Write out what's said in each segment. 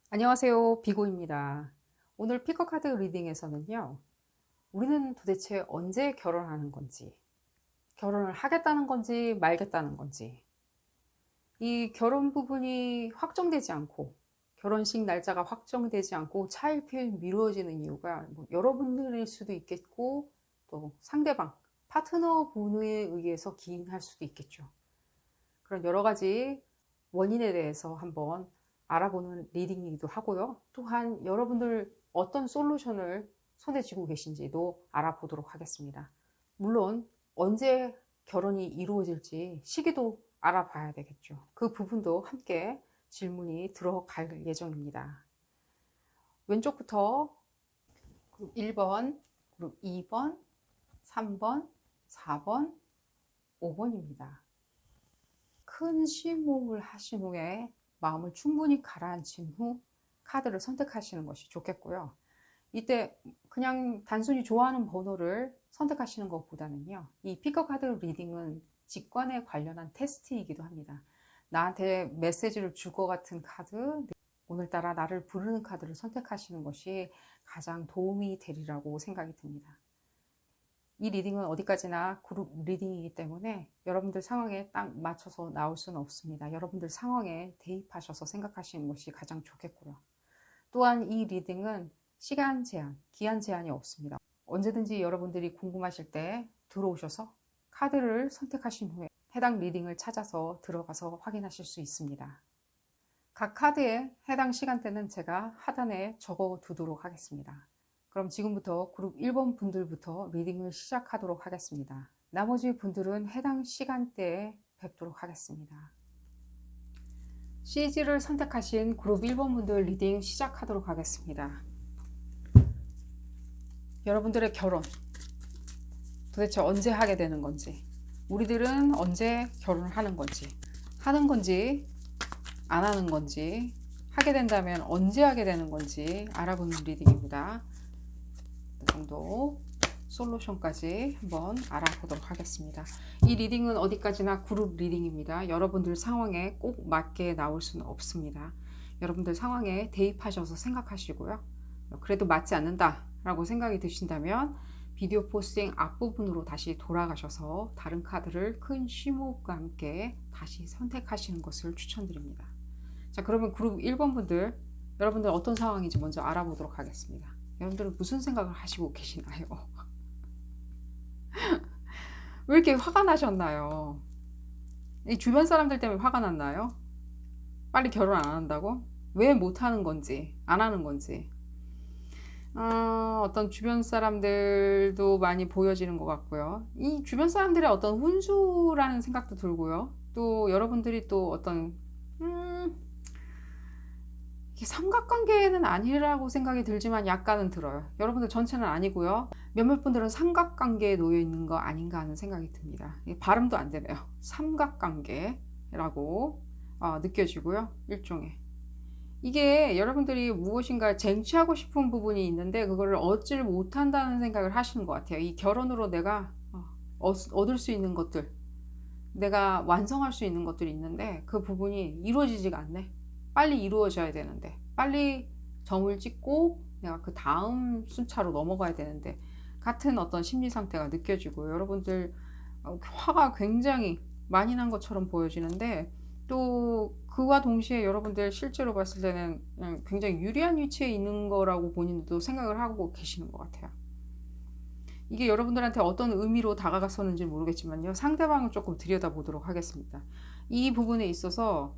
안녕하세요, 비고입니다. 오늘 피커카드 리딩에서는요, 우리는 도대체 언제 결혼하는 건지, 결혼을 하겠다는 건지 말겠다는 건지, 이 결혼 부분이 확정되지 않고, 결혼식 날짜가 확정되지 않고 차일피일 미루어지는 이유가 여러분들일 수도 있겠고, 또 상대방, 파트너 분에 의해서 기인할 수도 있겠죠. 그런 여러 가지 원인에 대해서 한번 알아보는 리딩이기도 하고요. 또한 여러분들 어떤 솔루션을 손에 쥐고 계신지도 알아보도록 하겠습니다. 물론 언제 결혼이 이루어질지 시기도 알아봐야 되겠죠. 그 부분도 함께 질문이 들어갈 예정입니다. 왼쪽부터 그룹 1번, 그룹 2번, 3번, 4번, 5번입니다. 큰 심호흡을 하신 후에 마음을 충분히 가라앉힌 후 카드를 선택하시는 것이 좋겠고요. 이때 그냥 단순히 좋아하는 번호를 선택하시는 것보다는요, 이 피커 카드 리딩은 직관에 관련한 테스트이기도 합니다. 나한테 메시지를 줄 것 같은 카드, 오늘따라 나를 부르는 카드를 선택하시는 것이 가장 도움이 되리라고 생각이 듭니다. 이 리딩은 어디까지나 그룹 리딩이기 때문에 여러분들 상황에 딱 맞춰서 나올 수는 없습니다. 여러분들 상황에 대입하셔서 생각하시는 것이 가장 좋겠고요. 또한 이 리딩은 시간 제한, 기한 제한이 없습니다. 언제든지 여러분들이 궁금하실 때 들어오셔서 카드를 선택하신 후에 해당 리딩을 찾아서 들어가서 확인하실 수 있습니다. 각 카드의 해당 시간대는 제가 하단에 적어 두도록 하겠습니다. 그럼 지금부터 그룹 1번 분들부터 리딩을 시작하도록 하겠습니다. 나머지 분들은 해당 시간대에 뵙도록 하겠습니다. CG를 선택하신 그룹 1번 분들 리딩 시작하도록 하겠습니다. 여러분들의 결혼 도대체 언제 하게 되는 건지, 우리들은 언제 결혼을 하는 건지 안 하는 건지, 하게 된다면 언제 하게 되는 건지 알아보는 리딩입니다. 그 정도 솔루션까지 한번 알아보도록 하겠습니다. 이 리딩은 어디까지나 그룹 리딩입니다. 여러분들 상황에 꼭 맞게 나올 수는 없습니다. 여러분들 상황에 대입하셔서 생각하시고요. 그래도 맞지 않는다 라고 생각이 드신다면 비디오 포스팅 앞부분으로 다시 돌아가셔서 다른 카드를 큰 심호흡과 함께 다시 선택하시는 것을 추천드립니다. 자, 그러면 그룹 1번 분들, 여러분들 어떤 상황인지 먼저 알아보도록 하겠습니다. 여러분들은 무슨 생각을 하시고 계시나요? 왜 이렇게 화가 나셨나요? 이 주변 사람들 때문에 화가 났나요? 빨리 결혼 안 한다고? 왜 못 하는 건지, 안 하는 건지. 어떤 주변 사람들도 많이 보여지는 것 같고요. 이 주변 사람들의 어떤 훈수라는 생각도 들고요. 또 여러분들이 또 어떤 이게 삼각관계는 아니라고 생각이 들지만 약간은 들어요. 여러분들 전체는 아니고요. 몇몇 분들은 삼각관계에 놓여 있는 거 아닌가 하는 생각이 듭니다. 발음도 안 되네요. 삼각관계라고 느껴지고요. 일종의. 이게 여러분들이 무엇인가 쟁취하고 싶은 부분이 있는데 그거를 얻지를 못한다는 생각을 하시는 것 같아요. 이 결혼으로 내가 얻을 수 있는 것들, 내가 완성할 수 있는 것들이 있는데 그 부분이 이루어지지가 않네. 빨리 이루어져야 되는데, 빨리 점을 찍고 내가 그 다음 순차로 넘어가야 되는데 같은 어떤 심리 상태가 느껴지고, 여러분들 화가 굉장히 많이 난 것처럼 보여지는데 또 그와 동시에 여러분들 실제로 봤을 때는 굉장히 유리한 위치에 있는 거라고 본인도 생각을 하고 계시는 것 같아요. 이게 여러분들한테 어떤 의미로 다가갔었는지 모르겠지만요, 상대방을 조금 들여다보도록 하겠습니다. 이 부분에 있어서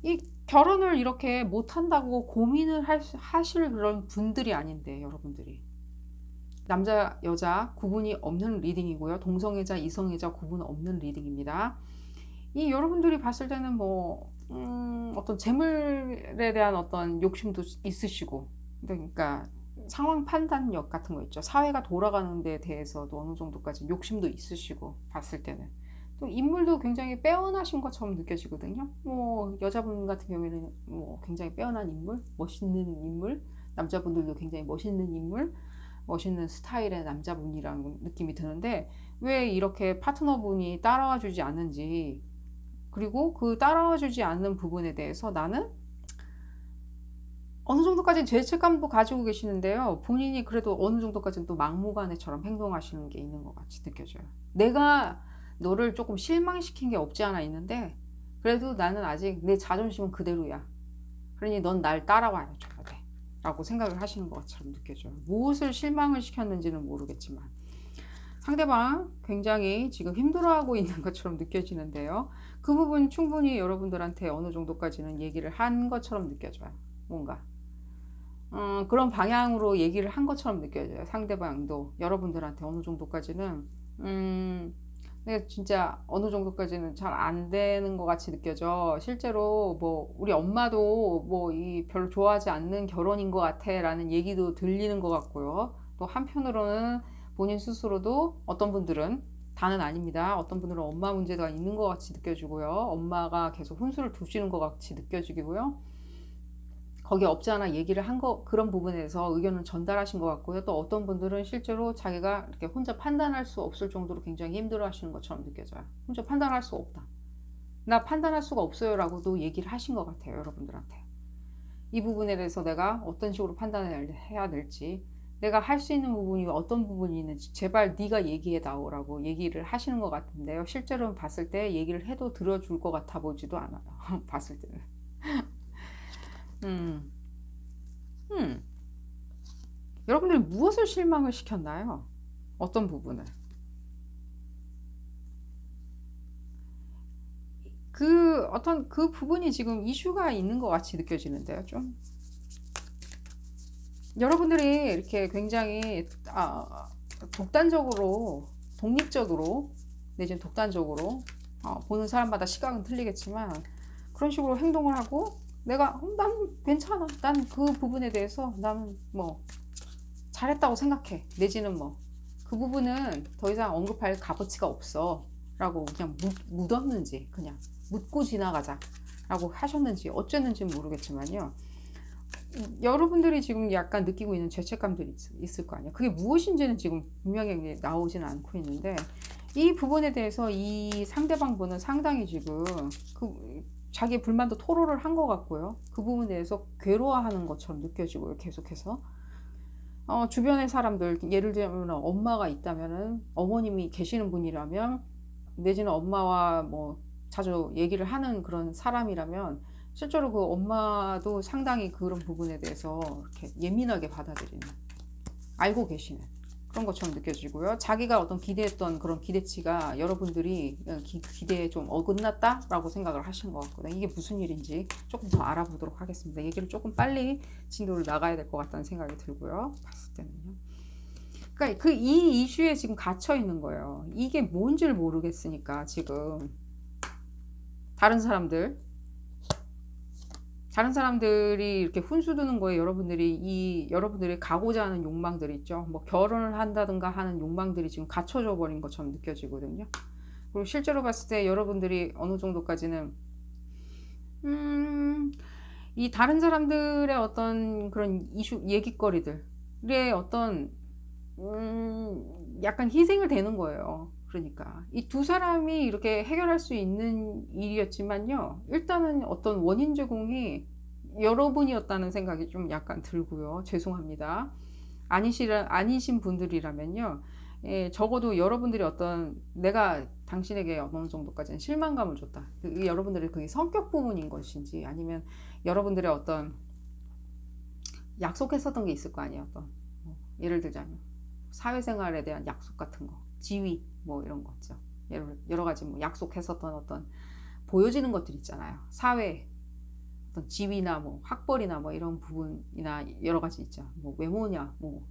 이 결혼을 이렇게 못한다고 고민을 하실 그런 분들이 아닌데, 여러분들이 남자 여자 구분이 없는 리딩이고요. 동성애자 이성애자 구분 없는 리딩입니다. 이 여러분들이 봤을 때는 어떤 재물에 대한 어떤 욕심도 있으시고, 그러니까 상황 판단력 같은 거 있죠. 사회가 돌아가는 데 대해서도 어느 정도까지 욕심도 있으시고, 봤을 때는 또 인물도 굉장히 빼어나신 것처럼 느껴지거든요. 여자분 같은 경우에는 굉장히 빼어난 인물, 멋있는 인물, 남자분들도 굉장히 멋있는 인물, 멋있는 스타일의 남자분이라는 느낌이 드는데 왜 이렇게 파트너분이 따라와 주지 않는지 그리고 그 따라와 주지 않는 부분에 대해서 나는 어느 정도까지는 죄책감도 가지고 계시는데요. 본인이 그래도 어느 정도까지는 또 막무가내처럼 행동하시는 게 있는 것 같이 느껴져요. 내가 너를 조금 실망시킨 게 없지 않아 있는데 그래도 나는 아직 내 자존심은 그대로야. 그러니 넌 날 따라와야 줘야 돼. 라고 생각을 하시는 것처럼 느껴져요. 무엇을 실망을 시켰는지는 모르겠지만 상대방 굉장히 지금 힘들어하고 있는 것처럼 느껴지는데요. 그 부분 충분히 여러분들한테 어느 정도까지는 얘기를 한 것처럼 느껴져요. 뭔가 그런 방향으로 얘기를 한 것처럼 느껴져요. 상대방도 여러분들한테 어느 정도까지는 근데 진짜 어느 정도까지는 잘 안 되는 것 같이 느껴져. 실제로 뭐 우리 엄마도 뭐 이 별로 좋아하지 않는 결혼인 것 같아 라는 얘기도 들리는 것 같고요. 또 한편으로는 본인 스스로도 어떤 분들은 다는 아닙니다. 어떤 분들은 엄마 문제가 있는 것 같이 느껴지고요. 엄마가 계속 훈수를 두시는 것 같이 느껴지고요. 거기에 없지 않아 얘기를 한 거, 그런 부분에 대해서 의견을 전달하신 것 같고요. 또 어떤 분들은 실제로 자기가 이렇게 혼자 판단할 수 없을 정도로 굉장히 힘들어 하시는 것처럼 느껴져요. 혼자 판단할 수 없다. 나 판단할 수가 없어요. 라고도 얘기를 하신 것 같아요. 여러분들한테. 이 부분에 대해서 내가 어떤 식으로 판단을 해야 될지, 내가 할 수 있는 부분이 어떤 부분이 있는지 제발 네가 얘기해 다오라고 얘기를 하시는 것 같은데요. 실제로는 봤을 때 얘기를 해도 들어줄 것 같아 보지도 않아요. 봤을 때는. 음. 음. 여러분들이 무엇을 실망을 시켰나요? 어떤 부분을? 그 어떤 그 부분이 지금 이슈가 있는 것 같이 느껴지는데요, 좀. 여러분들이 이렇게 굉장히 독단적으로, 독립적으로, 내지는 독단적으로 보는 사람마다 시각은 틀리겠지만 그런 식으로 행동을 하고 난 괜찮아. 난 그 부분에 대해서 나는 뭐 잘했다고 생각해. 내지는 뭐 그 부분은 더 이상 언급할 값어치가 없어 라고 그냥 묻었는지 그냥 묻고 지나가자 라고 하셨는지 어쨌는지는 모르겠지만요. 여러분들이 지금 약간 느끼고 있는 죄책감들이 있을 거 아니에요. 그게 무엇인지는 지금 분명히 나오지는 않고 있는데 이 부분에 대해서 이 상대방 분은 상당히 지금 자기 불만도 토로를 한 것 같고요. 그 부분에 대해서 괴로워하는 것처럼 느껴지고요. 계속해서 주변의 사람들, 예를 들면 엄마가 있다면은, 어머님이 계시는 분이라면, 내지는 엄마와 뭐 자주 얘기를 하는 그런 사람이라면, 실제로 그 엄마도 상당히 그런 부분에 대해서 이렇게 예민하게 받아들이는, 알고 계시는 그런 것처럼 느껴지고요. 자기가 어떤 기대했던 그런 기대치가 여러분들이 기대에 좀 어긋났다라고 생각을 하시는 것 같거든요. 이게 무슨 일인지 조금 더 알아보도록 하겠습니다. 얘기를 조금 빨리 진도를 나가야 될 것 같다는 생각이 들고요. 봤을 때는요. 그러니까 이 이슈에 지금 갇혀 있는 거예요. 이게 뭔지를 모르겠으니까 지금 다른 사람들 다른 사람들이 이렇게 훈수 두는 거에 여러분들이 가고자 하는 욕망들 있죠. 뭐 결혼을 한다든가 하는 욕망들이 지금 갖춰져 버린 것처럼 느껴지거든요. 그리고 실제로 봤을 때 여러분들이 어느 정도까지는 이 다른 사람들의 어떤 그런 이슈 얘기거리들의 어떤 약간 희생을 되는 거예요. 그러니까 이 두 사람이 이렇게 해결할 수 있는 일이었지만요. 일단은 어떤 원인 제공이 여러분이었다는 생각이 좀 약간 들고요. 죄송합니다. 아니신 분들이라면요. 예, 적어도 여러분들이 어떤 내가 당신에게 어느 정도까지는 실망감을 줬다. 여러분들의 그게 성격 부분인 것인지 아니면 여러분들의 어떤 약속했었던 게 있을 거 아니에요. 어떤 예를 들자면 사회생활에 대한 약속 같은 거, 지위 뭐 이런 거 있죠. 여러 가지 뭐 약속했었던 어떤 보여지는 것들 있잖아요. 사회 어떤 지위나 뭐 학벌이나 뭐 이런 부분이나 여러 가지 있죠. 뭐 외모냐 뭐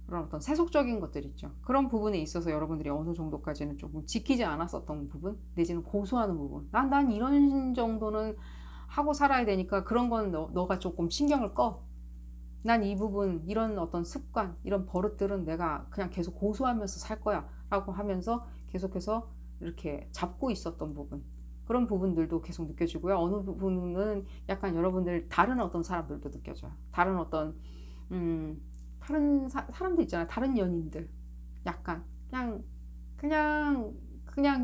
그런 어떤 세속적인 것들 있죠. 그런 부분에 있어서 여러분들이 어느 정도까지는 조금 지키지 않았었던 부분 내지는 고수하는 부분. 난 이런 정도는 하고 살아야 되니까 그런 건 너가 조금 신경을 꺼. 난 이 부분, 이런 어떤 습관, 이런 버릇들은 내가 그냥 계속 고수하면서 살 거야. 라고 하면서 계속해서 이렇게 잡고 있었던 부분. 그런 부분들도 계속 느껴지고요. 어느 부분은 약간 여러분들 다른 어떤 사람들도 느껴져요. 다른 어떤, 다른 사람들 있잖아요. 다른 연인들. 약간, 그냥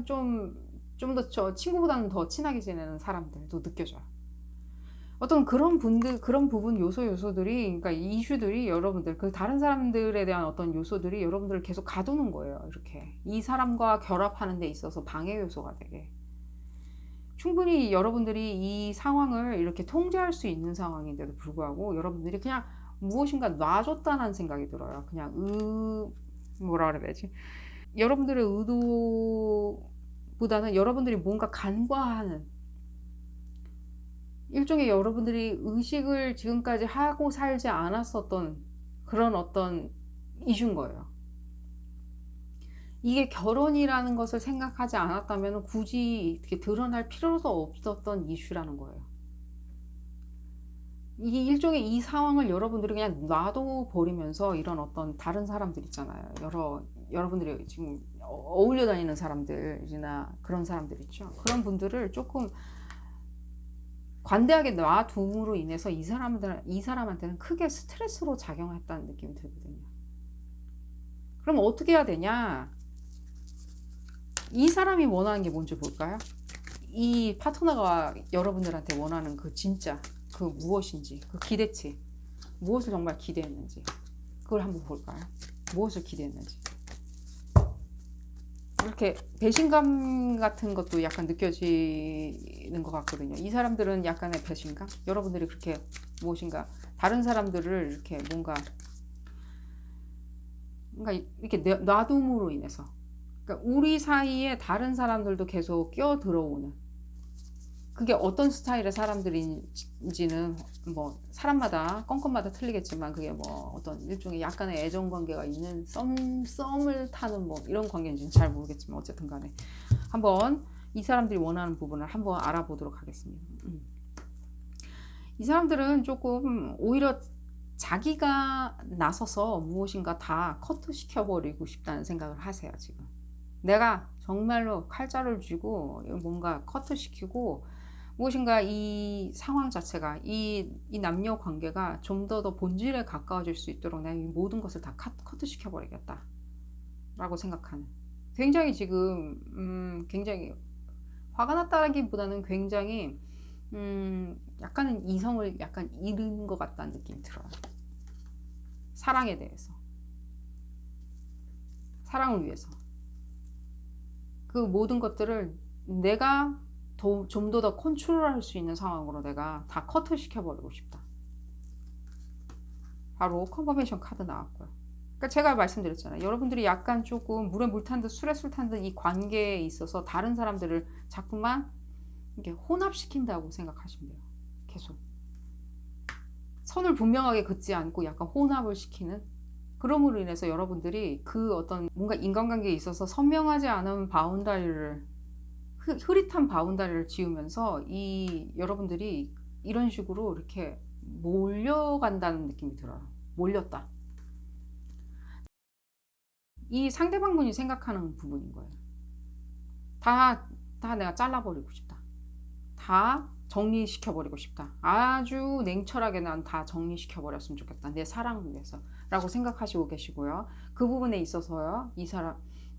좀 좀 더 저 친구보다는 더 친하게 지내는 사람들도 느껴져요. 어떤 그런 분들, 그런 부분 요소들이, 그러니까 이슈들이 여러분들, 그 다른 사람들에 대한 어떤 요소들이 여러분들을 계속 가두는 거예요. 이렇게 이 사람과 결합하는 데 있어서 방해 요소가 되게. 충분히 여러분들이 이 상황을 이렇게 통제할 수 있는 상황인데도 불구하고 여러분들이 그냥 무엇인가 놔줬다는 생각이 들어요. 그냥 뭐라 그래야 되지? 여러분들의 의도보다는 여러분들이 뭔가 간과하는, 일종의 여러분들이 의식을 지금까지 하고 살지 않았었던 그런 어떤 이슈인 거예요. 이게 결혼이라는 것을 생각하지 않았다면 굳이 이렇게 드러날 필요도 없었던 이슈라는 거예요. 이게 일종의 이 상황을 여러분들이 그냥 놔둬 버리면서 이런 어떤 다른 사람들 있잖아요. 여러분들이 지금 어울려 다니는 사람들이나 그런 사람들 있죠. 그런 분들을 조금 관대하게 놔둠으로 인해서 이 사람한테는 크게 스트레스로 작용했다는 느낌이 들거든요. 그럼 어떻게 해야 되냐? 이 사람이 원하는 게 뭔지 볼까요? 이 파트너가 여러분들한테 원하는 그 진짜 그 무엇인지, 그 기대치, 무엇을 정말 기대했는지 그걸 한번 볼까요? 무엇을 기대했는지. 이렇게 배신감 같은 것도 약간 느껴지는 것 같거든요. 이 사람들은 약간의 배신감? 여러분들이 그렇게 무엇인가 다른 사람들을 이렇게 뭔가 이렇게 놔둠으로 인해서, 그러니까 우리 사이에 다른 사람들도 계속 끼어 들어오는, 그게 어떤 스타일의 사람들인지는 뭐 사람마다 건건마다 틀리겠지만 그게 뭐 어떤 일종의 약간의 애정 관계가 있는 썸을 타는 뭐 이런 관계인지는 잘 모르겠지만 어쨌든 간에 한번 이 사람들이 원하는 부분을 한번 알아보도록 하겠습니다. 이 사람들은 조금 오히려 자기가 나서서 무엇인가 다 커트시켜버리고 싶다는 생각을 하세요. 지금 내가 정말로 칼자를 쥐고 뭔가 커트시키고 무엇인가 이 상황 자체가 이 남녀 관계가 좀 더 본질에 가까워질 수 있도록 내가 이 모든 것을 다 커트시켜 버리겠다 라고 생각하는, 굉장히 지금 굉장히 화가 났다기보다는 굉장히 약간은 이성을 약간 잃은 것 같다는 느낌이 들어요. 사랑에 대해서, 사랑을 위해서 그 모든 것들을 내가 좀 더 컨트롤할 수 있는 상황으로 내가 다 커트 시켜버리고 싶다. 바로 컨퍼메이션 카드 나왔고요. 그러니까 제가 말씀드렸잖아요. 여러분들이 약간 조금 물에 물 탄 듯 술에 술 탄 듯 이 관계에 있어서 다른 사람들을 자꾸만 이렇게 혼합시킨다고 생각하시면 돼요. 계속 선을 분명하게 긋지 않고 약간 혼합을 시키는, 그럼으로 인해서 여러분들이 그 어떤 뭔가 인간관계에 있어서 선명하지 않은 바운다리를, 흐릿한 바운다리를 지으면서 이 여러분들이 이런 식으로 이렇게 몰려간다는 느낌이 들어요. 몰렸다. 이 상대방분이 생각하는 부분인 거예요. 다 내가 잘라버리고 싶다. 다 정리시켜버리고 싶다. 아주 냉철하게 난 다 정리시켜버렸으면 좋겠다. 내 사랑을 위해서. 라고 생각하시고 계시고요. 그 부분에 있어서요.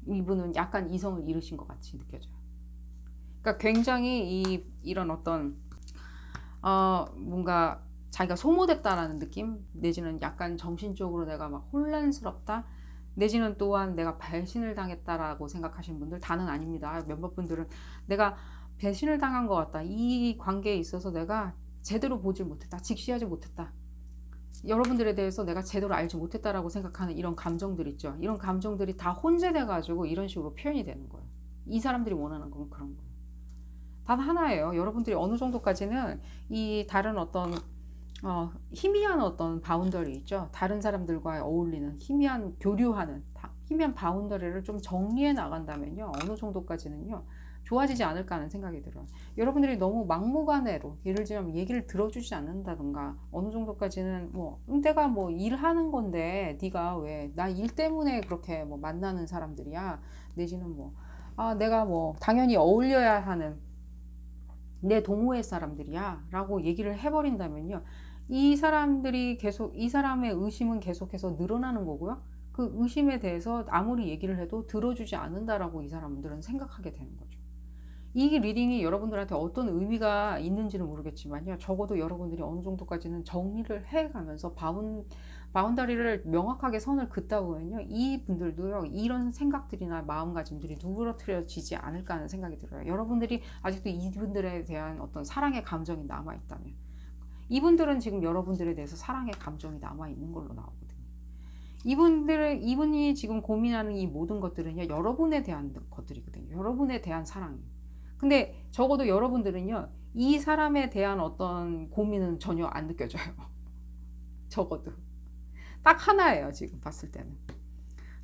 이분은 약간 이성을 잃으신 것 같이 느껴져요. 그러니까 굉장히 이런 어떤 뭔가 자기가 소모됐다라는 느낌, 내지는 약간 정신적으로 내가 막 혼란스럽다, 내지는 또한 내가 배신을 당했다라고 생각하시는 분들, 다는 아닙니다. 몇몇 분들은 내가 배신을 당한 것 같다, 이 관계에 있어서 내가 제대로 보질 못했다, 직시하지 못했다, 여러분들에 대해서 내가 제대로 알지 못했다라고 생각하는 이런 감정들 있죠. 이런 감정들이 다 혼재돼 가지고 이런 식으로 표현이 되는 거예요. 이 사람들이 원하는 건 그런 거예요. 단 하나예요. 여러분들이 어느 정도까지는 이 다른 어떤 희미한 어떤 바운더리 있죠. 다른 사람들과 어울리는 희미한, 교류하는 희미한 바운더리를 좀 정리해 나간다면요, 어느 정도까지는요 좋아지지 않을까 하는 생각이 들어요. 여러분들이 너무 막무가내로, 예를 들면 얘기를 들어주지 않는다든가, 어느 정도까지는 뭐 내가 뭐 일하는 건데 네가 왜 나 일 때문에 그렇게 뭐 만나는 사람들이야, 내지는 뭐 내가 뭐 당연히 어울려야 하는 내 동호회 사람들이야 라고 얘기를 해버린다면요, 이 사람들이 계속, 이 사람의 의심은 계속해서 늘어나는 거고요. 그 의심에 대해서 아무리 얘기를 해도 들어주지 않는다라고 이 사람들은 생각하게 되는 거죠. 이 리딩이 여러분들한테 어떤 의미가 있는지는 모르겠지만요. 적어도 여러분들이 어느 정도까지는 정리를 해가면서 바운다리를 명확하게 선을 긋다 보면요. 이분들도요. 이런 생각들이나 마음가짐들이 누그러뜨려지지 않을까 하는 생각이 들어요. 여러분들이 아직도 이분들에 대한 어떤 사랑의 감정이 남아있다면, 이분들은 지금 여러분들에 대해서 사랑의 감정이 남아있는 걸로 나오거든요. 이분이 지금 고민하는 이 모든 것들은요, 여러분에 대한 것들이거든요. 여러분에 대한 사랑이에요. 근데 적어도 여러분들은요, 이 사람에 대한 어떤 고민은 전혀 안 느껴져요. 적어도. 딱 하나예요, 지금 봤을 때는.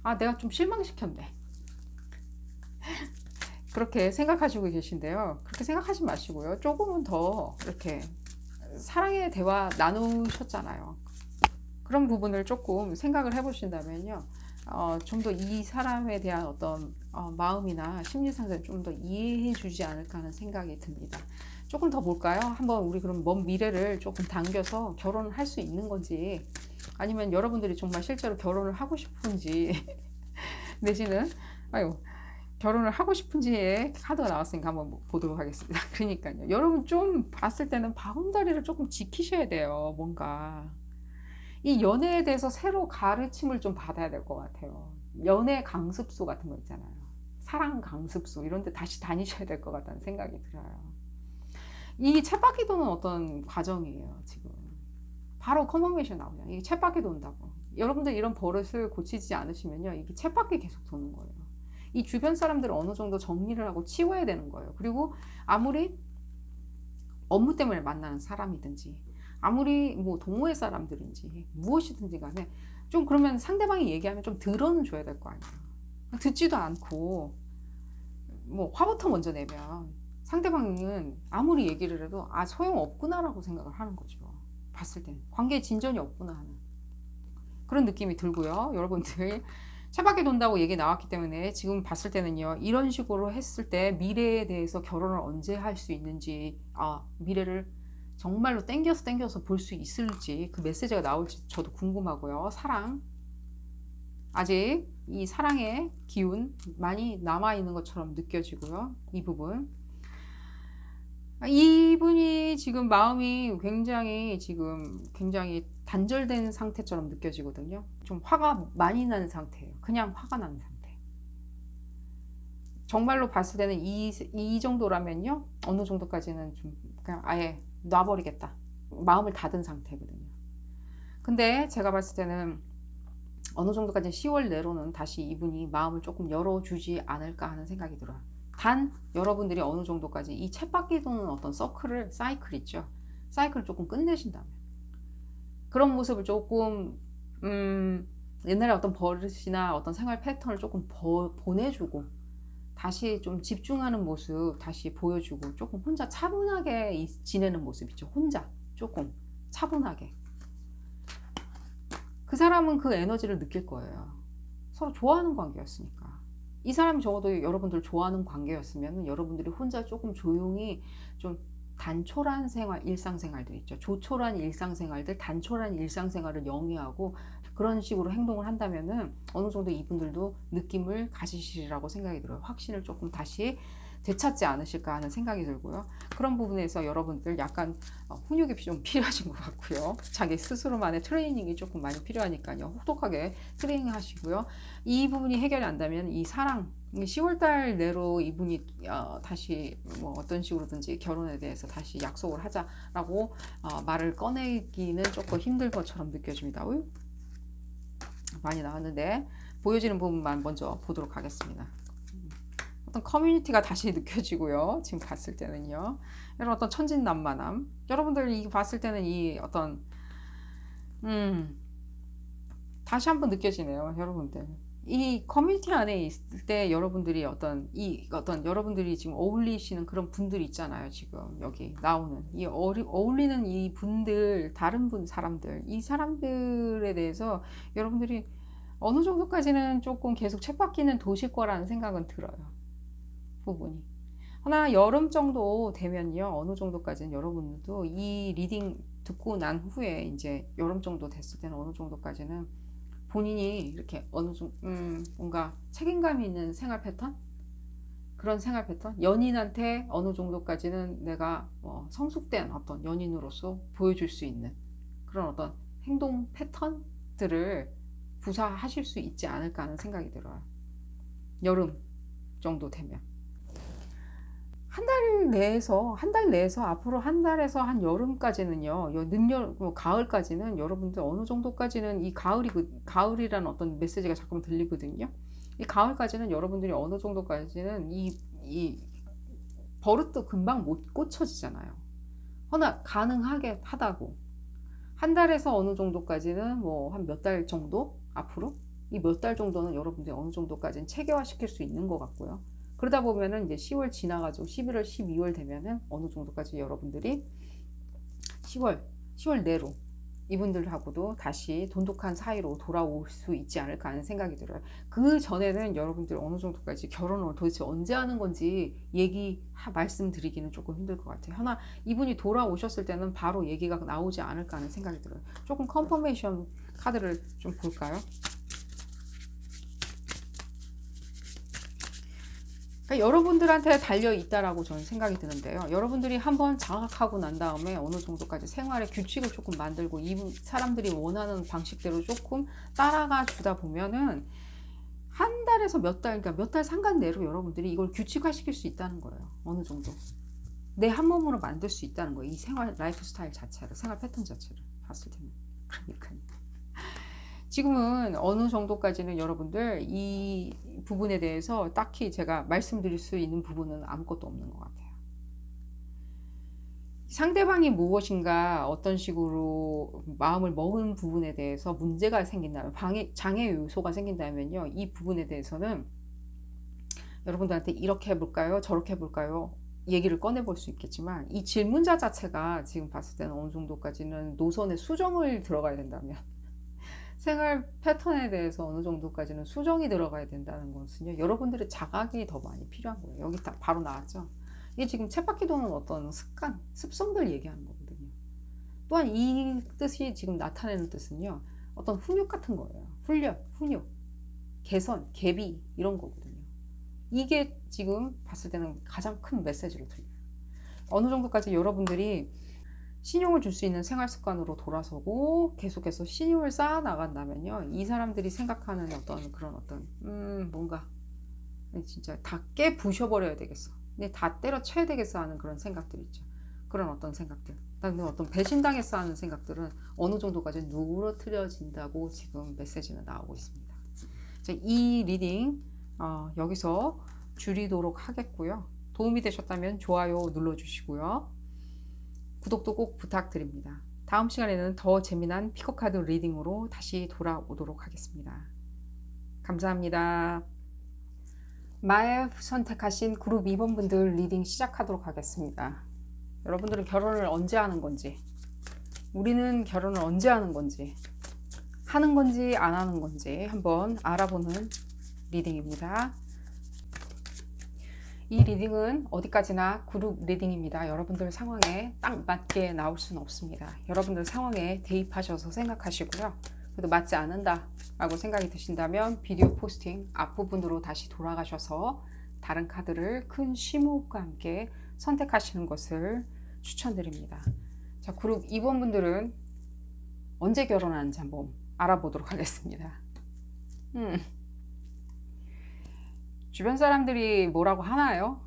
아, 내가 좀 실망시켰네. 그렇게 생각하시고 계신데요. 그렇게 생각하지 마시고요. 조금은 더 이렇게 사랑의 대화 나누셨잖아요. 그런 부분을 조금 생각을 해보신다면요. 좀 더 이 사람에 대한 어떤 마음이나 심리 상태를 좀 더 이해해 주지 않을까 하는 생각이 듭니다. 조금 더 볼까요? 한번 우리 그럼 먼 미래를 조금 당겨서 결혼을 할 수 있는 건지, 아니면 여러분들이 정말 실제로 결혼을 하고 싶은지, 내지는, 아유, 결혼을 하고 싶은지의 카드가 나왔으니까 한번 보도록 하겠습니다. 그러니까요. 여러분 좀 봤을 때는 바운다리를 조금 지키셔야 돼요. 뭔가. 이 연애에 대해서 새로 가르침을 좀 받아야 될 것 같아요. 연애 강습소 같은 거 있잖아요. 사랑 강습소 이런 데 다시 다니셔야 될 것 같다는 생각이 들어요. 이 쳇바퀴 도는 어떤 과정이에요, 지금. 바로 커머메이션 나오죠. 이게 쳇바퀴 돈다고. 여러분들 이런 버릇을 고치지 않으시면요. 이게 쳇바퀴 계속 도는 거예요. 이 주변 사람들을 어느 정도 정리를 하고 치워야 되는 거예요. 그리고 아무리 업무 때문에 만나는 사람이든지, 아무리 뭐 동호회 사람들인지 무엇이든지 간에 좀 그러면 상대방이 얘기하면 좀 들어는 줘야 될 거 아니에요. 듣지도 않고 뭐 화부터 먼저 내면 상대방은 아무리 얘기를 해도 아 소용없구나라고 생각을 하는 거죠. 봤을 때는 관계에 진전이 없구나 하는 그런 느낌이 들고요. 여러분들 차밖에 돈다고 얘기 나왔기 때문에 지금 봤을 때는요. 이런 식으로 했을 때 미래에 대해서 결혼을 언제 할 수 있는지, 미래를 정말로 땡겨서 볼 수 있을지, 그 메시지가 나올지 저도 궁금하고요. 사랑, 아직 이 사랑의 기운 많이 남아있는 것처럼 느껴지고요. 이 부분. 이분이 지금 마음이 굉장히 단절된 상태처럼 느껴지거든요. 좀 화가 많이 나는 상태예요. 그냥 화가 나는 상태. 정말로 봤을 때는 이 정도라면요. 어느 정도까지는 좀 그냥 아예 놔버리겠다. 마음을 닫은 상태거든요. 근데 제가 봤을 때는 어느 정도까지 10월 내로는 다시 이분이 마음을 조금 열어주지 않을까 하는 생각이 들어요. 단 여러분들이 어느 정도까지 이 쳇바퀴 도는 어떤 사이클 있죠. 사이클을 조금 끝내신다면 그런 모습을 조금 옛날에 어떤 버릇이나 어떤 생활 패턴을 조금 보내주고 다시 좀 집중하는 모습 다시 보여주고 조금 혼자 차분하게 지내는 모습 있죠. 혼자 조금 차분하게 그 사람은 그 에너지를 느낄 거예요. 서로 좋아하는 관계였으니까. 이 사람이 적어도 여러분들 좋아하는 관계였으면 여러분들이 혼자 조금 조용히 좀 단촐한 일상생활들 있죠. 조촐한 일상생활들, 단촐한 일상생활을 영위하고 그런 식으로 행동을 한다면은 어느 정도 이분들도 느낌을 가지시리라고 생각이 들어요. 확신을 조금 다시 되찾지 않으실까 하는 생각이 들고요. 그런 부분에서 여러분들 약간 훈육이 좀 필요하신 것 같고요. 자기 스스로만의 트레이닝이 조금 많이 필요하니까요. 혹독하게 트레이닝 하시고요. 이 부분이 해결이 안 되면 이 사랑 10월달 내로 이분이 다시 뭐 어떤 식으로든지 결혼에 대해서 다시 약속을 하자라고 말을 꺼내기는 조금 힘들 것처럼 느껴집니다. 많이 나왔는데 보여지는 부분만 먼저 보도록 하겠습니다. 어떤 커뮤니티가 다시 느껴지고요. 지금 봤을 때는요. 이런 어떤 천진난만함. 여러분들이 봤을 때는 이 어떤 다시 한번 느껴지네요. 여러분들. 이 커뮤니티 안에 있을 때 여러분들이 어떤 여러분들이 지금 어울리시는 그런 분들 있잖아요. 지금 여기 나오는 이 어울리는 이 분들, 다른 사람들, 이 사람들에 대해서 여러분들이 어느 정도까지는 조금 계속 쳇바퀴는 도실 거라는 생각은 들어요. 부분이. 하나 여름 정도 되면요. 어느 정도까지는 여러분들도 이 리딩 듣고 난 후에 이제 여름 정도 됐을 때는 어느 정도까지는 본인이 이렇게 어느 정도 뭔가 책임감이 있는 생활 패턴? 그런 생활 패턴, 연인한테 어느 정도까지는 내가 성숙된 어떤 연인으로서 보여줄 수 있는 그런 어떤 행동 패턴들을 구사하실 수 있지 않을까 하는 생각이 들어요. 여름 정도 되면 한 달 내에서 앞으로 한 달에서 한 여름까지는요, 늦여름, 가을까지는 여러분들 어느 정도까지는 이 가을이라는 어떤 메시지가 자꾸 들리거든요. 이 가을까지는 여러분들이 어느 정도까지는 이 버릇도 금방 못 고쳐지잖아요. 허나 가능하게 하다고. 한 달에서 어느 정도까지는 뭐 한 몇 달 정도 앞으로 이 몇 달 정도는 여러분들이 어느 정도까지는 체계화 시킬 수 있는 것 같고요. 그러다 보면은 이제 10월 지나가지고 11월, 12월 되면은 어느 정도까지 여러분들이 10월 내로 이분들하고도 다시 돈독한 사이로 돌아올 수 있지 않을까 하는 생각이 들어요. 그 전에는 여러분들 어느 정도까지 결혼을 도대체 언제 하는 건지 말씀드리기는 조금 힘들 것 같아요. 하나 이분이 돌아오셨을 때는 바로 얘기가 나오지 않을까 하는 생각이 들어요. 조금 컨퍼메이션 카드를 좀 볼까요? 그러니까 여러분들한테 달려 있다라고 저는 생각이 드는데요. 여러분들이 한번 장악하고 난 다음에 어느 정도까지 생활의 규칙을 조금 만들고 이 사람들이 원하는 방식대로 조금 따라가 주다 보면은 한 달에서 몇 달, 그러니까 몇 달 상간 내로 여러분들이 이걸 규칙화 시킬 수 있다는 거예요. 어느 정도. 내 한 몸으로 만들 수 있다는 거예요. 이 생활, 라이프 스타일 자체를, 생활 패턴 자체를 봤을 때는. 그러니까요. 지금은 어느 정도까지는 여러분들 이 부분에 대해서 딱히 제가 말씀드릴 수 있는 부분은 아무것도 없는 것 같아요. 상대방이 무엇인가 어떤 식으로 마음을 먹은 부분에 대해서 문제가 생긴다면, 장애 요소가 생긴다면요, 이 부분에 대해서는 여러분들한테 이렇게 해볼까요? 저렇게 해볼까요? 얘기를 꺼내볼 수 있겠지만, 이 질문자 자체가 지금 봤을 때는 어느 정도까지는 노선에 수정을 들어가야 된다면, 생활 패턴에 대해서 어느 정도까지는 수정이 들어가야 된다는 것은요, 여러분들의 자각이 더 많이 필요한 거예요. 여기 딱 바로 나왔죠. 이게 지금 쳇바퀴 도는 어떤 습성들 얘기하는 거거든요. 또한 이 뜻이 지금 나타내는 뜻은요, 어떤 훈육 같은 거예요. 훈육, 개선, 계비 이런 거거든요. 이게 지금 봤을 때는 가장 큰 메시지로 들려요. 어느 정도까지 여러분들이 신용을 줄 수 있는 생활 습관으로 돌아서고 계속해서 신용을 쌓아 나간다면요, 이 사람들이 생각하는 어떤 그런 어떤 뭔가 진짜 다 깨 부셔버려야 되겠어, 근데 다 때려쳐야 되겠어 하는 그런 생각들 있죠. 그런 어떤 생각들, 그다음에 어떤 배신당했어 하는 생각들은 어느 정도까지 누그러뜨려진다고 지금 메시지는 나오고 있습니다. 자, 이 리딩 여기서 줄이도록 하겠고요. 도움이 되셨다면 좋아요 눌러주시고요. 구독도 꼭 부탁드립니다. 다음 시간에는 더 재미난 피커카드 리딩으로 다시 돌아오도록 하겠습니다. 감사합니다. 마에 선택하신 그룹 2번 분들 리딩 시작하도록 하겠습니다. 여러분들은 결혼을 언제 하는 건지, 우리는 결혼을 언제 하는 건지 안 하는 건지 한번 알아보는 리딩입니다. 이 리딩은 어디까지나 그룹 리딩입니다. 여러분들 상황에 딱 맞게 나올 수는 없습니다. 여러분들 상황에 대입하셔서 생각하시고요. 그래도 맞지 않는다 라고 생각이 드신다면 비디오 포스팅 앞부분으로 다시 돌아가셔서 다른 카드를 큰 심호흡과 함께 선택하시는 것을 추천드립니다. 자, 그룹 2번 분들은 언제 결혼하는지 한번 알아보도록 하겠습니다. 주변 사람들이 뭐라고 하나요?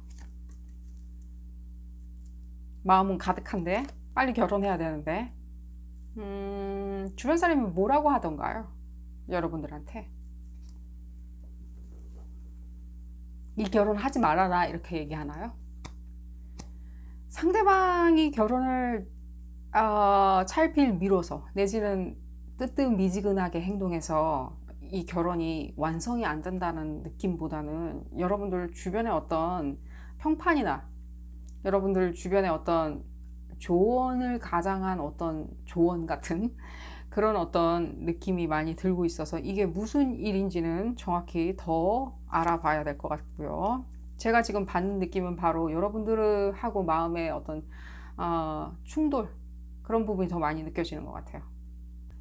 마음은 가득한데 빨리 결혼해야 되는데 주변 사람이 뭐라고 하던가요? 여러분들한테 이 결혼 하지 말아라 이렇게 얘기하나요? 상대방이 결혼을 찰필 미뤄서 내지는 뜨뜻미지근하게 행동해서 이 결혼이 완성이 안 된다는 느낌보다는 여러분들 주변의 어떤 평판이나 여러분들 주변의 어떤 조언을 가장한 어떤 조언 같은 그런 어떤 느낌이 많이 들고 있어서 이게 무슨 일인지는 정확히 더 알아봐야 될 것 같고요. 제가 지금 받는 느낌은 바로 여러분들하고 마음의 어떤 충돌, 그런 부분이 더 많이 느껴지는 것 같아요.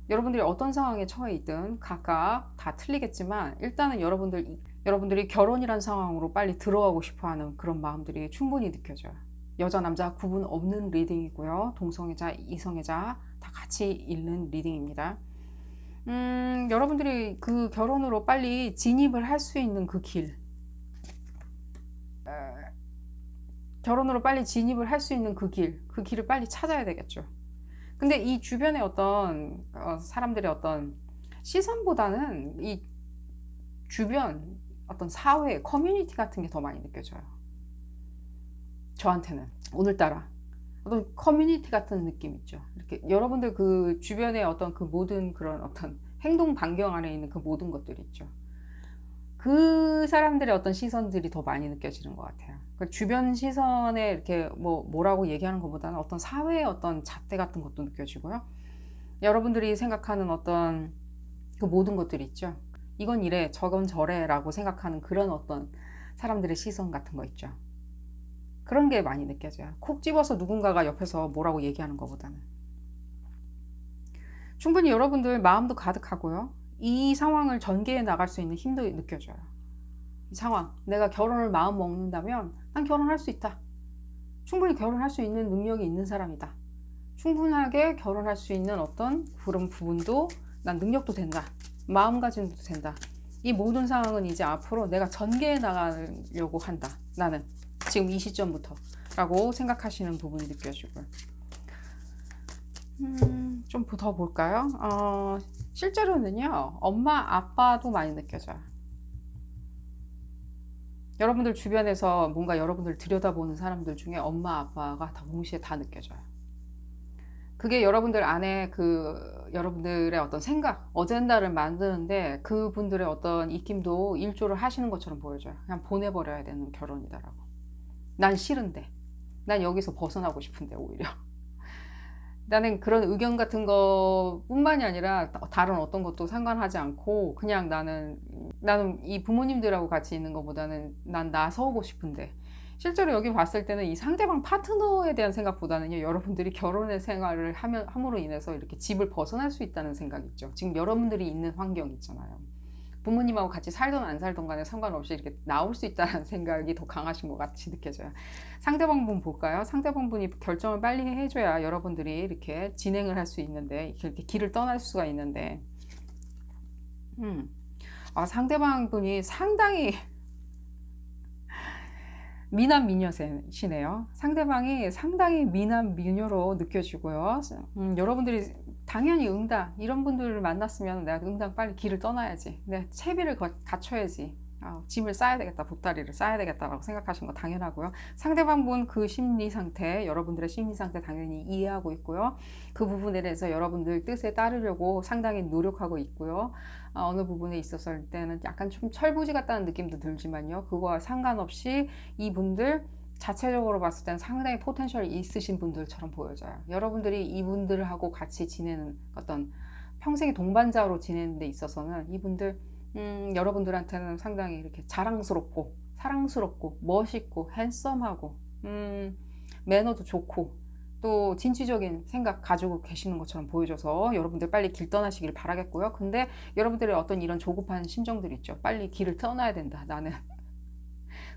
여러분들이 어떤 상황에 처해 있든 각각 다 틀리겠지만 일단은 여러분들 여러분들이 결혼이란 상황으로 빨리 들어가고 싶어하는 그런 마음들이 충분히 느껴져요. 여자 남자 구분 없는 리딩이고요. 동성애자 이성애자 다 같이 읽는 리딩입니다. 여러분들이 그 결혼으로 빨리 진입을 할 수 있는 그 길, 결혼으로 빨리 진입을 할 수 있는 그 길을 빨리 찾아야 되겠죠. 근데 이 주변의 어떤 사람들의 어떤 시선보다는 이 주변 어떤 사회 커뮤니티 같은 게 더 많이 느껴져요. 저한테는 오늘따라 어떤 커뮤니티 같은 느낌 있죠. 이렇게 여러분들 그 주변의 어떤 그 모든 그런 어떤 행동 반경 안에 있는 그 모든 것들이 있죠. 그 사람들의 어떤 시선들이 더 많이 느껴지는 것 같아요. 그 주변 시선에 이렇게 뭐라고 얘기하는 것보다는 어떤 사회의 어떤 잣대 같은 것도 느껴지고요. 여러분들이 생각하는 어떤 그 모든 것들이 있죠. 이건 이래, 저건 저래 라고 생각하는 그런 어떤 사람들의 시선 같은 거 있죠. 그런 게 많이 느껴져요. 콕 집어서 누군가가 옆에서 뭐라고 얘기하는 것보다는. 충분히 여러분들 마음도 가득하고요. 이 상황을 전개해 나갈 수 있는 힘도 느껴져요. 이 상황, 내가 결혼을 마음 먹는다면 난 결혼할 수 있다. 충분히 결혼할 수 있는 능력이 있는 사람이다. 충분하게 결혼할 수 있는 어떤 그런 부분도 난 능력도 된다. 마음가짐도 된다. 이 모든 상황은 이제 앞으로 내가 전개해 나가려고 한다. 나는 지금 이 시점부터 라고 생각하시는 부분이 느껴지고요. 좀 더 볼까요? 실제로는요, 엄마, 아빠도 많이 느껴져요. 여러분들 주변에서 뭔가 여러분들 들여다보는 사람들 중에 엄마, 아빠가 다 동시에 다 느껴져요. 그게 여러분들 안에 여러분들의 어떤 생각, 어젠다를 만드는데 그분들의 어떤 입김도 일조를 하시는 것처럼 보여져요. 그냥 보내버려야 되는 결혼이다라고. 난 싫은데. 난 여기서 벗어나고 싶은데, 오히려. 나는 그런 의견 같은 거 뿐만이 아니라 다른 어떤 것도 상관하지 않고 그냥 나는 이 부모님들하고 같이 있는 것보다는 난 나서고 싶은데, 실제로 여기 봤을 때는 이 상대방 파트너에 대한 생각보다는요, 여러분들이 결혼의 생활을 함으로 인해서 이렇게 집을 벗어날 수 있다는 생각이 있죠. 지금 여러분들이 있는 환경 있잖아요. 부모님하고 같이 살던 안 살던 간에 상관없이 이렇게 나올 수 있다는 생각이 더 강하신 것 같이 느껴져요. 상대방 분 볼까요? 상대방 분이 결정을 빨리 해줘야 여러분들이 이렇게 진행을 할 수 있는데, 이렇게 길을 떠날 수가 있는데, 상대방 분이 상당히 미남 미녀시네요. 상대방이 상당히 미남 미녀로 느껴지고요. 여러분들이 당연히 응당, 이런 분들을 만났으면 내가 응당 빨리 길을 떠나야지, 내 채비를 갖춰야지, 짐을 싸야 되겠다, 보따리를 싸야 되겠다라고 생각하시는 거 당연하고요. 상대방 분 그 심리 상태, 여러분들의 심리 상태 당연히 이해하고 있고요. 그 부분에 대해서 여러분들 뜻에 따르려고 상당히 노력하고 있고요. 어느 부분에 있었을 때는 약간 좀 철부지 같다는 느낌도 들지만요, 그거와 상관없이 이분들 자체적으로 봤을 때는 상당히 포텐셜이 있으신 분들처럼 보여져요. 여러분들이 이분들하고 같이 지내는 어떤 평생의 동반자로 지내는 데 있어서는 이분들 여러분들한테는 상당히 이렇게 자랑스럽고 사랑스럽고 멋있고 핸섬하고 매너도 좋고 또 진취적인 생각 가지고 계시는 것처럼 보여져서 여러분들 빨리 길 떠나시길 바라겠고요. 근데 여러분들의 어떤 이런 조급한 심정들 있죠. 빨리 길을 떠나야 된다, 나는.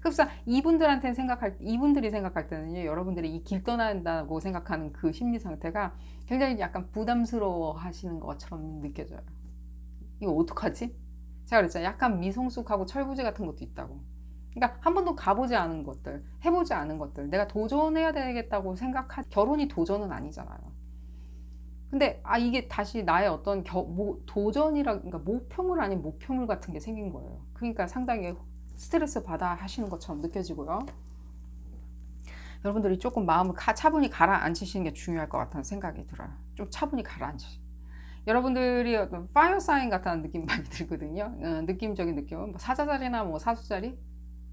흡사 이분들이 생각할 때는요, 여러분들이 이 길 떠나야 한다고 생각하는 그 심리 상태가 굉장히 약간 부담스러워 하시는 것처럼 느껴져요. 이거 어떡하지? 제가 그랬잖아요. 약간 미성숙하고 철부지 같은 것도 있다고. 그러니까 한 번도 가보지 않은 것들, 해보지 않은 것들, 내가 도전해야 되겠다고 결혼이 도전은 아니잖아요. 근데 이게 다시 나의 어떤 도전이라, 그러니까 목표물 아닌 목표물 같은 게 생긴 거예요. 그러니까 상당히 스트레스 받아 하시는 것처럼 느껴지고요. 여러분들이 조금 마음을 차분히 가라앉히시는 게 중요할 것 같다는 생각이 들어요. 좀 차분히 가라앉히시. 여러분들이 어떤 파이어 사인 같다는 느낌 많이 들거든요. 느낌적인 느낌은 뭐 사자자리나 뭐 사수자리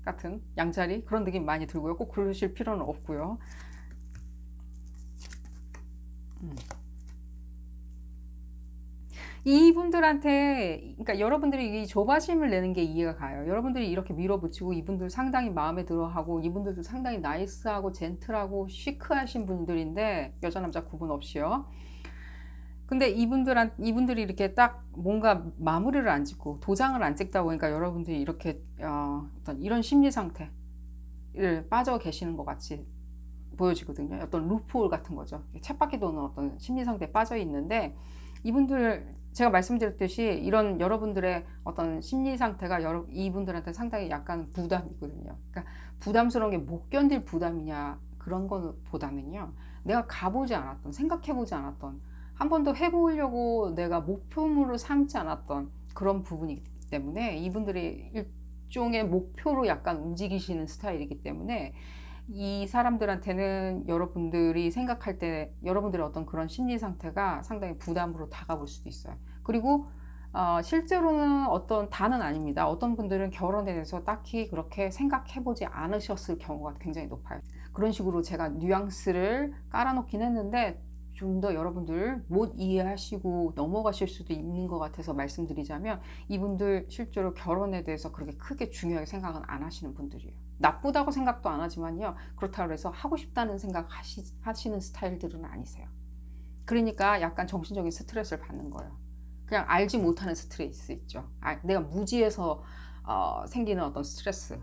같은 양자리 그런 느낌 많이 들고요. 꼭 그러실 필요는 없고요. 이분들한테, 그러니까 여러분들이 이 조바심을 내는 게 이해가 가요. 여러분들이 이렇게 밀어붙이고 이분들 상당히 마음에 들어하고 이분들도 상당히 나이스하고 젠틀하고 시크하신 분들인데, 여자 남자 구분 없이요. 근데 이분들이 이렇게 딱 뭔가 마무리를 안 짓고 도장을 안 찍다 보니까 여러분들이 이렇게 어떤 이런 심리 상태를 빠져 계시는 것 같이 보여지거든요. 어떤 루프홀 같은 거죠. 쳇바퀴 도는 어떤 심리 상태에 빠져 있는데, 이분들 제가 말씀드렸듯이 이런 여러분들의 어떤 심리 상태가 이분들한테 상당히 약간 부담이거든요. 그러니까 부담스러운 게 못 견딜 부담이냐 그런 것보다는요, 내가 가보지 않았던, 생각해보지 않았던, 한 번도 해보려고 내가 목표물로 삼지 않았던 그런 부분이기 때문에, 이분들이 일종의 목표로 약간 움직이시는 스타일이기 때문에 이 사람들한테는 여러분들이 생각할 때 여러분들의 어떤 그런 심리 상태가 상당히 부담으로 다가올 수도 있어요. 그리고 실제로는 어떤 다는 아닙니다. 어떤 분들은 결혼에 대해서 딱히 그렇게 생각해보지 않으셨을 경우가 굉장히 높아요. 그런 식으로 제가 뉘앙스를 깔아놓긴 했는데 좀 더 여러분들 못 이해하시고 넘어가실 수도 있는 것 같아서 말씀드리자면, 이분들 실제로 결혼에 대해서 그렇게 크게 중요하게 생각은 안 하시는 분들이에요. 나쁘다고 생각도 안 하지만요, 그렇다고 해서 하고 싶다는 생각 하시는 스타일들은 아니세요. 그러니까 약간 정신적인 스트레스를 받는 거예요. 그냥 알지 못하는 스트레스 있죠. 내가 무지해서 생기는 어떤 스트레스,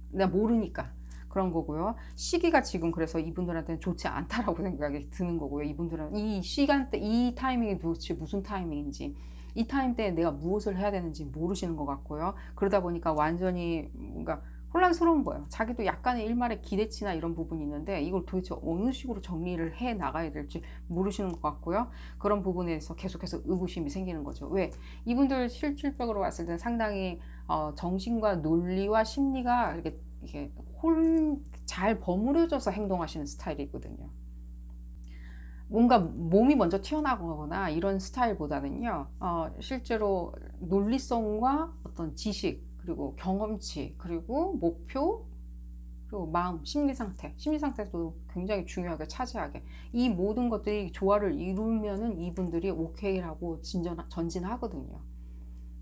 내가 모르니까 그런 거고요. 시기가 지금 그래서 이분들한테는 좋지 않다라고 생각이 드는 거고요. 이분들은 이 시간대, 이 타이밍이 도대체 무슨 타이밍인지, 이 타임 때에 내가 무엇을 해야 되는지 모르시는 것 같고요. 그러다 보니까 완전히 뭔가 혼란스러운 거예요. 자기도 약간의 일말의 기대치나 이런 부분이 있는데 이걸 도대체 어느 식으로 정리를 해 나가야 될지 모르시는 것 같고요. 그런 부분에서 계속해서 의구심이 생기는 거죠. 왜? 이분들 실질적으로 봤을 때는 상당히 정신과 논리와 심리가 이렇게 잘 버무려져서 행동하시는 스타일이거든요. 뭔가 몸이 먼저 튀어나오거나 이런 스타일보다는요, 실제로 논리성과 어떤 지식, 그리고 경험치, 그리고 목표, 그리고 마음, 심리 상태도 굉장히 중요하게 차지하게, 이 모든 것들이 조화를 이루면은 이분들이 오케이라고 전진하거든요.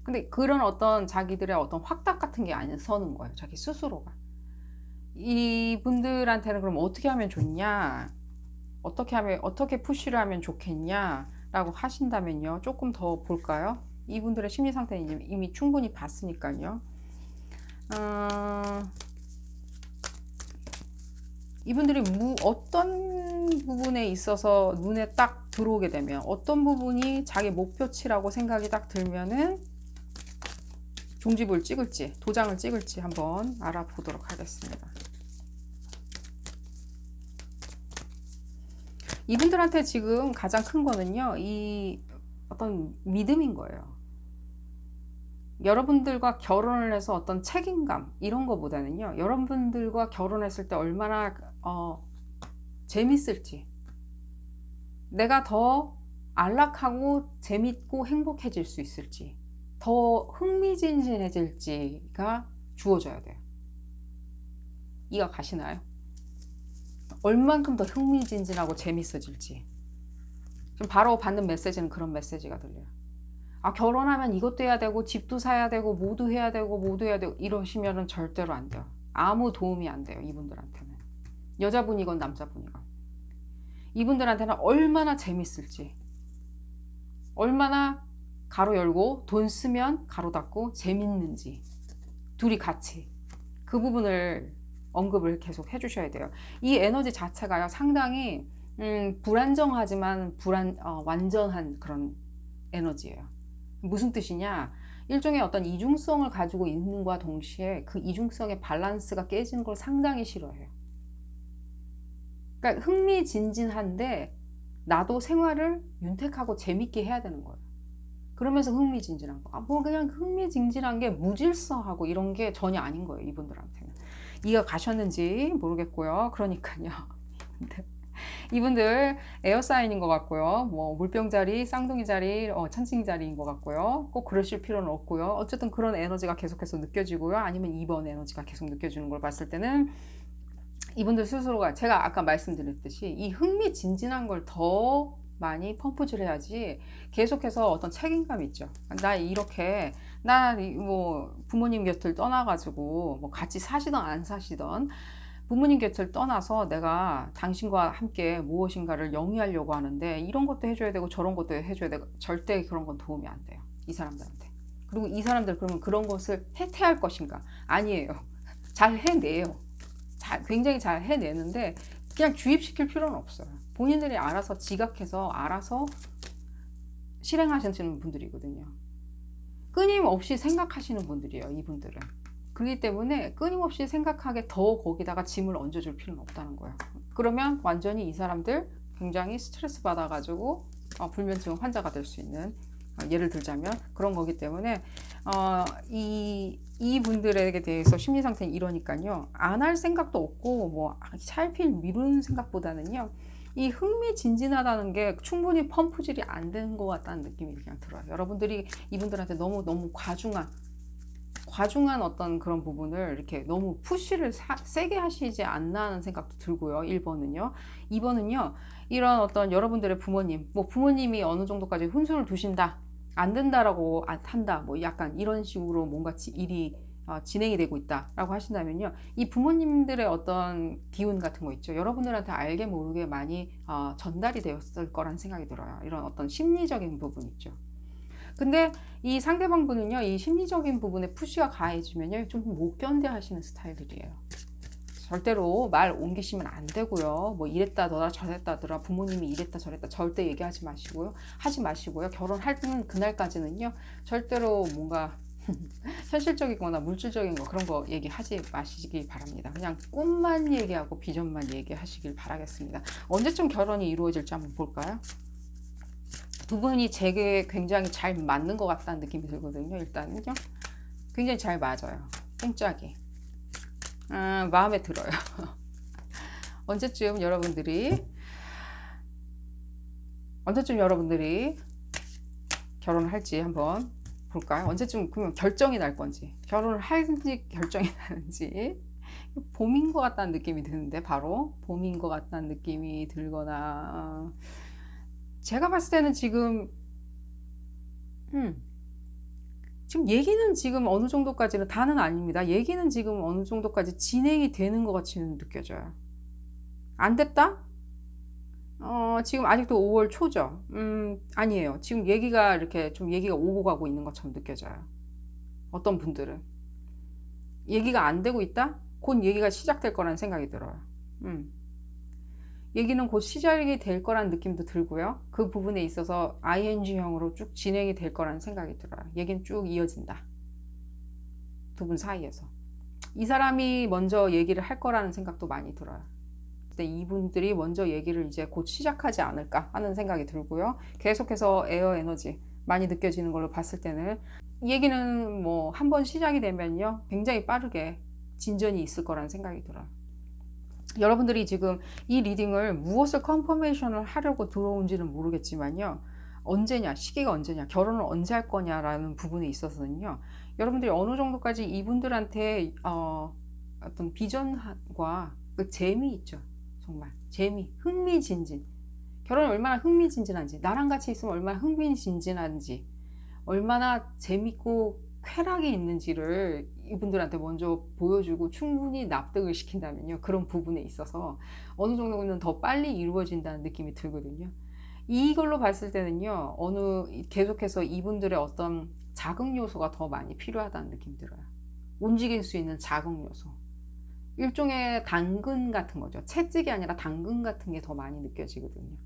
근데 그런 어떤 자기들의 어떤 확답 같은 게 안 서는 거예요. 자기 스스로가. 이분들한테는 그럼 어떻게 하면 좋냐? 어떻게 푸시를 하면 좋겠냐? 라고 하신다면요. 조금 더 볼까요? 이분들의 심리 상태는 이미 충분히 봤으니까요. 이분들이 어떤 부분에 있어서 눈에 딱 들어오게 되면, 어떤 부분이 자기 목표치라고 생각이 딱 들면은 종지부를 찍을지, 도장을 찍을지 한번 알아보도록 하겠습니다. 이분들한테 지금 가장 큰 거는요, 이 어떤 믿음인 거예요. 여러분들과 결혼을 해서 어떤 책임감 이런 거보다는요, 여러분들과 결혼했을 때 얼마나 재밌을지, 내가 더 안락하고 재밌고 행복해질 수 있을지, 더 흥미진진해질지가 주어져야 돼요. 이해가 가시나요? 얼만큼 더 흥미진진하고 재밌어질지. 지금 바로 받는 메시지는 그런 메시지가 들려요. 결혼하면 이것도 해야 되고 집도 사야 되고 모두 해야 되고 이러시면은 절대로 안 돼요. 아무 도움이 안 돼요. 이분들한테는. 여자분이건 남자분이건. 이분들한테는 얼마나 재밌을지, 얼마나 가로 열고 돈 쓰면 가로 닫고 재밌는지, 둘이 같이 그 부분을 언급을 계속 해주셔야 돼요. 이 에너지 자체가요, 상당히 불안정하지만 완전한 그런 에너지예요. 무슨 뜻이냐? 일종의 어떤 이중성을 가지고 있는 것과 동시에 그 이중성의 밸런스가 깨지는 걸 상당히 싫어해요. 그러니까 흥미진진한데 나도 생활을 윤택하고 재밌게 해야 되는 거예요. 그러면서 흥미진진한 거. 뭐 그냥 흥미진진한 게 무질서하고 이런 게 전혀 아닌 거예요. 이분들한테는. 이해가 가셨는지 모르겠고요. 그러니까요. 이분들 에어사인인 것 같고요. 뭐 물병자리, 쌍둥이자리, 천칭자리인 것 같고요. 꼭 그러실 필요는 없고요. 어쨌든 그런 에너지가 계속해서 느껴지고요. 아니면 2번 에너지가 계속 느껴지는 걸 봤을 때는 이분들 스스로가, 제가 아까 말씀드렸듯이 이 흥미진진한 걸 더 많이 펌프질 해야지, 계속해서 어떤 책임감 있죠. 나 뭐 부모님 곁을 떠나가지고 뭐 같이 사시던 안 사시던 부모님 곁을 떠나서 내가 당신과 함께 무엇인가를 영위하려고 하는데 이런 것도 해줘야 되고 저런 것도 해줘야 되고 절대 그런 건 도움이 안 돼요. 이 사람들한테. 그리고 이 사람들 그러면 그런 것을 해태할 것인가? 아니에요. 잘 해내요. 굉장히 잘 해내는데 그냥 주입시킬 필요는 없어요. 본인들이 알아서 지각해서 알아서 실행하시는 분들이거든요. 끊임없이 생각하시는 분들이에요, 이분들은. 그렇기 때문에 끊임없이 생각하게 더 거기다가 짐을 얹어줄 필요는 없다는 거예요. 그러면 완전히 이 사람들 굉장히 스트레스 받아가지고 불면증 환자가 될 수 있는, 예를 들자면 그런 거기 때문에 이 분들에게 대해서 심리 상태는 이러니까요, 안 할 생각도 없고 뭐 차일피일 미루는 생각보다는요, 이 흥미진진하다는 게 충분히 펌프질이 안 되는 것 같다는 느낌이 그냥 들어요. 여러분들이 이분들한테 너무 과중한 어떤 그런 부분을 이렇게 너무 푸시를 세게 하시지 않나 하는 생각도 들고요. 1번은요. 2번은요. 이런 어떤 여러분들의 부모님, 뭐 부모님이 어느 정도까지 훈수를 두신다, 안 된다라고 한다, 뭐 약간 이런 식으로 뭔가 일이 진행이 되고 있다라고 하신다면요. 이 부모님들의 어떤 기운 같은 거 있죠. 여러분들한테 알게 모르게 많이 전달이 되었을 거란 생각이 들어요. 이런 어떤 심리적인 부분 있죠. 근데 이 상대방 분은요, 이 심리적인 부분에 푸시가 가해지면요, 좀 못 견뎌 하시는 스타일들이에요. 절대로 말 옮기시면 안 되고요. 뭐 이랬다더라 저랬다더라 부모님이 이랬다 저랬다 절대 얘기하지 마시고요. 하지 마시고요. 결혼하는 그날까지는요, 절대로 뭔가 현실적이거나 물질적인 거 그런 거 얘기하지 마시기 바랍니다. 그냥 꿈만 얘기하고 비전만 얘기하시길 바라겠습니다. 언제쯤 결혼이 이루어질지 한번 볼까요? 두 분이 제게 굉장히 잘 맞는 것 같다는 느낌이 들거든요. 일단은요, 굉장히 잘 맞아요. 뽕짝이 마음에 들어요. 언제쯤 여러분들이 결혼을 할지 한번 볼까요? 언제쯤 그러면 결정이 날 건지, 결혼을 할지 결정이 나는지. 봄인 것 같다는 느낌이 드는데, 바로 봄인 것 같다는 느낌이 들거나, 제가 봤을 때는 지금 얘기는 지금 어느 정도까지는, 다는 아닙니다. 얘기는 지금 어느 정도까지 진행이 되는 것 같이 느껴져요. 안 됐다? 지금 아직도 5월 초죠. 아니에요. 지금 얘기가 이렇게 좀 얘기가 오고 가고 있는 것처럼 느껴져요. 어떤 분들은 얘기가 안 되고 있다? 곧 얘기가 시작될 거라는 생각이 들어요. 얘기는 곧 시작이 될 거라는 느낌도 들고요. 그 부분에 있어서 ing형으로 쭉 진행이 될 거라는 생각이 들어요. 얘기는 쭉 이어진다. 두 분 사이에서. 이 사람이 먼저 얘기를 할 거라는 생각도 많이 들어요. 근데 이분들이 먼저 얘기를 이제 곧 시작하지 않을까 하는 생각이 들고요. 계속해서 에어 에너지 많이 느껴지는 걸로 봤을 때는, 얘기는 뭐 한 번 시작이 되면요, 굉장히 빠르게 진전이 있을 거라는 생각이 들어요. 여러분들이 지금 이 리딩을 무엇을 컨퍼메이션을 하려고 들어온지는 모르겠지만요, 언제냐, 시기가 언제냐, 결혼을 언제 할 거냐라는 부분에 있어서는요, 여러분들이 어느 정도까지 이분들한테 어떤 비전과 그 재미 있죠. 정말 재미, 흥미진진, 결혼이 얼마나 흥미진진한지, 나랑 같이 있으면 얼마나 흥미진진한지, 얼마나 재밌고 쾌락이 있는지를 이분들한테 먼저 보여주고 충분히 납득을 시킨다면요, 그런 부분에 있어서 어느 정도는 더 빨리 이루어진다는 느낌이 들거든요. 이걸로 봤을 때는요, 계속해서 이분들의 어떤 자극 요소가 더 많이 필요하다는 느낌이 들어요. 움직일 수 있는 자극 요소, 일종의 당근 같은 거죠. 채찍이 아니라 당근 같은 게 더 많이 느껴지거든요.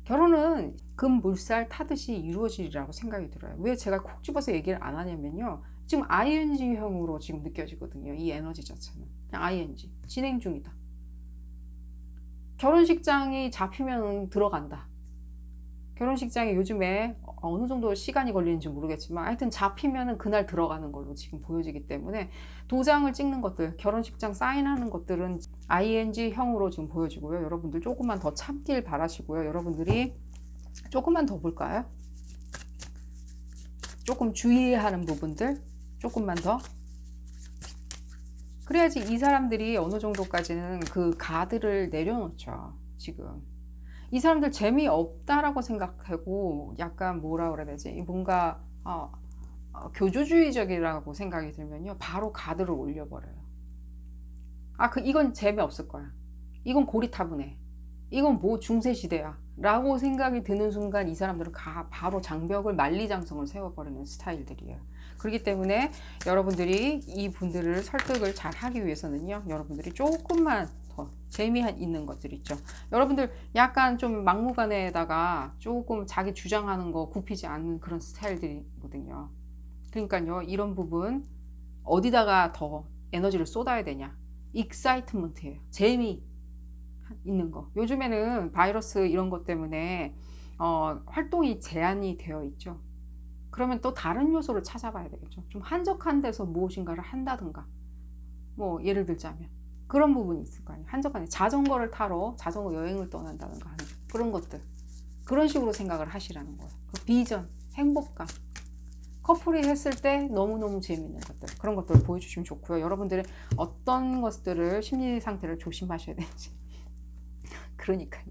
결혼은 금물살 타듯이 이루어지리라고 생각이 들어요. 왜 제가 콕 집어서 얘기를 안 하냐면요, 지금 ing형으로 지금 느껴지거든요. 이 에너지 자체는 그냥 ing, 진행 중이다. 결혼식장이 잡히면 들어간다. 결혼식장이 요즘에 어느 정도 시간이 걸리는지 모르겠지만 하여튼 잡히면은 그날 들어가는 걸로 지금 보여지기 때문에, 도장을 찍는 것들, 결혼식장 사인하는 것들은 ing형으로 지금 보여지고요. 여러분들 조금만 더 참길 바라시고요. 여러분들이 조금만 더 볼까요? 조금 주의해야 하는 부분들 조금만 더, 그래야지 이 사람들이 어느 정도까지는 그 가드를 내려놓죠. 지금 이 사람들 재미없다라고 생각하고 약간 뭐라 그래야 되지, 뭔가 교조주의적이라고 생각이 들면요, 바로 가드를 올려버려요. 이건 재미없을 거야. 이건 고리타분해. 이건 뭐 중세시대야. 라고 생각이 드는 순간 이 사람들은 바로 장벽을 만리장성을 세워버리는 스타일들이에요. 그렇기 때문에 여러분들이 이 분들을 설득을 잘 하기 위해서는요, 여러분들이 조금만 더 재미있는 것들 있죠. 여러분들 약간 좀 막무가내에다가 조금 자기 주장하는 거 굽히지 않는 그런 스타일들이거든요. 그러니까요, 이런 부분 어디다가 더 에너지를 쏟아야 되냐? 익사이트먼트예요. 재미 있는 거. 요즘에는 바이러스 이런 것 때문에 활동이 제한이 되어 있죠. 그러면 또 다른 요소를 찾아봐야 되겠죠. 좀 한적한 데서 무엇인가를 한다든가, 뭐 예를 들자면 그런 부분이 있을 거 아니에요. 한적한 데 자전거를 타러 자전거 여행을 떠난다든가 하는 그런 것들, 그런 식으로 생각을 하시라는 거예요. 그 비전, 행복감, 커플이 했을 때 너무너무 재미있는 것들, 그런 것들을 보여주시면 좋고요. 여러분들의 어떤 것들을 심리 상태를 조심하셔야 되는지. 그러니까요.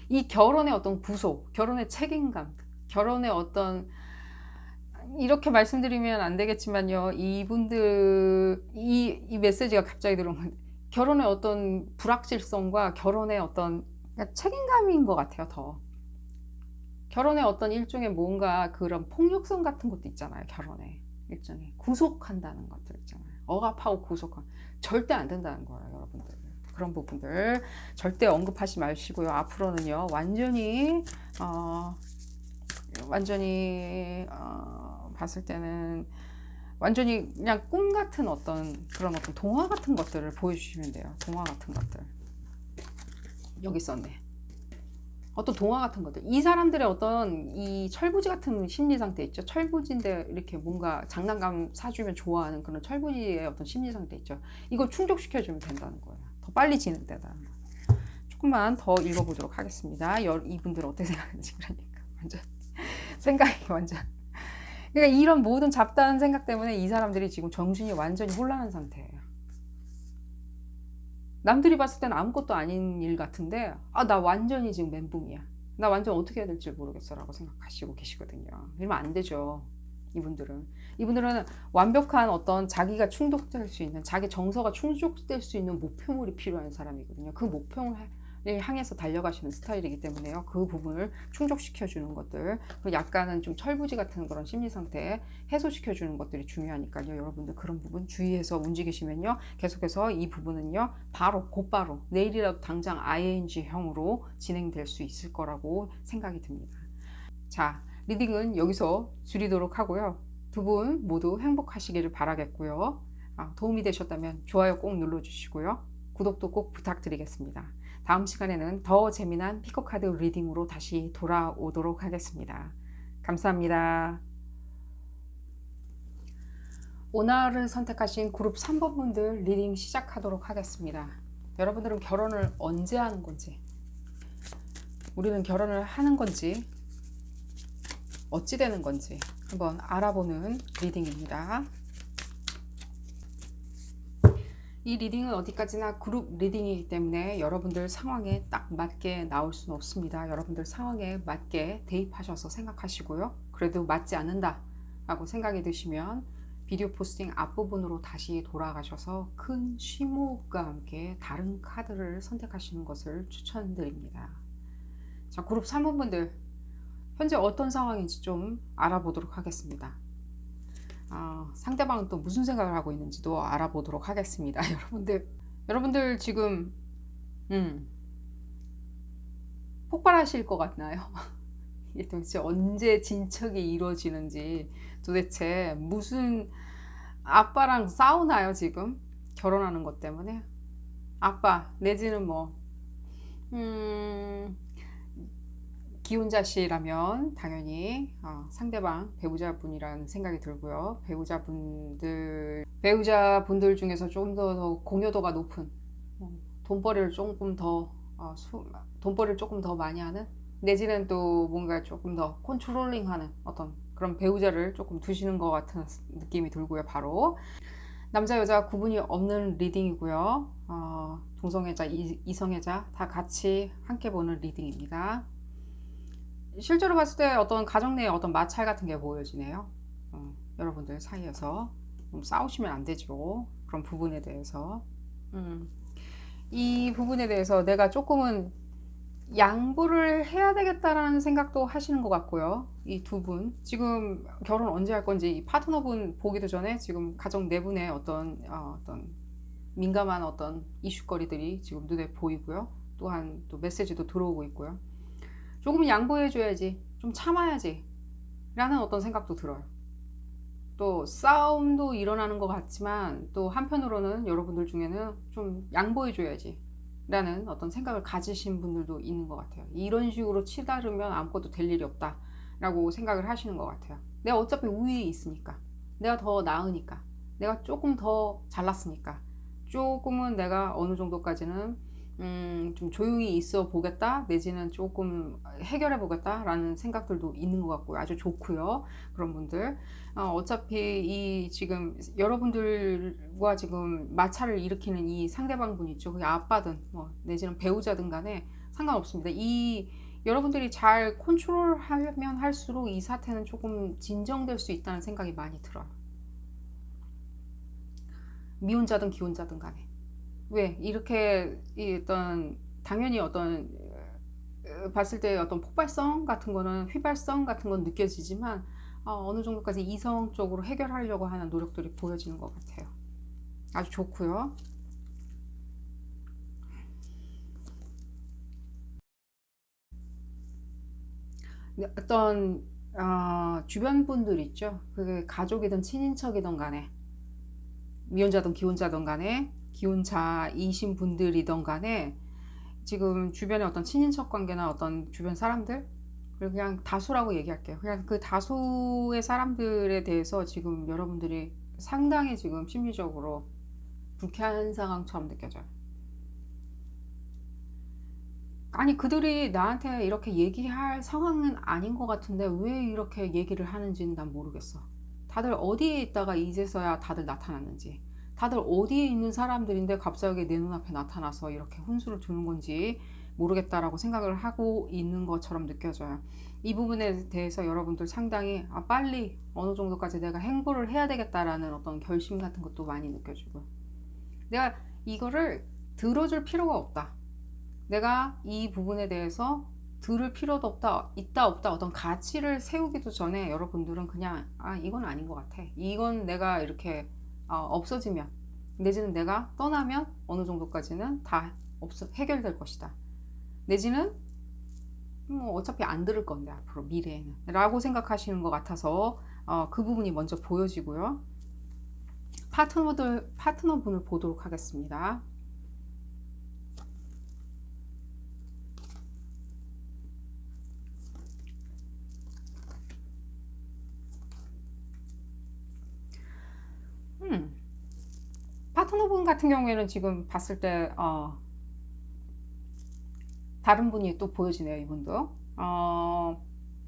이 결혼의 어떤 구속, 결혼의 책임감, 결혼의 어떤, 이렇게 말씀드리면 안 되겠지만요. 이분들, 이 메시지가 갑자기 들어온 건데, 결혼의 어떤 불확실성과 결혼의 어떤 책임감인 것 같아요, 더. 결혼의 어떤 일종의 뭔가 그런 폭력성 같은 것도 있잖아요, 결혼에. 일종의 구속한다는 것들 있잖아요. 억압하고 구속한. 절대 안 된다는 거예요, 여러분들. 그런 부분들 절대 언급하지 마시고요. 앞으로는요, 완전히 봤을 때는 완전히 그냥 꿈 같은 그런 어떤 동화 같은 것들을 보여주시면 돼요. 동화 같은 것들. 여기 있었네. 어떤 동화 같은 것들. 이 사람들의 어떤 이 철부지 같은 심리 상태 있죠. 철부지인데 이렇게 뭔가 장난감 사주면 좋아하는 그런 철부지의 어떤 심리 상태 있죠. 이걸 충족시켜주면 된다는 거예요. 더 빨리 진행되다. 조금만 더 읽어보도록 하겠습니다. 이분들은 어떻게 생각하는지. 그러니까 완전 생각이 완전. 그러니까 이런 모든 잡다한 생각 때문에 이 사람들이 지금 정신이 완전히 혼란한 상태예요. 남들이 봤을 때는 아무것도 아닌 일 같은데, 나 완전히 지금 멘붕이야. 나 완전 어떻게 해야 될지 모르겠어 라고 생각하시고 계시거든요. 이러면 안 되죠. 이분들은 완벽한 어떤 자기가 충족될 수 있는, 자기 정서가 충족될 수 있는 목표물이 필요한 사람이거든요. 그 목표를 향해서 달려가시는 스타일이기 때문에요. 그 부분을 충족시켜주는 것들, 약간은 좀 철부지 같은 그런 심리 상태 해소시켜주는 것들이 중요하니까요. 여러분들 그런 부분 주의해서 움직이시면요. 계속해서 이 부분은요, 곧바로 내일이라도 당장 ING형으로 진행될 수 있을 거라고 생각이 듭니다. 자, 리딩은 여기서 줄이도록 하고요. 두 분 모두 행복하시기를 바라겠고요. 도움이 되셨다면 좋아요 꼭 눌러주시고요. 구독도 꼭 부탁드리겠습니다. 다음 시간에는 더 재미난 피코카드 리딩으로 다시 돌아오도록 하겠습니다. 감사합니다. 오늘을 선택하신 그룹 3번 분들 리딩 시작하도록 하겠습니다. 여러분들은 결혼을 언제 하는 건지, 우리는 결혼을 하는 건지, 어찌 되는 건지 한번 알아보는 리딩입니다. 이 리딩은 어디까지나 그룹 리딩이기 때문에 여러분들 상황에 딱 맞게 나올 수는 없습니다. 여러분들 상황에 맞게 대입하셔서 생각하시고요. 그래도 맞지 않는다 라고 생각이 드시면 비디오 포스팅 앞부분으로 다시 돌아가셔서 큰 쉼호흡과 함께 다른 카드를 선택하시는 것을 추천드립니다. 자, 그룹 3번분들 현재 어떤 상황인지 좀 알아보도록 하겠습니다. 상대방은 또 무슨 생각을 하고 있는지도 알아보도록 하겠습니다. 여러분들 지금 폭발하실 것 같나요? 이게 도대체 언제 진척이 이루어지는지, 도대체 무슨 아빠랑 싸우나요 지금? 결혼하는 것 때문에? 아빠 내지는 뭐 기혼자시라면 당연히 상대방 배우자분이라는 생각이 들고요. 배우자분들 중에서 좀 더 공여도가 높은, 돈벌이를 조금 더 많이 하는, 내지는 또 뭔가 조금 더 컨트롤링하는 어떤 그런 배우자를 조금 두시는 것 같은 느낌이 들고요. 바로 남자 여자 구분이 없는 리딩이고요. 동성애자 이성애자 다 같이 함께 보는 리딩입니다. 실제로 봤을 때 어떤 가정 내에 어떤 마찰 같은 게 보여지네요. 여러분들 사이에서 싸우시면 안 되죠. 그런 부분에 대해서 음. 이 부분에 대해서 내가 조금은 양보를 해야 되겠다라는 생각도 하시는 것 같고요. 이 두 분. 지금 결혼 언제 할 건지 이 파트너분 보기도 전에 지금 가정 내분의 어떤 민감한 어떤 이슈거리들이 지금 눈에 보이고요. 또한 또 메시지도 들어오고 있고요. 조금 양보해줘야지. 좀 참아야지. 라는 어떤 생각도 들어요. 또 싸움도 일어나는 것 같지만 또 한편으로는 여러분들 중에는 좀 양보해줘야지 라는 어떤 생각을 가지신 분들도 있는 것 같아요. 이런 식으로 치다르면 아무것도 될 일이 없다 라고 생각을 하시는 것 같아요. 내가 어차피 우위에 있으니까, 내가 더 나으니까, 내가 조금 더 잘났으니까, 조금은 내가 어느 정도까지는 좀 조용히 있어 보겠다 내지는 조금 해결해 보겠다 라는 생각들도 있는 것 같고요. 아주 좋고요. 그런 분들 어차피 이 지금 여러분들과 지금 마찰을 일으키는 이 상대방 분 있죠. 그게 아빠든 뭐 내지는 배우자든 간에 상관없습니다. 이 여러분들이 잘 컨트롤하면 할수록 이 사태는 조금 진정될 수 있다는 생각이 많이 들어요. 미혼자든 기혼자든 간에. 왜 이렇게 어떤 당연히 어떤 봤을 때 어떤 폭발성 같은 거는 휘발성 같은 건 느껴지지만 어느 정도까지 이성적으로 해결하려고 하는 노력들이 보여지는 것 같아요. 아주 좋고요. 어떤 주변 분들 있죠. 그게 가족이든 친인척이든 간에 미혼자든 기혼자든 간에 기혼자이신 분들이든 간에 지금 주변에 어떤 친인척 관계나 어떤 주변 사람들 그리고 그냥 다수라고 얘기할게요. 그냥 그 다수의 사람들에 대해서 지금 여러분들이 상당히 지금 심리적으로 불쾌한 상황처럼 느껴져요. 아니 그들이 나한테 이렇게 얘기할 상황은 아닌 것 같은데 왜 이렇게 얘기를 하는지는 난 모르겠어. 다들 어디에 있다가 이제서야 다들 나타났는지, 다들 어디에 있는 사람들인데 갑자기 내 눈앞에 나타나서 이렇게 훈수를 두는 건지 모르겠다라고 생각을 하고 있는 것처럼 느껴져요. 이 부분에 대해서 여러분들 상당히 빨리 어느 정도까지 내가 행보를 해야 되겠다라는 어떤 결심 같은 것도 많이 느껴지고요. 내가 이거를 들어줄 필요가 없다. 내가 이 부분에 대해서 들을 필요도 없다, 있다, 없다, 어떤 가치를 세우기도 전에 여러분들은 그냥, 이건 아닌 것 같아. 이건 내가 이렇게 없어지면, 내지는 내가 떠나면 어느 정도까지는 다 해결될 것이다. 내지는 뭐 어차피 안 들을 건데, 앞으로 미래에는. 라고 생각하시는 것 같아서 그 부분이 먼저 보여지고요. 파트너분을 보도록 하겠습니다. 음. 파트너분 같은 경우에는 지금 봤을 때 다른 분이 또 보여지네요. 이분도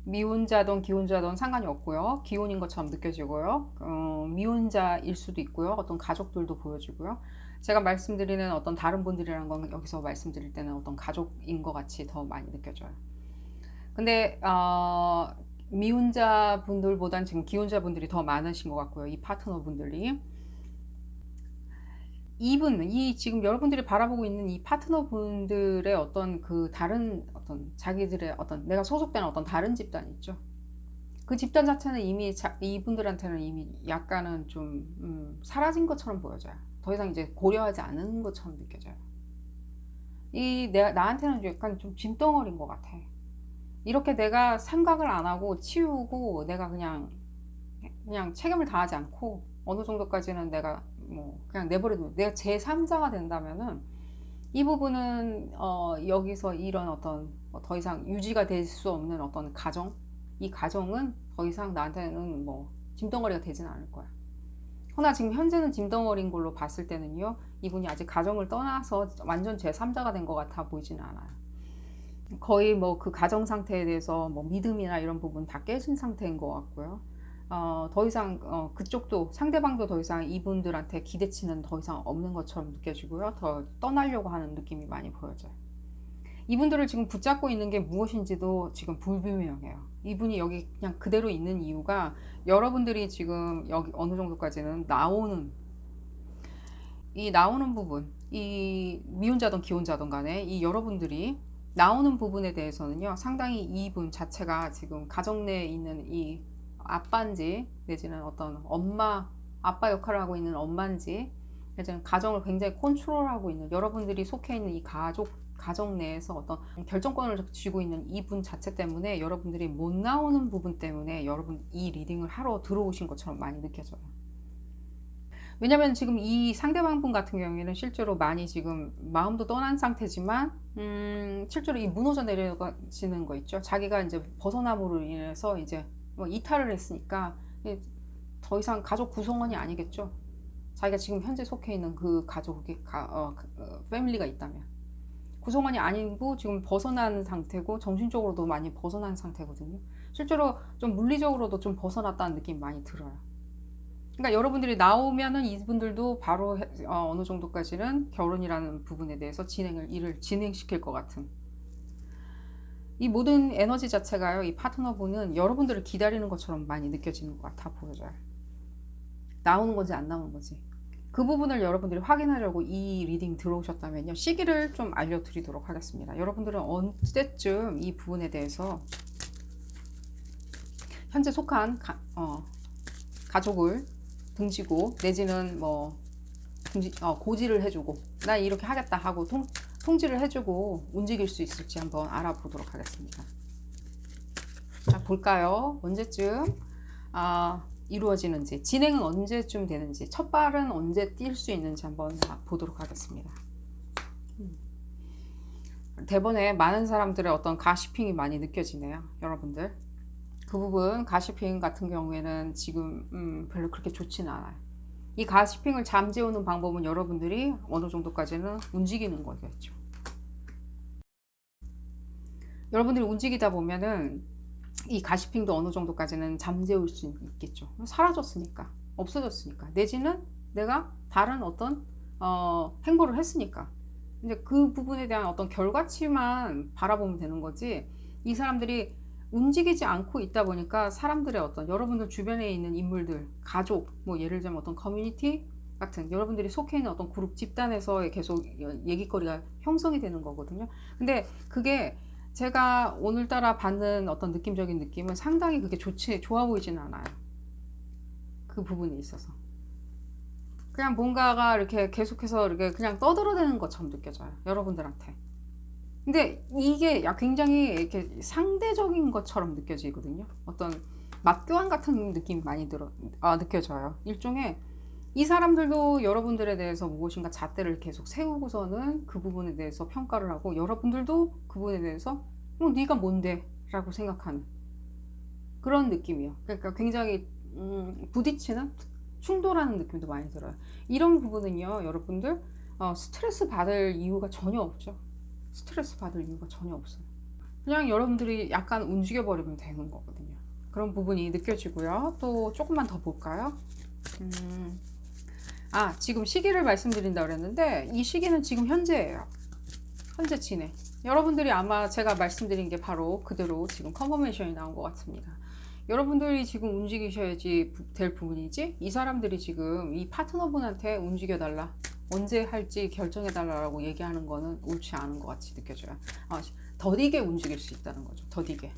미혼자든 기혼자든 상관이 없고요. 기혼인 것처럼 느껴지고요. 미혼자일 수도 있고요. 어떤 가족들도 보여지고요. 제가 말씀드리는 어떤 다른 분들이라는 건 여기서 말씀드릴 때는 어떤 가족인 것 같이 더 많이 느껴져요. 근데 미혼자 분들보단 지금 기혼자 분들이 더 많으신 것 같고요. 이 파트너 분들이 이 지금 여러분들이 바라보고 있는 이 파트너 분들의 어떤 그 다른 어떤 자기들의 어떤 내가 소속된 어떤 다른 집단 있죠. 그 집단 자체는 이미 이분들한테는 이미 약간은 좀 사라진 것처럼 보여져요. 더 이상 이제 고려하지 않은 것처럼 느껴져요. 나한테는 약간 좀 짐덩어리인 것 같아. 이렇게 내가 생각을 안 하고 치우고 내가 그냥 책임을 다하지 않고 어느 정도까지는 내가 뭐 그냥 내버려두고 내가 제3자가 된다면은 이 부분은 여기서 이런 어떤 더 이상 유지가 될 수 없는 어떤 가정 이 가정은 더 이상 나한테는 뭐 짐덩어리가 되진 않을 거야. 허나 지금 현재는 짐덩어리인 걸로 봤을 때는요 이분이 아직 가정을 떠나서 완전 제3자가 된 것 같아 보이지는 않아요. 거의 뭐 그 가정 상태에 대해서 뭐 믿음이나 이런 부분 다 깨진 상태인 것 같고요. 더 이상 그쪽도 상대방도 더 이상 이분들한테 기대치는 더 이상 없는 것처럼 느껴지고요. 더 떠나려고 하는 느낌이 많이 보여져요. 이분들을 지금 붙잡고 있는 게 무엇인지도 지금 불분명해요. 이분이 여기 그냥 그대로 있는 이유가 여러분들이 지금 여기 어느 정도까지는 나오는 부분 이 미혼자든 기혼자든 간에 이 여러분들이 나오는 부분에 대해서는요, 상당히 이분 자체가 지금 가정 내에 있는 이 아빠인지 내지는 어떤 엄마, 아빠 역할을 하고 있는 엄마인지 내지는 가정을 굉장히 컨트롤하고 있는 여러분들이 속해 있는 이 가정 내에서 어떤 결정권을 쥐고 있는 이분 자체 때문에 여러분들이 못 나오는 부분 때문에 여러분 이 리딩을 하러 들어오신 것처럼 많이 느껴져요. 왜냐면 지금 이 상대방 분 같은 경우에는 실제로 많이 지금 마음도 떠난 상태지만 실제로 이 무너져 내려가시는 거 있죠. 자기가 이제 벗어남으로 인해서 이제 뭐 이탈을 했으니까 더 이상 가족 구성원이 아니겠죠. 자기가 지금 현재 속해 있는 그 가족이 패밀리가 있다면 구성원이 아니고 지금 벗어난 상태고 정신적으로도 많이 벗어난 상태거든요. 실제로 좀 물리적으로도 좀 벗어났다는 느낌이 많이 들어요. 그러니까 여러분들이 나오면은 이분들도 바로 어느 정도까지는 결혼이라는 부분에 대해서 일을 진행시킬 것 같은 이 모든 에너지 자체가요, 이 파트너분은 여러분들을 기다리는 것처럼 많이 느껴지는 것 같아 보여져요. 나오는 건지 안 나오는 건지 그 부분을 여러분들이 확인하려고 이 리딩 들어오셨다면요, 시기를 좀 알려드리도록 하겠습니다. 여러분들은 언제쯤 이 부분에 대해서 현재 속한 가족을 등지고 내지는 뭐 고지를 해주고 나 이렇게 하겠다 하고 통지를 해주고 움직일 수 있을지 한번 알아보도록 하겠습니다. 자, 볼까요? 언제쯤 이루어지는지, 진행은 언제쯤 되는지, 첫 발은 언제 뛸 수 있는지 한번 보도록 하겠습니다. 대본에 많은 사람들의 어떤 가시핑이 많이 느껴지네요, 여러분들. 그 부분 가시핑 같은 경우에는 지금 별로 그렇게 좋지는 않아요. 이 가시핑을 잠재우는 방법은 여러분들이 어느 정도까지는 움직이는 거겠죠. 여러분들이 움직이다 보면은 이 가시핑도 어느 정도까지는 잠재울 수 있겠죠. 사라졌으니까, 없어졌으니까, 내지는 내가 다른 어떤 행보를 했으니까 이제 그 부분에 대한 어떤 결과치만 바라보면 되는 거지, 이 사람들이 움직이지 않고 있다 보니까 사람들의 어떤 여러분들 주변에 있는 인물들, 가족, 뭐 예를 들면 어떤 커뮤니티 같은 여러분들이 속해 있는 어떤 그룹 집단에서 계속 얘기거리가 형성이 되는 거거든요. 근데 그게 제가 오늘따라 받는 어떤 느낌적인 느낌은 상당히 그게 좋아 보이지는 않아요. 그 부분에 있어서. 그냥 뭔가가 이렇게 계속해서 이렇게 그냥 떠들어대는 것처럼 느껴져요, 여러분들한테. 근데 이게 굉장히 이렇게 상대적인 것처럼 느껴지거든요. 어떤 맞교환 같은 느낌이 많이 느껴져요. 일종의 이 사람들도 여러분들에 대해서 무엇인가 잣대를 계속 세우고서는 그 부분에 대해서 평가를 하고, 여러분들도 그 부분에 대해서 네가 뭔데? 라고 생각하는 그런 느낌이에요. 그러니까 굉장히 부딪히는, 충돌하는 느낌도 많이 들어요. 이런 부분은요, 여러분들 스트레스 받을 이유가 전혀 없죠. 스트레스 받을 이유가 전혀 없어요. 그냥 여러분들이 약간 움직여 버리면 되는 거거든요. 그런 부분이 느껴지고요. 또 조금만 더 볼까요? 지금 시기를 말씀드린다 그랬는데 이 시기는 지금 현재예요. 현재 진행. 여러분들이 아마 제가 말씀드린 게 바로 그대로 지금 컨퍼메이션이 나온 것 같습니다. 여러분들이 지금 움직이셔야지 될 부분이지, 이 사람들이 지금 이 파트너분한테 움직여달라, 언제 할지 결정해달라고 얘기하는 거는 옳지 않은 것 같이 느껴져요. 더디게 움직일 수 있다는 거죠. 더디게.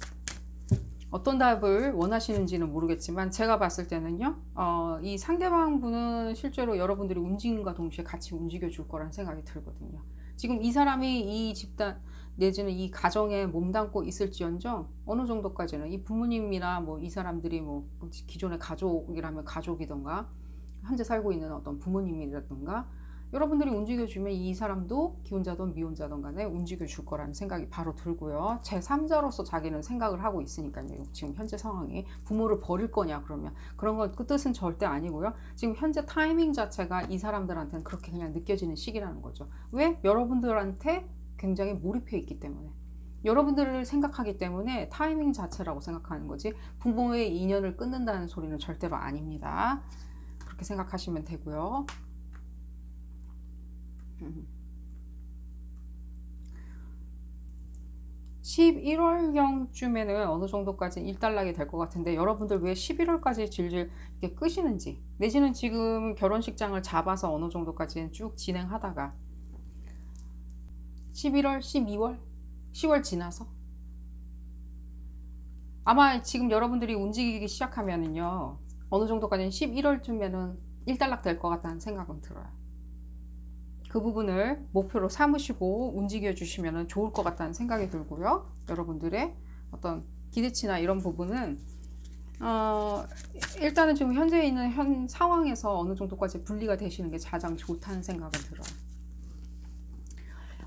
어떤 답을 원하시는지는 모르겠지만 제가 봤을 때는요, 이 상대방 분은 실제로 여러분들이 움직임과 동시에 같이 움직여 줄 거라는 생각이 들거든요. 지금 이 사람이 이 집단 내지는 이 가정에 몸담고 있을지언정 어느 정도까지는 이 부모님이나 뭐 이 사람들이 뭐 기존의 가족이라면 가족이던가 현재 살고 있는 어떤 부모님이라던가 여러분들이 움직여주면 이 사람도 기혼자든 미혼자든 간에 움직여줄 거라는 생각이 바로 들고요. 제3자로서 자기는 생각을 하고 있으니까요. 지금 현재 상황이 부모를 버릴 거냐 그러면 그런 건 그 뜻은 절대 아니고요. 지금 현재 타이밍 자체가 이 사람들한테는 그렇게 그냥 느껴지는 시기라는 거죠. 왜? 여러분들한테 굉장히 몰입해 있기 때문에, 여러분들을 생각하기 때문에 타이밍 자체라고 생각하는 거지 부모의 인연을 끊는다는 소리는 절대로 아닙니다. 그렇게 생각하시면 되고요. 11월경쯤에는 어느 정도까지 일단락이 될 것 같은데 여러분들 왜 11월까지 질질 이렇게 끄시는지, 내지는 지금 결혼식장을 잡아서 어느 정도까지는 쭉 진행하다가 11월, 12월, 10월 지나서 아마 지금 여러분들이 움직이기 시작하면은요, 어느 정도까지는 11월쯤에는 일단락 될 것 같다는 생각은 들어요. 그 부분을 목표로 삼으시고 움직여 주시면 좋을 것 같다는 생각이 들고요. 여러분들의 어떤 기대치나 이런 부분은 일단은 지금 현재 있는 현 상황에서 어느 정도까지 분리가 되시는 게 가장 좋다는 생각은 들어요.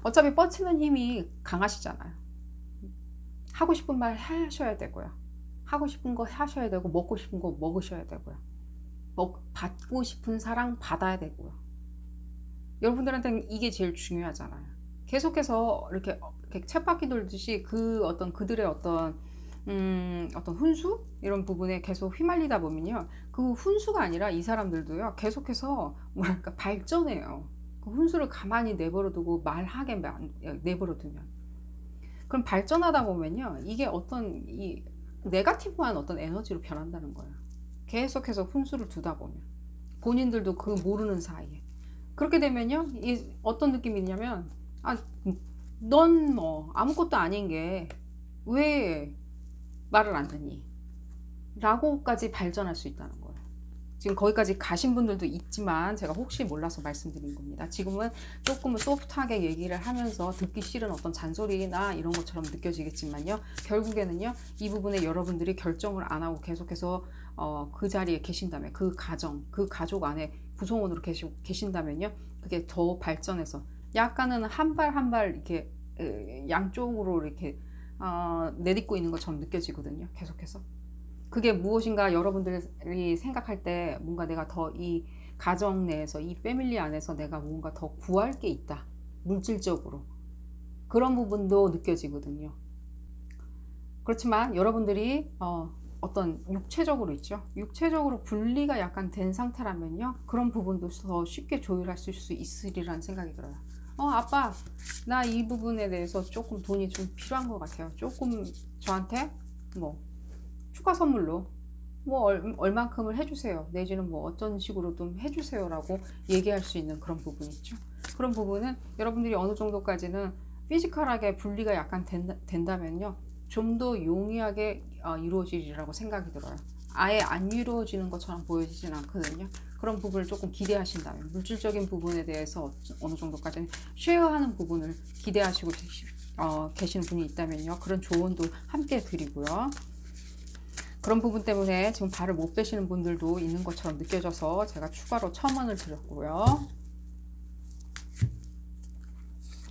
어차피 뻗치는 힘이 강하시잖아요. 하고 싶은 말 하셔야 되고요. 하고 싶은 거 하셔야 되고, 먹고 싶은 거 먹으셔야 되고요. 받고 싶은 사랑 받아야 되고요. 여러분들한테는 이게 제일 중요하잖아요. 계속해서 이렇게 쳇바퀴 돌듯이 그들의 어떤 훈수? 이런 부분에 계속 휘말리다 보면요. 그 훈수가 아니라 이 사람들도요. 계속해서 뭐랄까 발전해요. 그 훈수를 가만히 내버려두고 말하게 내버려두면. 그럼 발전하다 보면요. 이게 어떤 이 네거티브한 어떤 에너지로 변한다는 거예요. 계속해서 훈수를 두다 보면. 본인들도 그 모르는 사이에. 그렇게 되면요. 어떤 느낌이냐면, 넌 뭐 아무것도 아닌 게 왜 말을 안 듣니? 라고까지 발전할 수 있다는 거예요. 지금 거기까지 가신 분들도 있지만 제가 혹시 몰라서 말씀드린 겁니다. 지금은 조금은 소프트하게 얘기를 하면서 듣기 싫은 어떤 잔소리나 이런 것처럼 느껴지겠지만요. 결국에는요. 이 부분에 여러분들이 결정을 안 하고 계속해서 그 자리에 계신다면, 그 가정, 그 가족 안에 구성원으로 계신다면요. 그게 더 발전해서 약간은 한 발 한 발 이렇게 양쪽으로 이렇게 내딛고 있는 것처럼 느껴지거든요. 계속해서. 그게 무엇인가 여러분들이 생각할 때 뭔가 내가 더 이 가정 내에서 이 패밀리 안에서 내가 뭔가 더 구할 게 있다. 물질적으로. 그런 부분도 느껴지거든요. 그렇지만 여러분들이 어떤 육체적으로 있죠. 육체적으로 분리가 약간 된 상태라면요. 그런 부분도 더 쉽게 조율할 수 있으리라는 생각이 들어요. 아빠, 나 이 부분에 대해서 조금 돈이 좀 필요한 것 같아요. 조금 저한테 뭐 추가 선물로 뭐 얼만큼을 해주세요. 내지는 뭐 어떤 식으로 좀 해주세요. 라고 얘기할 수 있는 그런 부분 있죠. 그런 부분은 여러분들이 어느 정도까지는 피지컬하게 분리가 약간 된다면요. 좀 더 용이하게 이루어지리라고 생각이 들어요. 아예 안 이루어지는 것처럼 보여지진 않거든요. 그런 부분을 조금 기대하신다면, 물질적인 부분에 대해서 어느 정도까지는 쉐어하는 부분을 기대하시고 계시는 분이 있다면요. 그런 조언도 함께 드리고요. 그런 부분 때문에 지금 발을 못 빼시는 분들도 있는 것처럼 느껴져서 제가 추가로 첨언을 드렸고요.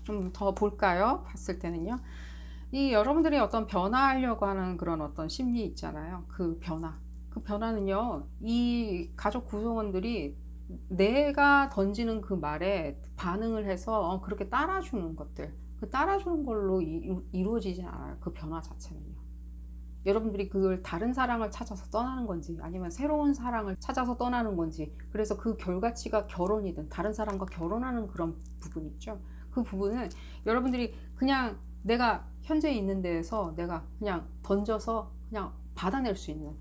좀 더 볼까요? 봤을 때는요. 이 여러분들이 어떤 변화하려고 하는 그런 어떤 심리 있잖아요. 그 변화는요. 이 가족 구성원들이 내가 던지는 그 말에 반응을 해서 그렇게 따라주는 것들, 그 따라주는 걸로 이루어지진 않아요. 그 변화 자체는요. 여러분들이 그걸 다른 사랑을 찾아서 떠나는 건지 아니면 새로운 사랑을 찾아서 떠나는 건지, 그래서 그 결과치가 결혼이든 다른 사람과 결혼하는 그런 부분 있죠. 그 부분은 여러분들이 그냥 내가 현재 있는 데에서 내가 그냥 던져서 그냥 받아낼 수 있는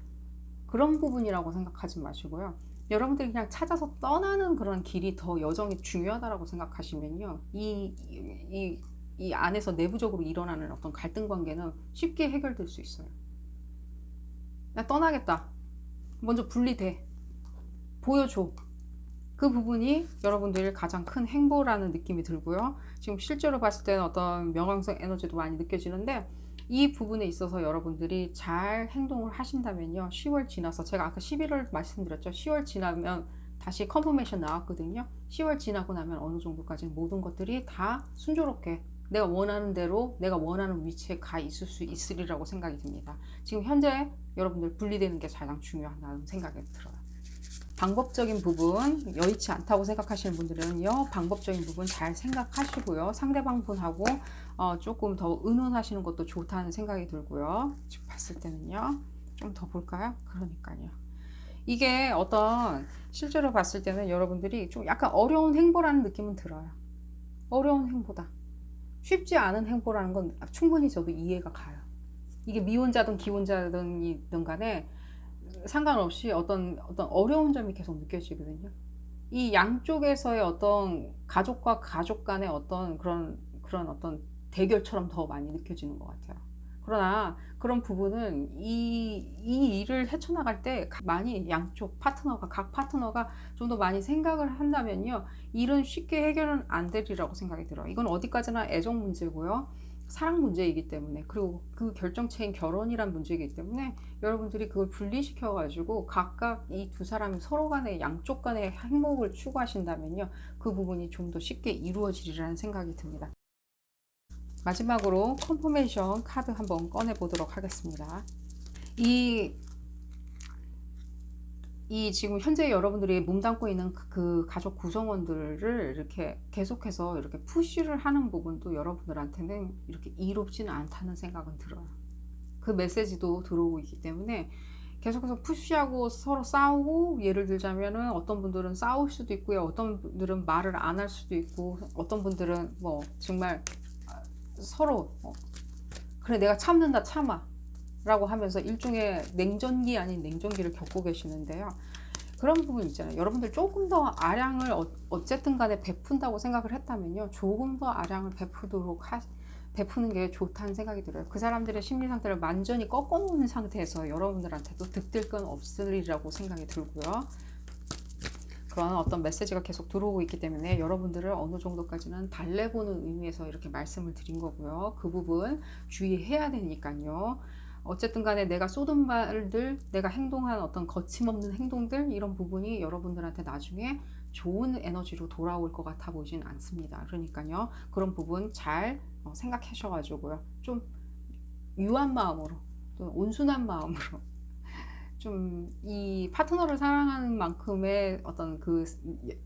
그런 부분이라고 생각하지 마시고요. 여러분들이 그냥 찾아서 떠나는 그런 길이 더 여정이 중요하다고 생각하시면요. 이 안에서 내부적으로 일어나는 어떤 갈등 관계는 쉽게 해결될 수 있어요. 나 떠나겠다. 먼저 분리돼. 보여줘. 그 부분이 여러분들이 가장 큰 행보라는 느낌이 들고요. 지금 실제로 봤을 때는 어떤 명왕성 에너지도 많이 느껴지는데, 이 부분에 있어서 여러분들이 잘 행동을 하신다면요. 10월 지나서, 제가 아까 11월 말씀드렸죠. 10월 지나면 다시 컨퍼메이션 나왔거든요. 10월 지나고 나면 어느 정도까지 모든 것들이 다 순조롭게 내가 원하는 대로 내가 원하는 위치에 가 있을 수 있으리라고 생각이 듭니다. 지금 현재 여러분들 분리되는 게 가장 중요하다는 생각이 들어요. 방법적인 부분 여의치 않다고 생각하시는 분들은요, 방법적인 부분 잘 생각하시고요. 상대방 분하고 조금 더 의논하시는 것도 좋다는 생각이 들고요. 지금 봤을 때는요. 좀 더 볼까요? 그러니까요. 이게 어떤 실제로 봤을 때는 여러분들이 좀 약간 어려운 행보라는 느낌은 들어요. 어려운 행보다. 쉽지 않은 행보라는 건 충분히 저도 이해가 가요. 이게 미혼자든 기혼자든 간에 상관없이 어떤 어려운 점이 계속 느껴지거든요. 이 양쪽에서의 어떤 가족과 가족 간의 어떤 그런 그런 어떤 대결처럼 더 많이 느껴지는 것 같아요. 그러나 그런 부분은 이 일을 헤쳐나갈 때 많이 양쪽 파트너가, 각 파트너가 좀 더 많이 생각을 한다면요, 일은 쉽게 해결은 안 되리라고 생각이 들어요. 이건 어디까지나 애정 문제고요, 사랑 문제이기 때문에, 그리고 그 결정체인 결혼이란 문제이기 때문에 여러분들이 그걸 분리시켜 가지고 각각 이 두 사람이 서로 간의, 양쪽 간의 행복을 추구하신다면요, 그 부분이 좀 더 쉽게 이루어지리라는 생각이 듭니다. 마지막으로 컨퍼메이션 카드 한번 꺼내 보도록 하겠습니다. 이, 이 지금 현재 여러분들이 몸담고 있는 그 가족 구성원들을 이렇게 계속해서 이렇게 푸시를 하는 부분도 여러분들한테는 이렇게 이롭지는 않다는 생각은 들어요. 그 메시지도 들어오고 있기 때문에 계속해서 푸시하고 서로 싸우고, 예를 들자면은 어떤 분들은 싸울 수도 있고요, 어떤 분들은 말을 안 할 수도 있고, 어떤 분들은 뭐 정말 서로 그래 내가 참는다 참아 라고 하면서 일종의 냉전기 아닌 냉전기를 겪고 계시는데요. 그런 부분 있잖아요. 여러분들 조금 더 아량을 어쨌든 간에 베푼다고 생각을 했다면요, 조금 더 아량을 베푸는 게 좋다는 생각이 들어요. 그 사람들의 심리 상태를 완전히 꺾어 놓은 상태에서 여러분들한테도 득될 건 없으리라고 생각이 들고요. 그런 어떤 메시지가 계속 들어오고 있기 때문에 여러분들을 어느 정도까지는 달래보는 의미에서 이렇게 말씀을 드린 거고요. 그 부분 주의해야 되니까요. 어쨌든 간에 내가 쏟은 말들, 내가 행동한 어떤 거침없는 행동들, 이런 부분이 여러분들한테 나중에 좋은 에너지로 돌아올 것 같아 보이진 않습니다. 그러니까요, 그런 부분 잘 생각하셔가지고요, 좀 유한 마음으로, 또 온순한 마음으로 좀 이 파트너를 사랑하는 만큼의 어떤 그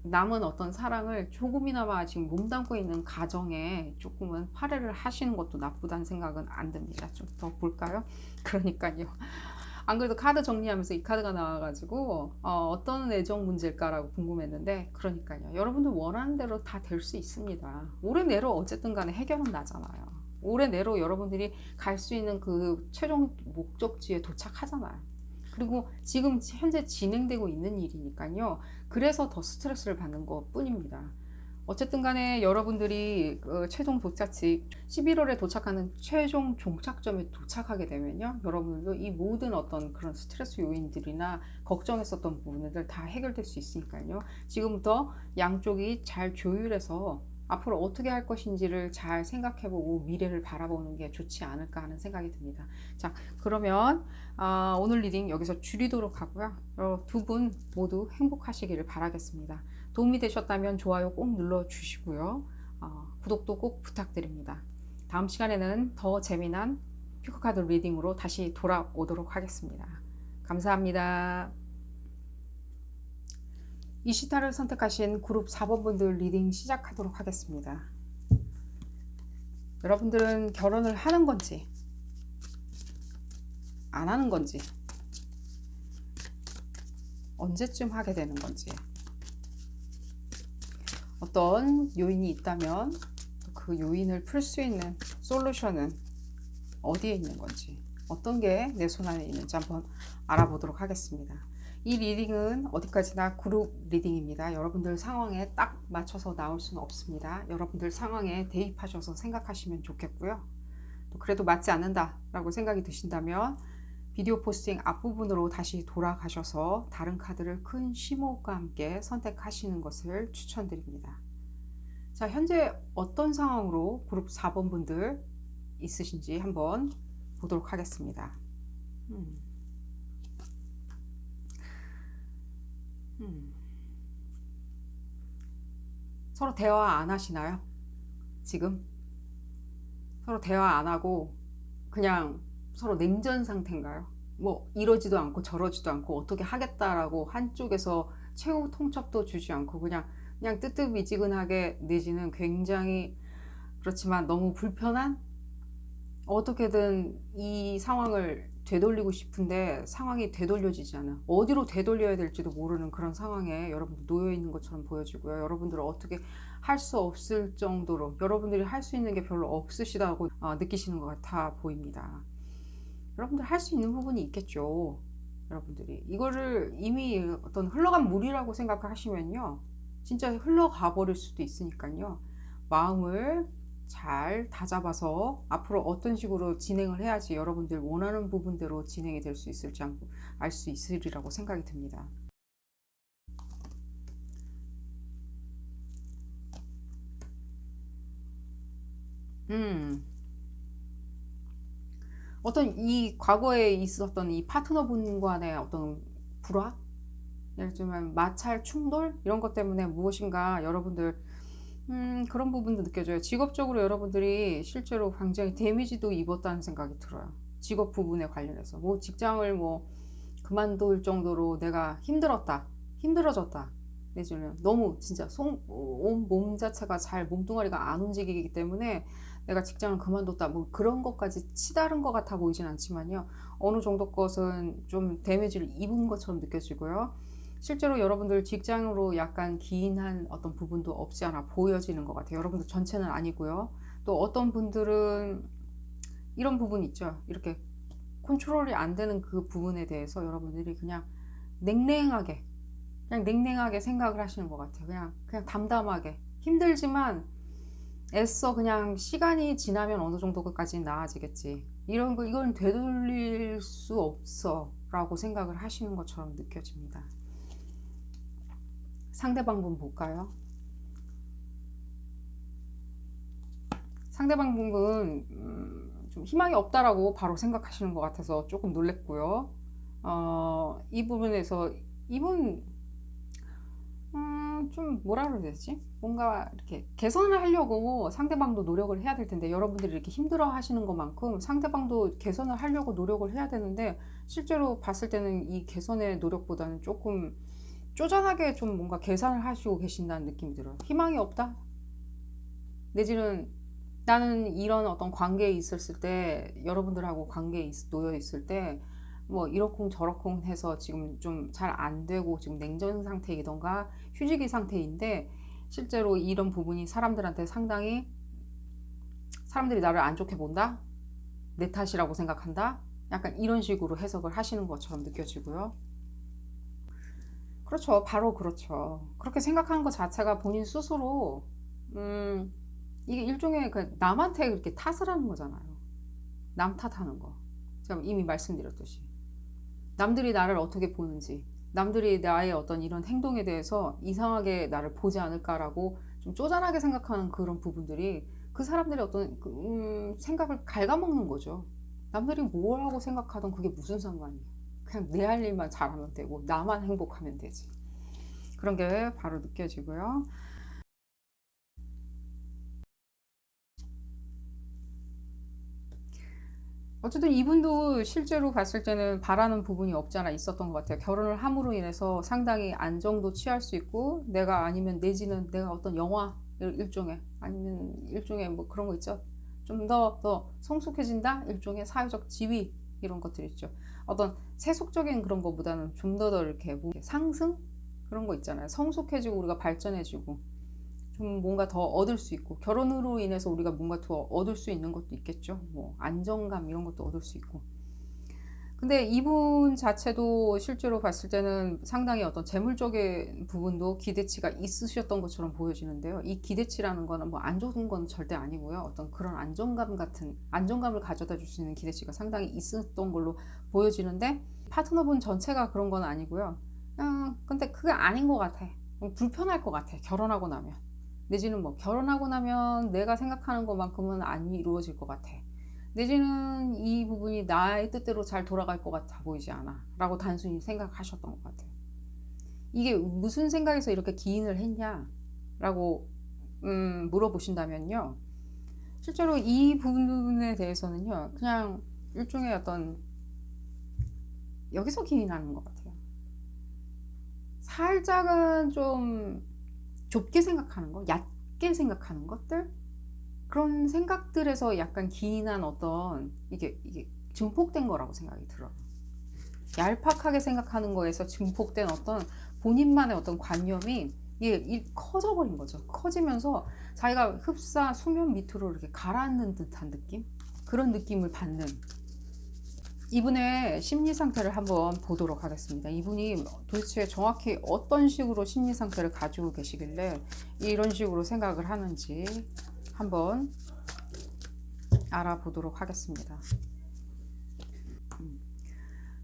남은 어떤 사랑을 조금이나마 지금 몸담고 있는 가정에 조금은 할애를 하시는 것도 나쁘다는 생각은 안 듭니다. 좀 더 볼까요? 그러니까요. 안 그래도 카드 정리하면서 이 카드가 나와가지고 어떤 애정 문제일까라고 궁금했는데, 그러니까요, 여러분들 원하는 대로 다 될 수 있습니다. 올해 내로 어쨌든 간에 해결은 나잖아요. 올해 내로 여러분들이 갈 수 있는 그 최종 목적지에 도착하잖아요. 그리고 지금 현재 진행되고 있는 일이니까요, 그래서 더 스트레스를 받는 것 뿐입니다. 어쨌든 간에 여러분들이 최종 도착지 11월에 도착하는 최종 종착점에 도착하게 되면요, 여러분들도 이 모든 어떤 그런 스트레스 요인들이나 걱정했었던 부분들 다 해결될 수 있으니까요, 지금부터 양쪽이 잘 조율해서 앞으로 어떻게 할 것인지를 잘 생각해보고 미래를 바라보는 게 좋지 않을까 하는 생각이 듭니다. 자, 그러면 오늘 리딩 여기서 줄이도록 하고요, 두 분 모두 행복하시기를 바라겠습니다. 도움이 되셨다면 좋아요 꼭 눌러주시고요. 구독도 꼭 부탁드립니다. 다음 시간에는 더 재미난 피크카드 리딩으로 다시 돌아오도록 하겠습니다. 감사합니다. 이시타를 선택하신 그룹 4번 분들 리딩 시작하도록 하겠습니다. 여러분들은 결혼을 하는 건지 안 하는 건지, 언제쯤 하게 되는 건지, 어떤 요인이 있다면 그 요인을 풀 수 있는 솔루션은 어디에 있는 건지, 어떤 게 내 손안에 있는지 한번 알아보도록 하겠습니다. 이 리딩은 어디까지나 그룹 리딩입니다. 여러분들 상황에 딱 맞춰서 나올 수는 없습니다. 여러분들 상황에 대입하셔서 생각하시면 좋겠고요. 또 그래도 맞지 않는다 라고 생각이 드신다면 비디오 포스팅 앞부분으로 다시 돌아가셔서 다른 카드를 큰 심호흡과 함께 선택하시는 것을 추천드립니다. 자, 현재 어떤 상황으로 그룹 4번 분들 있으신지 한번 보도록 하겠습니다. 서로 대화 안 하시나요? 지금 서로 대화 안 하고 그냥 서로 냉전 상태인가요? 뭐 이러지도 않고 저러지도 않고 어떻게 하겠다라고 한쪽에서 최후 통첩도 주지 않고 그냥 뜨뜻미지근하게 내지는 굉장히, 그렇지만 너무 불편한, 어떻게든 이 상황을 되돌리고 싶은데 상황이 되돌려지지 않아, 어디로 되돌려야 될지도 모르는 그런 상황에 여러분들 놓여 있는 것처럼 보여지고요. 여러분들은 어떻게 할 수 없을 정도로 여러분들이 할 수 있는 게 별로 없으시다고 느끼시는 것 같아 보입니다. 여러분들 할 수 있는 부분이 있겠죠. 여러분들이 이거를 이미 어떤 흘러간 물이라고 생각하시면요, 진짜 흘러가 버릴 수도 있으니까요, 마음을 잘 다잡아서 앞으로 어떤 식으로 진행을 해야지 여러분들 원하는 부분대로 진행이 될 수 있을지 알 수 있으리라고 생각이 듭니다. 음, 어떤 이 과거에 있었던 이 파트너분과의 어떤 불화? 예를 들면 마찰, 충돌? 이런 것 때문에 무엇인가 여러분들 그런 부분도 느껴져요. 직업적으로 여러분들이 실제로 굉장히 데미지도 입었다는 생각이 들어요. 직업 부분에 관련해서. 뭐 직장을 뭐 그만둘 정도로 내가 힘들었다. 힘들어졌다. 내지는 너무 진짜 온 몸 자체가 잘 몸뚱아리가 안 움직이기 때문에 내가 직장을 그만뒀다. 뭐 그런 것까지 치다른 것 같아 보이진 않지만요. 어느 정도 것은 좀 데미지를 입은 것처럼 느껴지고요. 실제로 여러분들 직장으로 약간 기인한 어떤 부분도 없지 않아 보여지는 것 같아요. 여러분들 전체는 아니고요. 또 어떤 분들은 이런 부분이 있죠. 이렇게 컨트롤이 안 되는 그 부분에 대해서 여러분들이 냉랭하게 그냥 냉랭하게 생각을 하시는 것 같아요. 그냥 담담하게 힘들지만 애써 그냥 시간이 지나면 어느 정도까지는 나아지겠지. 이런 거 이건 되돌릴 수 없어라고 생각을 하시는 것처럼 느껴집니다. 상대방 분 볼까요? 상대방 분은 좀 희망이 없다라고 바로 생각하시는 것 같아서 조금 놀랬고요. 이 부분에서 이분 좀 뭐라 그래야 되지? 뭔가 이렇게 개선을 하려고 상대방도 노력을 해야 될 텐데 여러분들이 이렇게 힘들어 하시는 것만큼 상대방도 개선을 하려고 노력을 해야 되는데 실제로 봤을 때는 이 개선의 노력보다는 조금 쪼잔하게 좀 뭔가 계산을 하시고 계신다는 느낌이 들어요. 희망이 없다? 내지는 나는 이런 어떤 관계에 있었을 때 여러분들하고 관계에 놓여 있을 때 뭐 이러쿵 저러쿵 해서 지금 좀 잘 안 되고 지금 냉전 상태이던가 휴지기 상태인데 실제로 이런 부분이 사람들한테 상당히 사람들이 나를 안 좋게 본다? 내 탓이라고 생각한다? 약간 이런 식으로 해석을 하시는 것처럼 느껴지고요. 그렇죠. 바로 그렇죠. 그렇게 생각하는 것 자체가 본인 스스로 음, 이게 일종의 그 남한테 그렇게 탓을 하는 거잖아요. 남 탓하는 거. 제가 이미 말씀드렸듯이. 남들이 나를 어떻게 보는지, 남들이 나의 어떤 이런 행동에 대해서 이상하게 나를 보지 않을까라고 좀 쪼잔하게 생각하는 그런 부분들이 그 사람들의 어떤 생각을 갉아먹는 거죠. 남들이 뭘 하고 생각하던 그게 무슨 상관이야. 그냥 내 할 일만 잘하면 되고, 나만 행복하면 되지. 그런 게 바로 느껴지고요. 어쨌든 이분도 실제로 봤을 때는 바라는 부분이 없지 않아 있었던 것 같아요. 결혼을 함으로 인해서 상당히 안정도 취할 수 있고, 내가 아니면 내지는 내가 어떤 영화 일종의 아니면 일종의 뭐 그런 거 있죠. 좀 더 성숙해진다? 일종의 사회적 지위 이런 것들 있죠. 어떤 세속적인 그런 것보다는 좀 더 이렇게 뭐 상승? 그런 거 있잖아요. 성숙해지고 우리가 발전해지고 좀 뭔가 더 얻을 수 있고 결혼으로 인해서 우리가 뭔가 더 얻을 수 있는 것도 있겠죠. 뭐 안정감 이런 것도 얻을 수 있고. 근데 이분 자체도 실제로 봤을 때는 상당히 어떤 재물적인 부분도 기대치가 있으셨던 것처럼 보여지는데요. 이 기대치라는 거는 뭐 안 좋은 건 절대 아니고요. 어떤 그런 안정감 같은 안정감을 가져다 줄 수 있는 기대치가 상당히 있었던 걸로 보여지는데 파트너분 전체가 그런 건 아니고요. 근데 그게 아닌 것 같아. 불편할 것 같아. 결혼하고 나면. 내지는 뭐 결혼하고 나면 내가 생각하는 것만큼은 안 이루어질 것 같아. 내지는 이 부분이 나의 뜻대로 잘 돌아갈 것 같아 보이지 않아 라고 단순히 생각하셨던 것 같아요. 이게 무슨 생각에서 이렇게 기인을 했냐 라고 물어보신다면요, 실제로 이 부분에 대해서는요 그냥 일종의 어떤 여기서 기인하는 것 같아요. 살짝은 좀 좁게 생각하는 거, 얕게 생각하는 것들, 그런 생각들에서 약간 기인한 어떤 이게 증폭된 거라고 생각이 들어요. 얄팍하게 생각하는 거에서 증폭된 어떤 본인만의 어떤 관념이 이게 커져버린 거죠. 커지면서 자기가 흡사 수면 밑으로 이렇게 가라앉는 듯한 느낌? 그런 느낌을 받는 이분의 심리 상태를 한번 보도록 하겠습니다. 이분이 도대체 정확히 어떤 식으로 심리 상태를 가지고 계시길래 이런 식으로 생각을 하는지 한번 알아보도록 하겠습니다.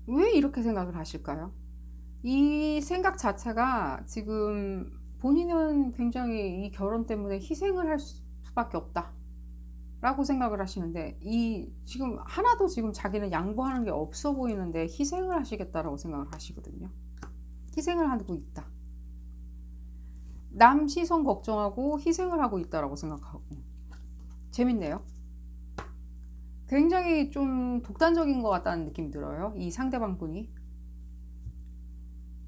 왜 이렇게 생각을 하실까요? 이 생각 자체가 지금 본인은 굉장히 이 결혼 때문에 희생을 할 수밖에 없다 라고 생각을 하시는데, 이 지금 하나도 지금 자기는 양보하는 게 없어 보이는데 희생을 하시겠다라고 생각을 하시거든요. 희생을 하고 있다. 남 시선 걱정하고 희생을 하고 있다라고 생각하고. 재밌네요. 굉장히 좀 독단적인 것 같다는 느낌이 들어요. 이 상대방 분이.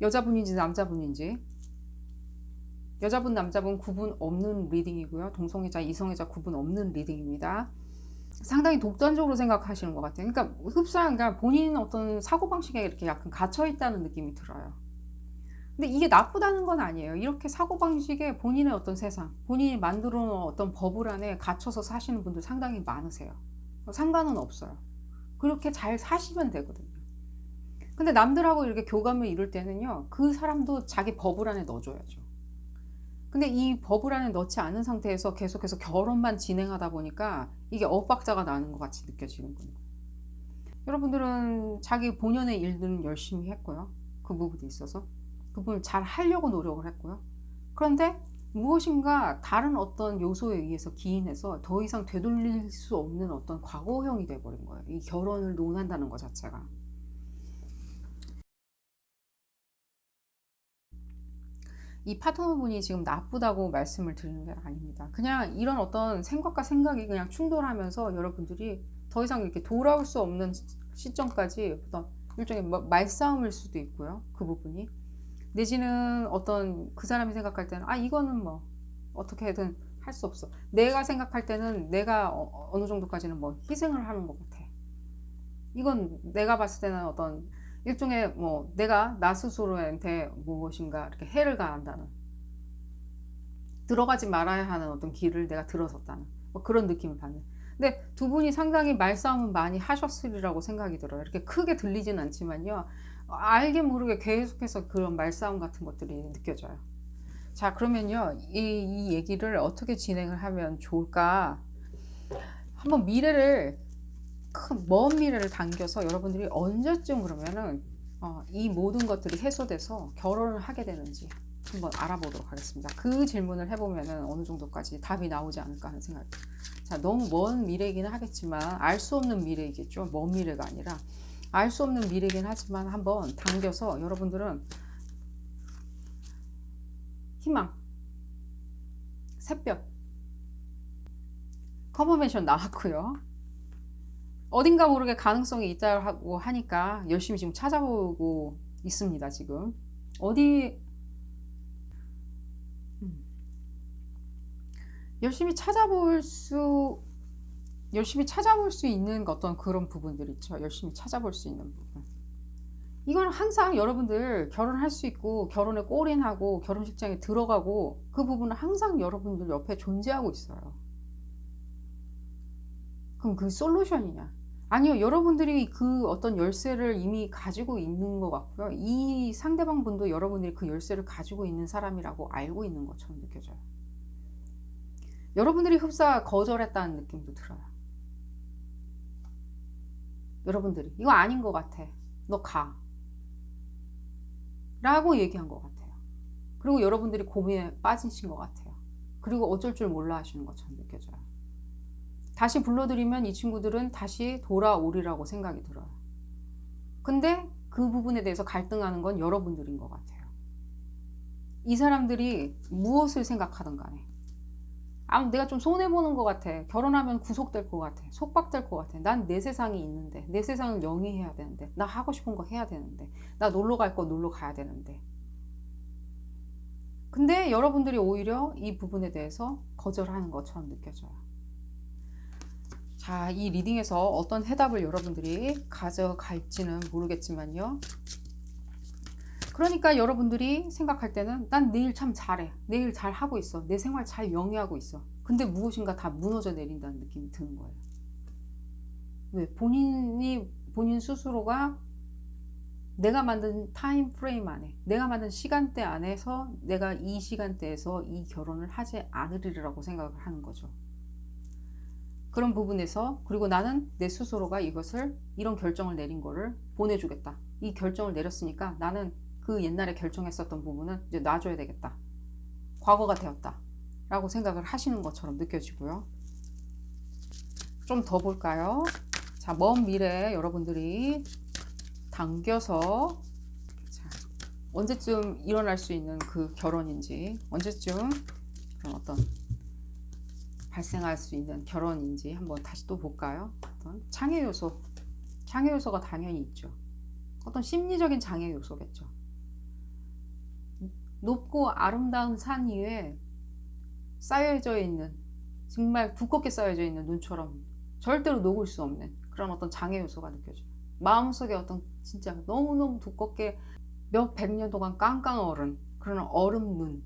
여자분인지 남자분인지. 여자분 남자분 구분 없는 리딩이고요. 동성애자 이성애자 구분 없는 리딩입니다. 상당히 독단적으로 생각하시는 것 같아요. 그러니까 흡사, 그러니까 본인 어떤 사고방식에 이렇게 약간 갇혀있다는 느낌이 들어요. 근데 이게 나쁘다는 건 아니에요. 이렇게 사고방식에 본인의 어떤 세상, 본인이 만들어 놓은 어떤 버블 안에 갇혀서 사시는 분들 상당히 많으세요. 상관은 없어요. 그렇게 잘 사시면 되거든요. 근데 남들하고 이렇게 교감을 이룰 때는요, 그 사람도 자기 버블 안에 넣어줘야죠. 근데 이 버블 안에 넣지 않은 상태에서 계속해서 결혼만 진행하다 보니까 이게 엇박자가 나는 것 같이 느껴지는 거예요. 여러분들은 자기 본연의 일들은 열심히 했고요. 그 부분에 있어서 그 부분을 잘 하려고 노력을 했고요. 그런데 무엇인가 다른 어떤 요소에 의해서 기인해서 더 이상 되돌릴 수 없는 어떤 과거형이 돼버린 거예요. 이 결혼을 논한다는 것 자체가. 이 파트너분이 지금 나쁘다고 말씀을 드리는 게 아닙니다. 그냥 이런 어떤 생각과 생각이 그냥 충돌하면서 여러분들이 더 이상 이렇게 돌아올 수 없는 시점까지 어떤 일종의 말싸움일 수도 있고요. 그 부분이. 내지는 어떤 그 사람이 생각할 때는 이거는 뭐 어떻게든 할 수 없어. 내가 생각할 때는 내가 어느 정도까지는 뭐 희생을 하는 것 같아. 이건 내가 봤을 때는 어떤 일종의 뭐 내가 나 스스로한테 무엇인가 이렇게 해를 가한다는, 들어가지 말아야 하는 어떤 길을 내가 들어섰다는 뭐 그런 느낌을 받는. 근데 두 분이 상당히 말싸움은 많이 하셨으리라고 생각이 들어요. 이렇게 크게 들리진 않지만요, 알게 모르게 계속해서 그런 말싸움 같은 것들이 느껴져요. 자, 그러면요, 이 얘기를 어떻게 진행을 하면 좋을까? 한번 미래를, 먼 미래를 당겨서 여러분들이 언제쯤 그러면은 이 모든 것들이 해소돼서 결혼을 하게 되는지 한번 알아보도록 하겠습니다. 그 질문을 해보면은 어느 정도까지 답이 나오지 않을까 하는 생각이. 자, 너무 먼 미래이기는 하겠지만 알 수 없는 미래이겠죠. 먼 미래가 아니라 알 수 없는 미래이긴 하지만 한번 당겨서 여러분들은 희망, 새벽, 컨퍼메이션 나왔고요. 어딘가 모르게 가능성이 있다고 하니까 열심히 지금 찾아보고 있습니다. 지금 어디 열심히 찾아볼 수 있는 어떤 그런 부분들 있죠. 열심히 찾아볼 수 있는 부분. 이건 항상 여러분들 결혼할 수 있고 결혼에 골인하고 결혼식장에 들어가고 그 부분은 항상 여러분들 옆에 존재하고 있어요. 그럼 그 솔루션이냐? 아니요, 여러분들이 그 어떤 열쇠를 이미 가지고 있는 것 같고요. 이 상대방 분도 여러분들이 그 열쇠를 가지고 있는 사람이라고 알고 있는 것처럼 느껴져요. 여러분들이 흡사 거절했다는 느낌도 들어요. 여러분들이 이거 아닌 것 같아, 너 가 라고 얘기한 것 같아요. 그리고 여러분들이 고민에 빠지신 것 같아요. 그리고 어쩔 줄 몰라 하시는 것처럼 느껴져요. 다시 불러드리면 이 친구들은 다시 돌아오리라고 생각이 들어요. 근데 그 부분에 대해서 갈등하는 건 여러분들인 것 같아요. 이 사람들이 무엇을 생각하든 간에 내가 좀 손해보는 것 같아, 결혼하면 구속될 것 같아, 속박될 것 같아, 난 내 세상이 있는데, 내 세상을 영위해야 되는데, 나 하고 싶은 거 해야 되는데, 나 놀러 갈 거 놀러 가야 되는데. 근데 여러분들이 오히려 이 부분에 대해서 거절하는 것처럼 느껴져요. 자, 이 리딩에서 어떤 해답을 여러분들이 가져갈지는 모르겠지만요, 그러니까 여러분들이 생각할 때는 난 내일 참 잘해, 내일 잘 하고 있어, 내 생활 잘 영위하고 있어. 근데 무엇인가 다 무너져 내린다는 느낌이 드는 거예요. 왜? 본인 스스로가 내가 만든 타임 프레임 안에, 내가 만든 시간대 안에서 내가 이 시간대에서 이 결혼을 하지 않으리라고 생각을 하는 거죠. 그런 부분에서, 그리고 나는 내 스스로가 이것을, 이런 결정을 내린 거를 보내주겠다. 이 결정을 내렸으니까 나는 그 옛날에 결정했었던 부분은 이제 놔줘야 되겠다. 과거가 되었다. 라고 생각을 하시는 것처럼 느껴지고요. 좀 더 볼까요? 자, 먼 미래에 여러분들이 당겨서, 자, 언제쯤 일어날 수 있는 그 결혼인지, 언제쯤 그런 어떤 발생할 수 있는 결혼인지 한번 다시 또 볼까요? 어떤 장애 요소, 장애 요소가 당연히 있죠. 어떤 심리적인 장애 요소겠죠. 높고 아름다운 산 위에 쌓여져 있는, 정말 두껍게 쌓여져 있는 눈처럼 절대로 녹을 수 없는 그런 어떤 장애 요소가 느껴져요. 마음속에 어떤 진짜 너무너무 두껍게 몇 백 년 동안 깡깡 얼은 그런 얼음 눈,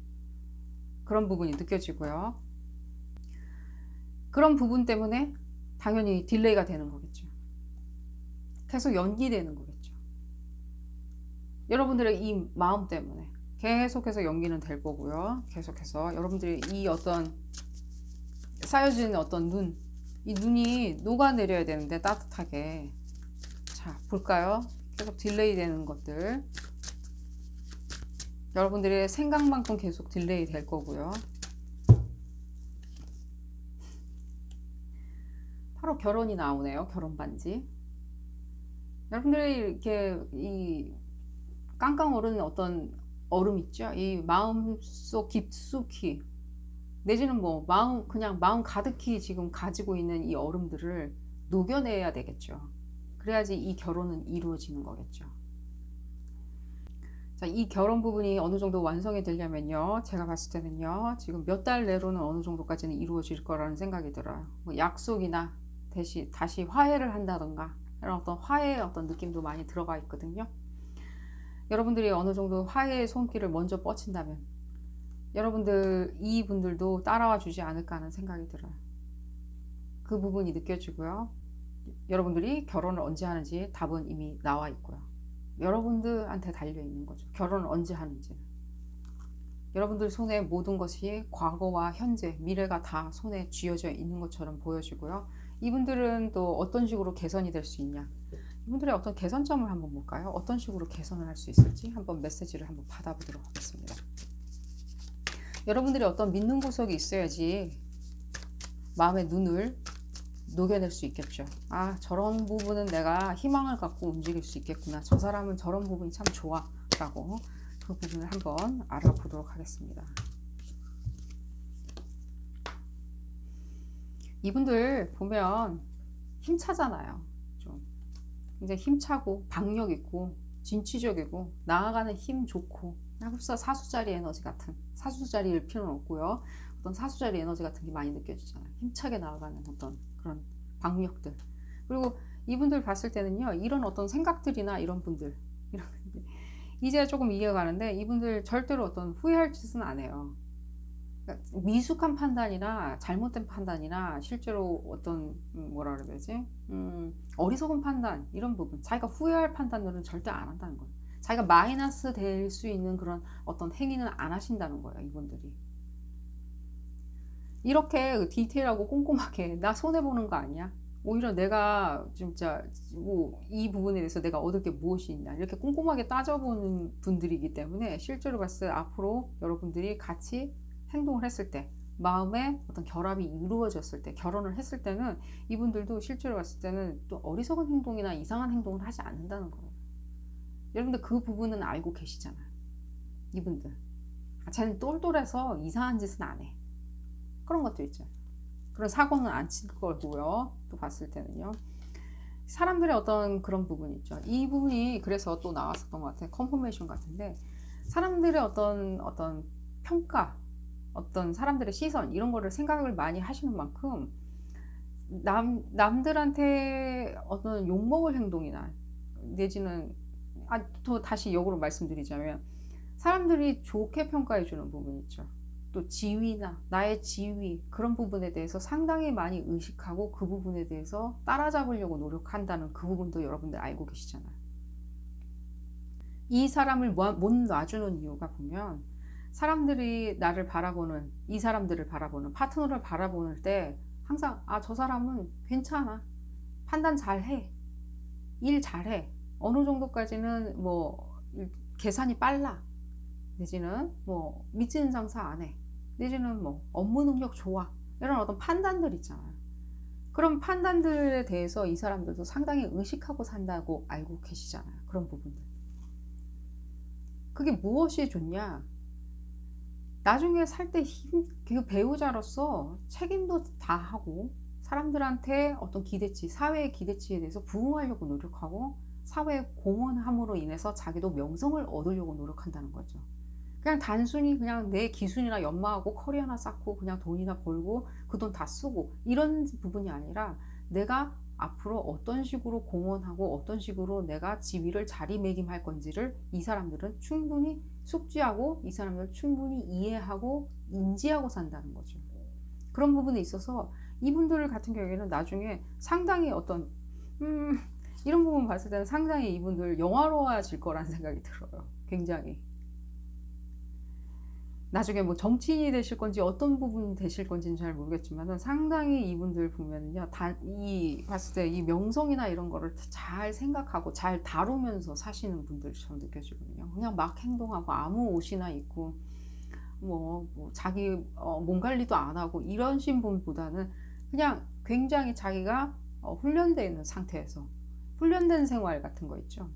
그런 부분이 느껴지고요. 그런 부분 때문에 당연히 딜레이가 되는 거겠죠. 계속 연기되는 거겠죠. 여러분들의 이 마음 때문에 계속해서 연기는 될 거고요. 계속해서 여러분들이 이 어떤 쌓여진 어떤 눈, 이 눈이 녹아내려야 되는데 따뜻하게. 자, 볼까요? 계속 딜레이 되는 것들. 여러분들의 생각만큼 계속 딜레이 될 거고요. 바로 결혼이 나오네요. 결혼 반지. 여러분들이 이렇게 이 깡깡 얼은 어떤 얼음 있죠? 이 마음속 깊숙이, 내지는 뭐 마음, 그냥 마음 가득히 지금 가지고 있는 이 얼음들을 녹여내야 되겠죠. 그래야지 이 결혼은 이루어지는 거겠죠. 자, 이 결혼 부분이 어느 정도 완성이 되려면요, 제가 봤을 때는요, 지금 몇 달 내로는 어느 정도까지는 이루어질 거라는 생각이 들어요. 뭐 약속이나 다시 화해를 한다던가 이런 어떤 화해의 어떤 느낌도 많이 들어가 있거든요. 여러분들이 어느 정도 화해의 손길을 먼저 뻗친다면 여러분들, 이분들도 따라와 주지 않을까 하는 생각이 들어요. 그 부분이 느껴지고요. 여러분들이 결혼을 언제 하는지 답은 이미 나와 있고요. 여러분들한테 달려 있는 거죠. 결혼을 언제 하는지는. 여러분들 손에 모든 것이 과거와 현재, 미래가 다 손에 쥐어져 있는 것처럼 보여지고요. 이분들은 또 어떤 식으로 개선이 될 수 있냐, 이분들의 어떤 개선점을 한번 볼까요? 어떤 식으로 개선을 할 수 있을지 한번 메시지를 한번 받아보도록 하겠습니다. 여러분들이 어떤 믿는 구석이 있어야지 마음의 눈을 녹여낼 수 있겠죠. 아, 저런 부분은 내가 희망을 갖고 움직일 수 있겠구나. 저 사람은 저런 부분이 참 좋아. 라고 그 부분을 한번 알아보도록 하겠습니다. 이분들 보면 힘차잖아요. 좀 굉장히 힘차고 박력 있고 진취적이고 나아가는 힘 좋고, 사수자리 에너지 같은, 사수자리일 필요는 없고요. 어떤 사수자리 에너지 같은 게 많이 느껴지잖아요. 힘차게 나아가는 어떤 그런 박력들. 그리고 이분들 봤을 때는요, 이런 어떤 생각들이나 이런 분들, 이제 조금 이해가 가는데, 이분들 절대로 어떤 후회할 짓은 안 해요. 그러니까 미숙한 판단이나 잘못된 판단이나 실제로 어떤 뭐라 그래야 되지? 어리석은 판단, 이런 부분, 자기가 후회할 판단들은 절대 안 한다는 거예요. 자기가 마이너스 될 수 있는 그런 어떤 행위는 안 하신다는 거예요, 이분들이. 이렇게 디테일하고 꼼꼼하게 나 손해보는 거 아니야? 오히려 내가 진짜 뭐 이 부분에 대해서 내가 얻을 게 무엇이 있냐, 이렇게 꼼꼼하게 따져보는 분들이기 때문에 실제로 봤을 때 앞으로 여러분들이 같이 행동을 했을 때, 마음의 어떤 결합이 이루어졌을 때, 결혼을 했을 때는 이분들도 실제로 봤을 때는 또 어리석은 행동이나 이상한 행동을 하지 않는다는 거예요. 여러분들 그 부분은 알고 계시잖아요. 이분들 쟤는 똘똘해서 이상한 짓은 안 해, 그런 것도 있죠. 그런 사고는 안 칠 거고요. 또 봤을 때는요, 사람들의 어떤 그런 부분이 있죠. 이 부분이 그래서 또 나왔었던 것 같아요. 컨포메이션 같은데, 사람들의 어떤 평가, 어떤 사람들의 시선, 이런 거를 생각을 많이 하시는 만큼 남들한테 어떤 욕먹을 행동이나 내지는, 또 다시 역으로 말씀드리자면 사람들이 좋게 평가해 주는 부분 있죠. 또 지위나 나의 지위, 그런 부분에 대해서 상당히 많이 의식하고 그 부분에 대해서 따라잡으려고 노력한다는 그 부분도 여러분들 알고 계시잖아요. 이 사람을 못 놔주는 이유가 보면, 사람들이 나를 바라보는, 이 사람들을 바라보는, 파트너를 바라보는 때 항상 저 사람은 괜찮아, 판단 잘해, 일 잘해, 어느 정도까지는 뭐 계산이 빨라, 내지는 뭐 미치는 장사 안 해, 내지는 뭐 업무 능력 좋아, 이런 어떤 판단들 있잖아요. 그런 판단들에 대해서 이 사람들도 상당히 의식하고 산다고 알고 계시잖아요. 그런 부분들. 그게 무엇이 좋냐? 나중에 살 때 그 배우자로서 책임도 다 하고, 사람들한테 어떤 기대치, 사회의 기대치에 대해서 부응하려고 노력하고, 사회에 공헌함으로 인해서 자기도 명성을 얻으려고 노력한다는 거죠. 그냥 단순히 그냥 내 기순이나 연마하고 커리어나 쌓고 그냥 돈이나 벌고 그 돈 다 쓰고 이런 부분이 아니라, 내가 앞으로 어떤 식으로 공헌하고 어떤 식으로 내가 지위를 자리매김할 건지를 이 사람들은 충분히 숙지하고, 이 사람들은 충분히 이해하고 인지하고 산다는 거죠. 그런 부분에 있어서 이분들 같은 경우에는 나중에 상당히 어떤 음, 이런 부분 봤을 때는 상당히 이분들 영화로워질 거라는 생각이 들어요. 굉장히. 나중에 뭐 정치인이 되실 건지 어떤 부분이 되실 건지는 잘 모르겠지만은, 상당히 이분들 보면은요, 이 봤을 때 이 명성이나 이런 거를 잘 생각하고 잘 다루면서 사시는 분들처럼 느껴지거든요. 그냥 막 행동하고 아무 옷이나 입고 뭐 자기 몸 관리도 안 하고 이러신 분보다는, 그냥 굉장히 자기가 훈련되어 있는 상태에서 훈련된 생활 같은 거 있죠.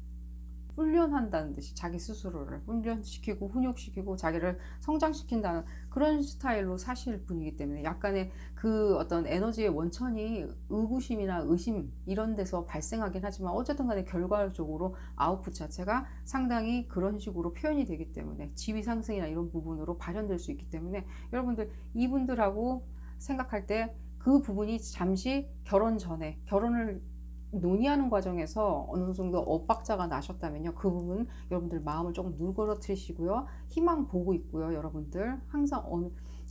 훈련한다는 듯이 자기 스스로를 훈련시키고 훈육시키고 자기를 성장시킨다는 그런 스타일로 사실 분이기 때문에, 약간의 그 어떤 에너지의 원천이 의구심이나 의심 이런 데서 발생하긴 하지만, 어쨌든 간에 결과적으로 아웃풋 자체가 상당히 그런 식으로 표현이 되기 때문에, 지위 상승이나 이런 부분으로 발현될 수 있기 때문에, 여러분들 이분들하고 생각할 때 그 부분이 잠시 결혼 전에, 결혼을 논의하는 과정에서 어느 정도 엇박자가 나셨다면요, 그 부분 여러분들 마음을 조금 누그러뜨리시고요, 희망 보고 있고요. 여러분들 항상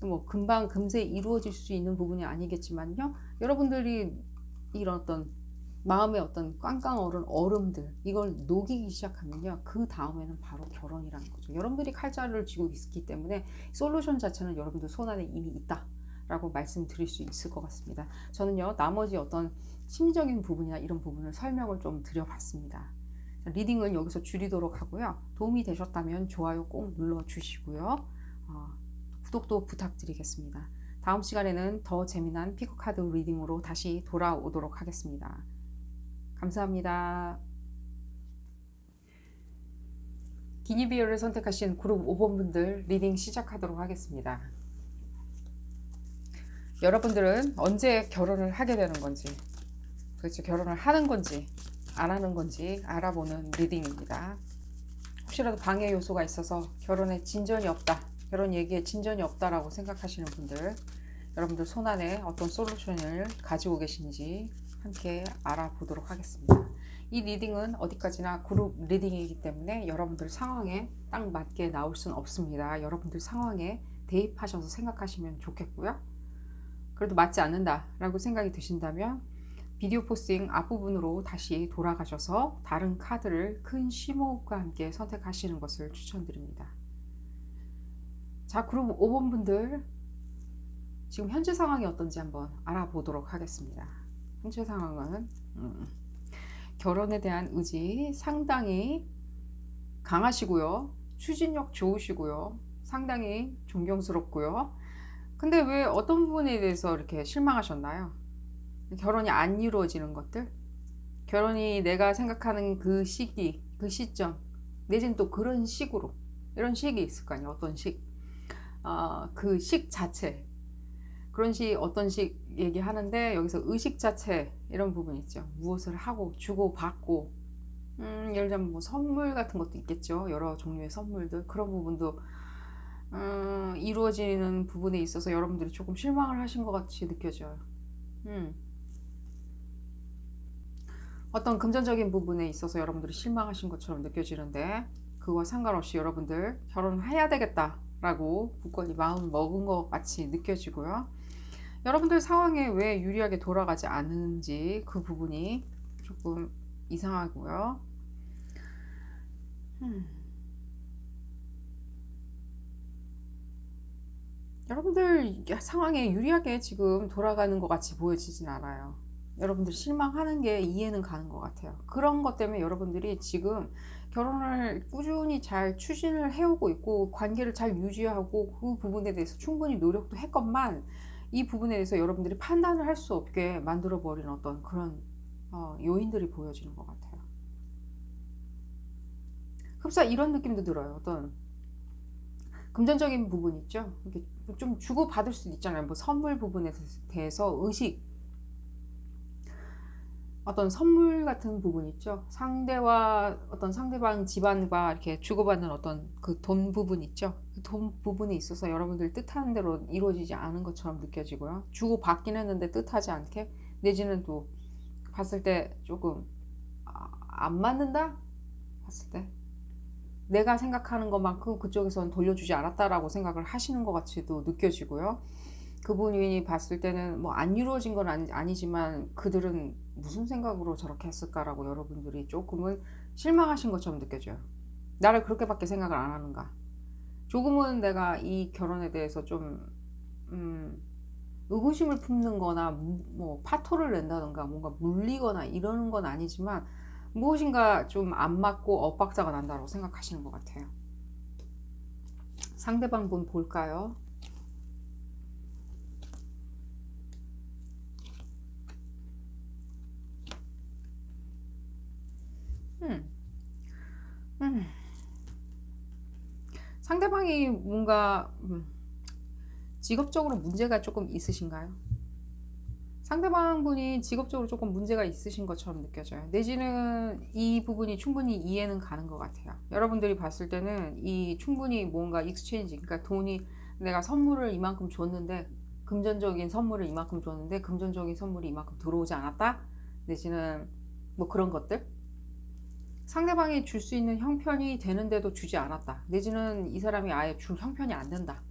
뭐 금방 금세 이루어질 수 있는 부분이 아니겠지만요, 여러분들이 이런 어떤 마음의 어떤 꽝꽝 얼은 얼음들, 이걸 녹이기 시작하면요, 그 다음에는 바로 결혼이라는 거죠. 여러분들이 칼자루를 쥐고 있기 때문에 솔루션 자체는 여러분들 손안에 이미 있다 라고 말씀드릴 수 있을 것 같습니다. 저는요, 나머지 어떤 심리적인 부분이나 이런 부분을 설명을 좀 드려봤습니다. 리딩은 여기서 줄이도록 하고요. 도움이 되셨다면 좋아요 꼭 눌러주시고요. 구독도 부탁드리겠습니다. 다음 시간에는 더 재미난 피크카드 리딩으로 다시 돌아오도록 하겠습니다. 감사합니다. 기니비어를 선택하신 그룹 5번 분들 리딩 시작하도록 하겠습니다. 여러분들은 언제 결혼을 하게 되는 건지, 그렇죠, 결혼을 하는 건지 안 하는 건지 알아보는 리딩입니다. 혹시라도 방해 요소가 있어서 결혼에 진전이 없다, 결혼 얘기에 진전이 없다라고 생각하시는 분들, 여러분들 손안에 어떤 솔루션을 가지고 계신지 함께 알아보도록 하겠습니다. 이 리딩은 어디까지나 그룹 리딩이기 때문에 여러분들 상황에 딱 맞게 나올 수는 없습니다. 여러분들 상황에 대입하셔서 생각하시면 좋겠고요. 그래도 맞지 않는다 라고 생각이 드신다면 비디오 포스팅 앞부분으로 다시 돌아가셔서 다른 카드를 큰 심호흡과 함께 선택하시는 것을 추천드립니다. 자, 그럼 5번 분들 지금 현재 상황이 어떤지 한번 알아보도록 하겠습니다. 현재 상황은 결혼에 대한 의지 상당히 강하시고요, 추진력 좋으시고요, 상당히 존경스럽고요. 근데 왜 어떤 부분에 대해서 이렇게 실망하셨나요? 결혼이 안 이루어지는 것들, 결혼이 내가 생각하는 그 시기, 그 시점, 내지는 또 그런 식으로, 이런 식이 있을 거 아니에요. 어떤 식, 그 식 자체, 그런 식, 어떤 식 얘기하는데, 여기서 의식 자체 이런 부분 있죠. 무엇을 하고 주고 받고, 예를 들면 뭐 선물 같은 것도 있겠죠. 여러 종류의 선물들, 그런 부분도 이루어지는 부분에 있어서 여러분들이 조금 실망을 하신 것 같이 느껴져요. 어떤 금전적인 부분에 있어서 여러분들이 실망하신 것처럼 느껴지는데, 그거와 상관없이 여러분들 결혼을 해야 되겠다 라고 굳건히 마음을 먹은 것 같이 느껴지고요. 여러분들 상황에 왜 유리하게 돌아가지 않는지 그 부분이 조금 이상하고요. 여러분들 상황에 유리하게 지금 돌아가는 것 같이 보여지진 않아요. 여러분들 실망하는 게 이해는 가는 것 같아요. 그런 것 때문에 여러분들이 지금 결혼을 꾸준히 잘 추진을 해오고 있고 관계를 잘 유지하고 그 부분에 대해서 충분히 노력도 했건만 이 부분에 대해서 여러분들이 판단을 할 수 없게 만들어버린 어떤 그런 요인들이 보여지는 것 같아요. 흡사 이런 느낌도 들어요. 어떤 금전적인 부분 있죠. 이렇게 좀 주고 받을 수도 있잖아요. 뭐 선물 부분에 대해서 의식, 어떤 선물 같은 부분 있죠. 상대와 어떤 상대방 집안과 이렇게 주고받는 어떤 그 돈 부분 있죠. 그 돈 부분에 있어서 여러분들 뜻하는 대로 이루어지지 않은 것처럼 느껴지고요. 주고 받긴 했는데 뜻하지 않게, 내지는 또 봤을 때 조금 안 맞는다 봤을 때 내가 생각하는 것만큼 그쪽에서는 돌려주지 않았다라고 생각을 하시는 것 같이도 느껴지고요. 그분이 봤을 때는 뭐 안 이루어진 건 아니지만 그들은 무슨 생각으로 저렇게 했을까라고 여러분들이 조금은 실망하신 것처럼 느껴져요. 나를 그렇게밖에 생각을 안 하는가. 조금은 내가 이 결혼에 대해서 좀 의구심을 품는 거나 뭐 파토를 낸다던가 뭔가 물리거나 이러는 건 아니지만 무엇인가 좀 안 맞고 엇박자가 난다고 생각하시는 것 같아요. 상대방 분 볼까요? 음, 음. 상대방이 뭔가 직업적으로 문제가 조금 있으신가요? 상대방 분이 직업적으로 조금 문제가 있으신 것처럼 느껴져요. 내지는 이 부분이 충분히 이해는 가는 것 같아요. 여러분들이 봤을 때는 이 충분히 뭔가 익스체인지, 그러니까 돈이 내가 선물을 이만큼 줬는데 금전적인 선물을 이만큼 줬는데 금전적인 선물이 이만큼 들어오지 않았다? 내지는 뭐 그런 것들? 상대방이 줄 수 있는 형편이 되는데도 주지 않았다. 내지는 이 사람이 아예 줄 형편이 안 된다.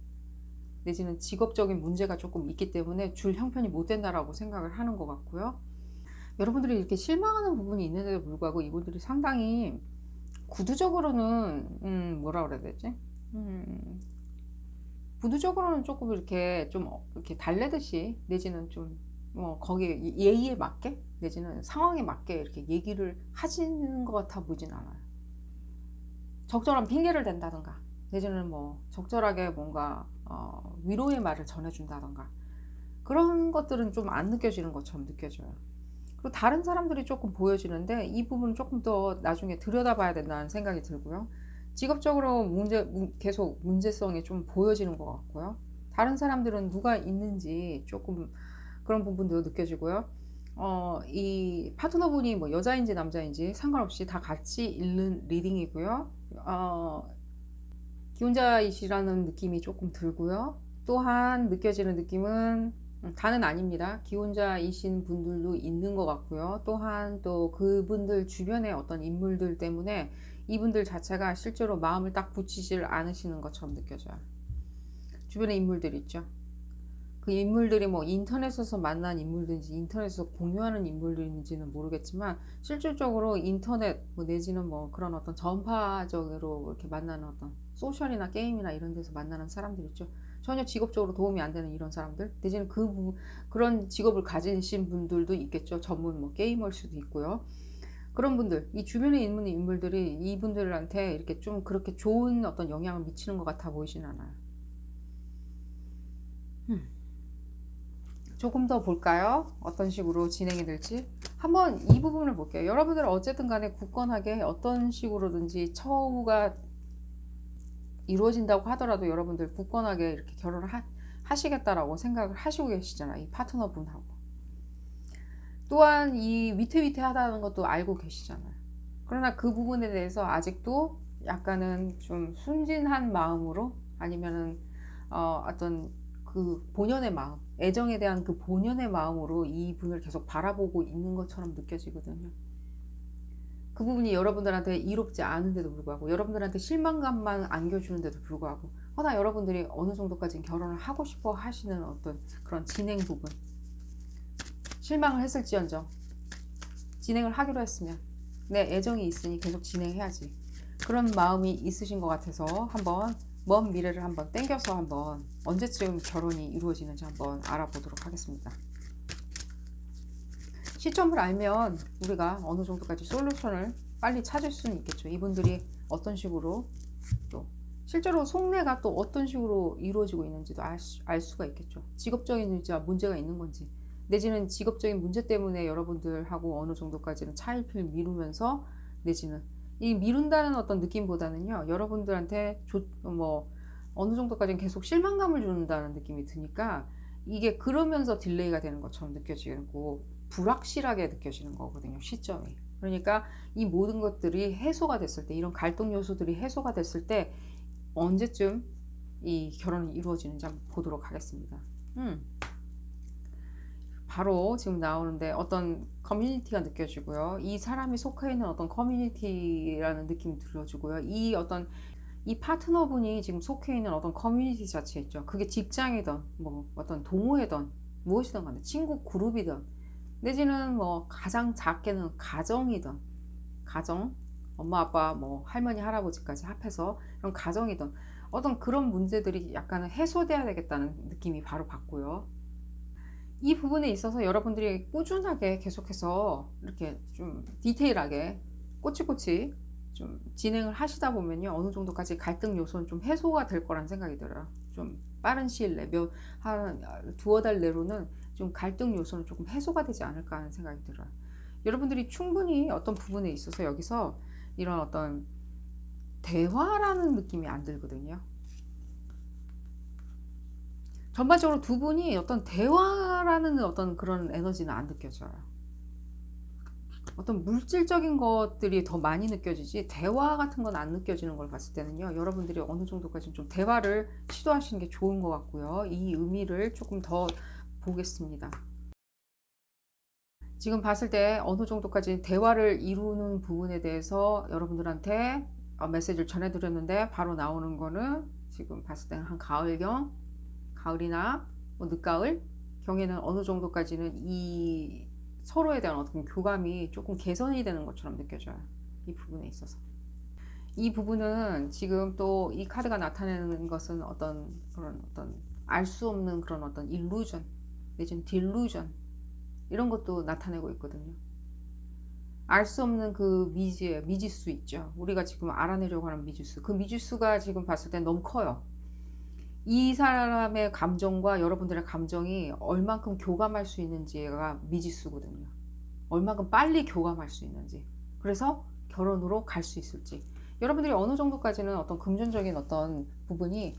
내지는 직업적인 문제가 조금 있기 때문에 줄 형편이 못 된다라고 생각을 하는 것 같고요. 여러분들이 이렇게 실망하는 부분이 있는데도 불구하고 이분들이 상당히 구두적으로는 뭐라 그래야 되지? 구두적으로는 조금 이렇게 좀 이렇게 달래듯이 내지는 좀 거기에 예의에 맞게 내지는 상황에 맞게 이렇게 얘기를 하시는 것 같아 보진 않아요. 적절한 핑계를 댄다든가 내지는 뭐 적절하게 뭔가 위로의 말을 전해준다던가 그런 것들은 좀 안 느껴지는 것처럼 느껴져요. 그리고 다른 사람들이 조금 보여지는데 이 부분은 조금 더 나중에 들여다봐야 된다는 생각이 들고요. 직업적으로 계속 문제성이 좀 보여지는 것 같고요. 다른 사람들은 누가 있는지 조금 그런 부분도 느껴지고요. 이 파트너분이 뭐 여자인지 남자인지 상관없이 다 같이 읽는 리딩이고요. 기혼자이시라는 느낌이 조금 들고요. 또한 느껴지는 느낌은 다는 아닙니다. 기혼자이신 분들도 있는 것 같고요. 또한 또 그분들 주변의 어떤 인물들 때문에 이분들 자체가 실제로 마음을 딱 붙이질 않으시는 것처럼 느껴져요. 주변에 인물들 있죠. 그 인물들이 뭐 인터넷에서 만난 인물들인지 인터넷에서 공유하는 인물들인지는 모르겠지만 실질적으로 인터넷 뭐 내지는 뭐 그런 어떤 전파적으로 이렇게 만나는 어떤 소셜이나 게임이나 이런 데서 만나는 사람들 있죠. 전혀 직업적으로 도움이 안 되는 이런 사람들 내지는 그런 직업을 가지신 분들도 있겠죠. 전문 뭐 게이머일 수도 있고요. 그런 분들, 이 주변에 있는 인물들이 이분들한테 이렇게 좀 그렇게 좋은 어떤 영향을 미치는 것 같아 보이진 않아요. 조금 더 볼까요? 어떤 식으로 진행이 될지. 한번 이 부분을 볼게요. 여러분들은 어쨌든 간에 굳건하게 어떤 식으로든지 처우가 이루어진다고 하더라도 여러분들 굳건하게 이렇게 결혼을 하시겠다라고 생각을 하시고 계시잖아요. 이 파트너분하고. 또한 이 위태위태하다는 것도 알고 계시잖아요. 그러나 그 부분에 대해서 아직도 약간은 좀 순진한 마음으로 아니면은 어떤 그 본연의 마음, 애정에 대한 그 본연의 마음으로 이분을 계속 바라보고 있는 것처럼 느껴지거든요. 그 부분이 여러분들한테 이롭지 않은데도 불구하고 여러분들한테 실망감만 안겨주는데도 불구하고 허나 여러분들이 어느 정도까지 결혼을 하고 싶어 하시는 어떤 그런 진행 부분 실망을 했을지언정 진행을 하기로 했으면 내 애정이 있으니 계속 진행해야지 그런 마음이 있으신 것 같아서 한번 먼 미래를 한번 땡겨서 한번 언제쯤 결혼이 이루어지는지 한번 알아보도록 하겠습니다. 시점을 알면 우리가 어느 정도까지 솔루션을 빨리 찾을 수는 있겠죠. 이분들이 어떤 식으로 또 실제로 속내가 또 어떤 식으로 이루어지고 있는지도 알 수가 있겠죠. 직업적인 문제가 있는 건지, 내지는 직업적인 문제 때문에 여러분들하고 어느 정도까지는 차일피일 미루면서, 내지는 이 미룬다는 어떤 느낌보다는요, 여러분들한테 어느 정도까지는 계속 실망감을 준다는 느낌이 드니까 이게 그러면서 딜레이가 되는 것처럼 느껴지고 불확실하게 느껴지는 거거든요, 시점이. 그러니까 이 모든 것들이 해소가 됐을 때, 이런 갈등 요소들이 해소가 됐을 때 언제쯤 이 결혼이 이루어지는지 한번 보도록 하겠습니다. 바로 지금 나오는데 어떤 커뮤니티가 느껴지고요. 이 사람이 속해 있는 어떤 커뮤니티라는 느낌이 들어지고요. 이 파트너분이 지금 속해 있는 어떤 커뮤니티 자체 있죠. 그게 직장이든 뭐 어떤 동호회든 무엇이든 간에 친구 그룹이든, 내지는 뭐 가장 작게는 가정이든, 가정, 엄마 아빠 뭐 할머니 할아버지까지 합해서 그런 가정이든 어떤 그런 문제들이 약간은 해소돼야 되겠다는 느낌이 바로 받고요. 이 부분에 있어서 여러분들이 꾸준하게 계속해서 이렇게 좀 디테일하게 꼬치꼬치 좀 진행을 하시다 보면요, 어느 정도까지 갈등 요소는 좀 해소가 될 거란 생각이 들어요. 좀 빠른 시일 내 한 두어 달 내로는 좀 갈등 요소는 조금 해소가 되지 않을까 하는 생각이 들어요. 여러분들이 충분히 어떤 부분에 있어서 여기서 이런 어떤 대화라는 느낌이 안 들거든요. 전반적으로 두 분이 어떤 대화라는 어떤 그런 에너지는 안 느껴져요. 어떤 물질적인 것들이 더 많이 느껴지지 대화 같은 건 안 느껴지는 걸 봤을 때는요, 여러분들이 어느 정도까지 좀 대화를 시도하시는 게 좋은 것 같고요. 이 의미를 조금 더 보겠습니다. 지금 봤을 때 어느 정도까지 대화를 이루는 부분에 대해서 여러분들한테 메시지를 전해드렸는데, 바로 나오는 거는 지금 봤을 때는 한 가을경, 가을이나 뭐 늦가을 경에는 어느 정도까지는 이 서로에 대한 어떤 교감이 조금 개선이 되는 것처럼 느껴져요. 이 부분에 있어서. 이 부분은 지금 또 이 카드가 나타내는 것은 어떤 그런 어떤 알 수 없는 그런 어떤 일루전 내지는 딜루전, 이런 것도 나타내고 있거든요. 알 수 없는 그 미지수 있죠. 우리가 지금 알아내려고 하는 미지수. 그 미지수가 지금 봤을 때 너무 커요. 이 사람의 감정과 여러분들의 감정이 얼만큼 교감할 수 있는지가 미지수거든요. 얼만큼 빨리 교감할 수 있는지. 그래서 결혼으로 갈 수 있을지. 여러분들이 어느 정도까지는 어떤 금전적인 어떤 부분이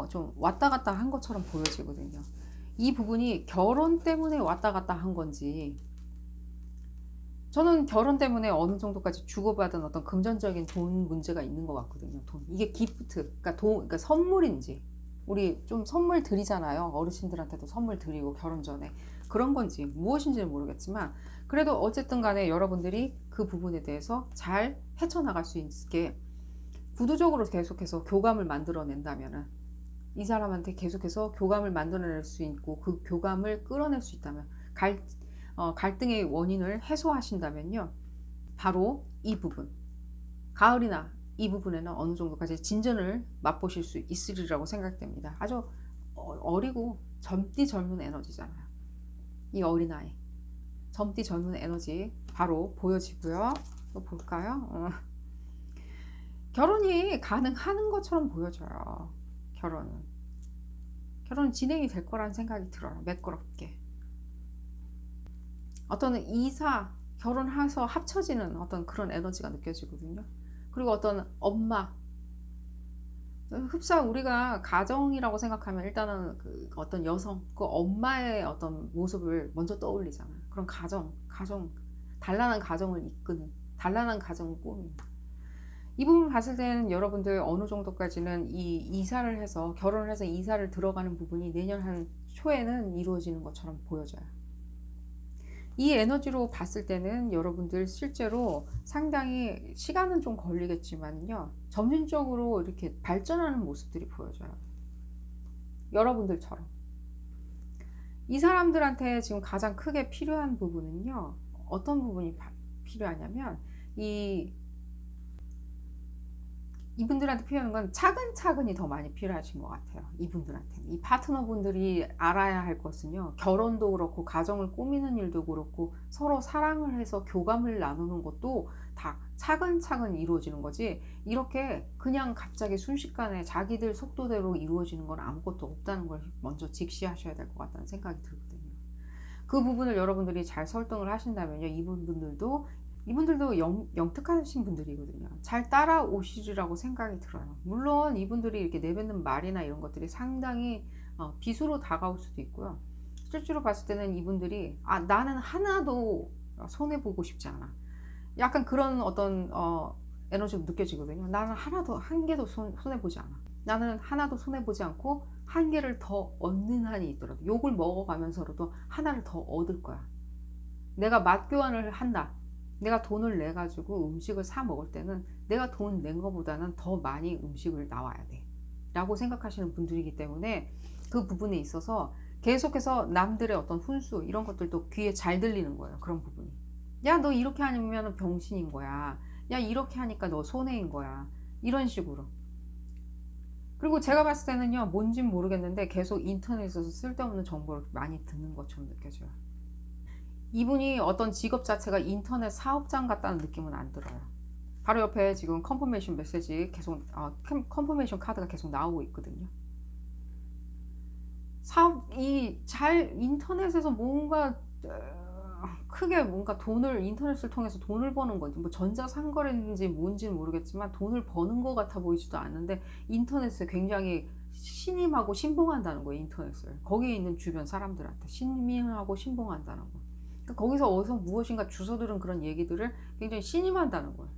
좀 왔다 갔다 한 것처럼 보여지거든요. 이 부분이 결혼 때문에 왔다 갔다 한 건지, 저는 결혼 때문에 어느 정도까지 주고받은 어떤 금전적인 돈 문제가 있는 것 같거든요. 돈. 이게 기프트, 그러니까 선물인지, 우리 좀 선물 드리잖아요. 어르신들한테도 선물 드리고 결혼 전에. 그런 건지 무엇인지는 모르겠지만, 그래도 어쨌든 간에 여러분들이 그 부분에 대해서 잘 헤쳐나갈 수 있게 구두적으로 계속해서 교감을 만들어낸다면은, 이 사람한테 계속해서 교감을 만들어낼 수 있고 그 교감을 끌어낼 수 있다면, 갈등의 원인을 해소하신다면요, 바로 이 부분, 가을이나 이 부분에는 어느 정도까지 진전을 맛보실 수 있으리라고 생각됩니다. 아주 어리고 젊디 젊은 에너지잖아요. 이 어린아이 젊디 젊은 에너지 바로 보여지고요. 또 볼까요? 결혼이 가능한 것처럼 보여져요. 결혼은 진행이 될 거라는 생각이 들어요. 매끄럽게. 어떤 결혼해서 합쳐지는 어떤 그런 에너지가 느껴지거든요. 그리고 어떤 엄마, 흡사 우리가 가정이라고 생각하면 일단은 그 어떤 여성, 그 엄마의 어떤 모습을 먼저 떠올리잖아요. 그런 단란한 가정을 이끄는, 단란한 가정을 꾸미는. 이 부분 봤을 때는 여러분들 어느 정도까지는 이사를 해서, 결혼을 해서 이사를 들어가는 부분이 내년 한 초에는 이루어지는 것처럼 보여져요. 이 에너지로 봤을 때는 여러분들 실제로 상당히 시간은 좀 걸리겠지만요, 점진적으로 이렇게 발전하는 모습들이 보여져요. 여러분들처럼. 이 사람들한테 지금 가장 크게 필요한 부분은요, 어떤 부분이 필요하냐면, 이 이분들한테 필요한 건 차근차근히 더 많이 필요하신 것 같아요. 이분들한테는. 이 파트너분들이 알아야 할 것은요. 결혼도 그렇고 가정을 꾸미는 일도 그렇고 서로 사랑을 해서 교감을 나누는 것도 다 차근차근 이루어지는 거지, 이렇게 그냥 갑자기 순식간에 자기들 속도대로 이루어지는 건 아무것도 없다는 걸 먼저 직시하셔야 될 것 같다는 생각이 들거든요. 그 부분을 여러분들이 잘 설득을 하신다면요. 이분들도 영특하신 분들이거든요. 잘 따라오시리라고 생각이 들어요. 물론 이분들이 이렇게 내뱉는 말이나 이런 것들이 상당히 비수로 다가올 수도 있고요. 실제로 봤을 때는 이분들이 나는 하나도 손해보고 싶지 않아, 약간 그런 어떤 에너지도 느껴지거든요. 나는 하나도 한 개도 손해보지 않아. 나는 하나도 손해보지 않고 한 개를 더 얻는 한이 있더라도, 욕을 먹어가면서라도 하나를 더 얻을 거야. 내가 맛 교환을 한다. 내가 돈을 내 가지고 음식을 사 먹을 때는 내가 돈 낸 것보다는 더 많이 음식을 나와야 돼 라고 생각하시는 분들이기 때문에, 그 부분에 있어서 계속해서 남들의 어떤 훈수 이런 것들도 귀에 잘 들리는 거예요. 그런 부분이. 야, 너 이렇게 하면 병신인 거야. 야, 이렇게 하니까 너 손해인 거야. 이런 식으로. 그리고 제가 봤을 때는요, 뭔진 모르겠는데 계속 인터넷에서 쓸데없는 정보를 많이 듣는 것처럼 느껴져요. 이분이 어떤 직업 자체가 인터넷 사업장 같다는 느낌은 안 들어요. 바로 옆에 지금 컨퍼메이션 메시지 계속, 컨퍼메이션 카드가 계속 나오고 있거든요. 인터넷에서 뭔가 크게 뭔가 인터넷을 통해서 돈을 버는 건지, 뭐 전자상거래인지 뭔지는 모르겠지만 돈을 버는 것 같아 보이지도 않는데, 인터넷에 굉장히 신임하고 신봉한다는 거예요. 인터넷을 거기에 있는 주변 사람들한테 신임하고 신봉한다는 거. 그러니까 거기서 어디서 무엇인가 주워들은 그런 얘기들을 굉장히 신임한다는 거예요.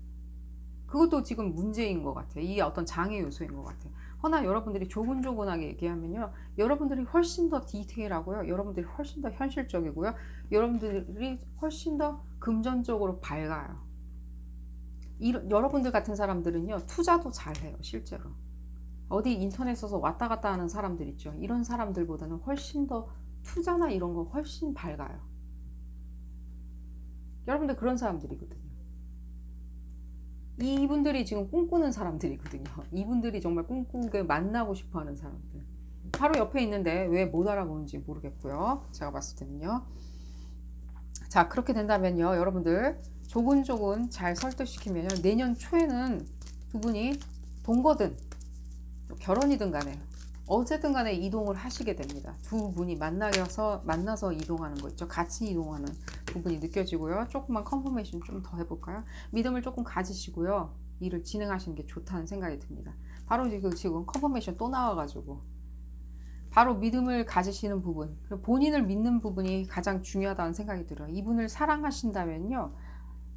그것도 지금 문제인 것 같아요. 이 어떤 장애 요소인 것 같아요. 허나 여러분들이 조근조근하게 얘기하면요, 여러분들이 훨씬 더 디테일하고요, 여러분들이 훨씬 더 현실적이고요, 여러분들이 훨씬 더 금전적으로 밝아요. 여러분들 같은 사람들은요, 투자도 잘해요. 실제로 어디 인터넷에서 왔다 갔다 하는 사람들 있죠. 이런 사람들보다는 훨씬 더 투자나 이런 거 훨씬 밝아요. 여러분들 그런 사람들이거든요. 이분들이 지금 꿈꾸는 사람들이거든요. 이분들이 정말 꿈꾸게 만나고 싶어 하는 사람들. 바로 옆에 있는데 왜 못 알아보는지 모르겠고요. 제가 봤을 때는요. 자, 그렇게 된다면요, 여러분들 조근조근 잘 설득시키면 내년 초에는 두 분이 동거든 결혼이든 간에 어쨌든 간에 이동을 하시게 됩니다. 두 분이 만나서 이동하는 거 있죠. 같이 이동하는 부분이 느껴지고요. 조금만 컨퍼메이션 좀 더 해볼까요? 믿음을 조금 가지시고요, 일을 진행하시는 게 좋다는 생각이 듭니다. 바로 지금 컨퍼메이션 또 나와가지고 바로 믿음을 가지시는 부분, 본인을 믿는 부분이 가장 중요하다는 생각이 들어요. 이분을 사랑하신다면요,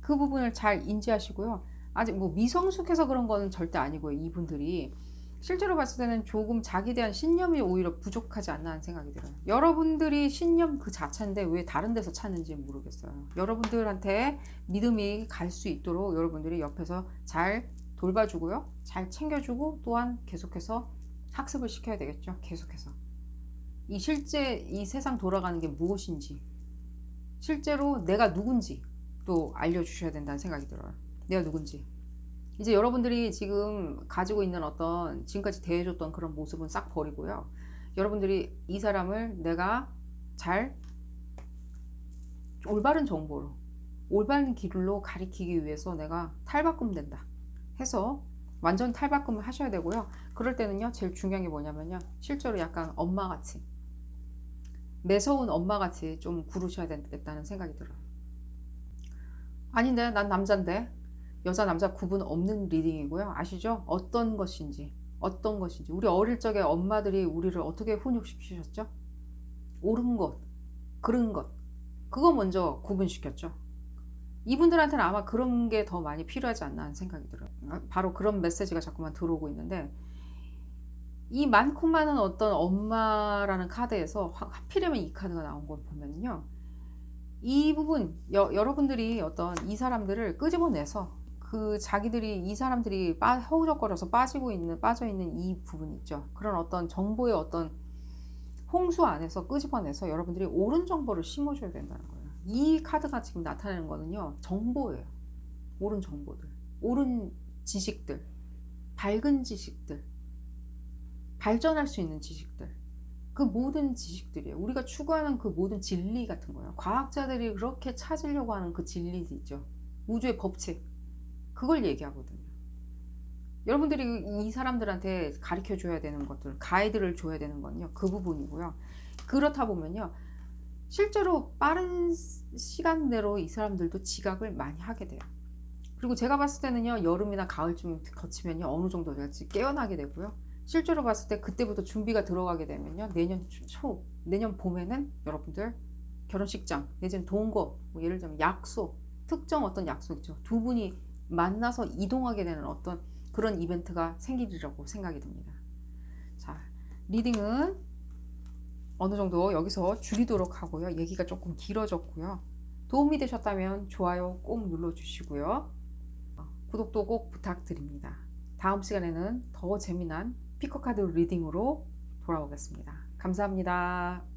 그 부분을 잘 인지하시고요. 아직 뭐 미성숙해서 그런 거는 절대 아니고요. 이분들이 실제로 봤을 때는 조금 자기에 대한 신념이 오히려 부족하지 않나 하는 생각이 들어요. 여러분들이 신념 그 자체인데 왜 다른 데서 찾는지 모르겠어요. 여러분들한테 믿음이 갈 수 있도록 여러분들이 옆에서 잘 돌봐주고요, 잘 챙겨주고, 또한 계속해서 학습을 시켜야 되겠죠. 계속해서 실제 이 세상 돌아가는 게 무엇인지, 실제로 내가 누군지 또 알려주셔야 된다는 생각이 들어요. 내가 누군지. 이제 여러분들이 지금 가지고 있는 어떤 지금까지 대해줬던 그런 모습은 싹 버리고요, 여러분들이 이 사람을 내가 잘 올바른 정보로 올바른 길로 가리키기 위해서 내가 탈바꿈 된다 해서 완전 탈바꿈을 하셔야 되고요. 그럴 때는요, 제일 중요한 게 뭐냐면요, 실제로 약간 엄마같이, 매서운 엄마같이 좀 구르셔야 되겠다는 생각이 들어요. 아닌데 난 남잔데, 여자 남자 구분 없는 리딩이고요. 아시죠? 어떤 것인지 우리 어릴 적에 엄마들이 우리를 어떻게 훈육시키셨죠? 옳은 것, 그른 것, 그거 먼저 구분시켰죠. 이분들한테는 아마 그런 게 더 많이 필요하지 않나 하는 생각이 들어요. 바로 그런 메시지가 자꾸만 들어오고 있는데, 이 많고 많은 어떤 엄마라는 카드에서 하필이면 이 카드가 나온 걸 보면요, 이 부분 여러분들이 어떤 이 사람들을 끄집어내서 이 사람들이 허우적거려서 빠져 있는 이 부분 있죠. 그런 어떤 정보의 어떤 홍수 안에서 끄집어내서 여러분들이 옳은 정보를 심어줘야 된다는 거예요. 이 카드가 지금 나타내는 거는요, 정보예요. 옳은 정보들, 옳은 지식들, 밝은 지식들, 발전할 수 있는 지식들, 그 모든 지식들이에요. 우리가 추구하는 그 모든 진리 같은 거예요. 과학자들이 그렇게 찾으려고 하는 그 진리 있죠. 우주의 법칙. 그걸 얘기하거든요. 여러분들이 이 사람들한테 가르쳐 줘야 되는 것들, 가이드를 줘야 되는 건요, 그 부분이고요. 그렇다 보면요, 실제로 빠른 시간 내로 이 사람들도 지각을 많이 하게 돼요. 그리고 제가 봤을 때는요, 여름이나 가을쯤 거치면요, 어느 정도 될지 깨어나게 되고요. 실제로 봤을 때 그때부터 준비가 들어가게 되면요, 내년 봄에는 여러분들 결혼식장 내지는 동거, 뭐 예를 들면 약속, 특정 어떤 약속 있죠. 두 분이 만나서 이동하게 되는 어떤 그런 이벤트가 생기리라고 생각이 듭니다. 자, 리딩은 어느 정도 여기서 줄이도록 하고요. 얘기가 조금 길어졌고요. 도움이 되셨다면 좋아요 꼭 눌러주시고요. 구독도 꼭 부탁드립니다. 다음 시간에는 더 재미난 피커카드 리딩으로 돌아오겠습니다. 감사합니다.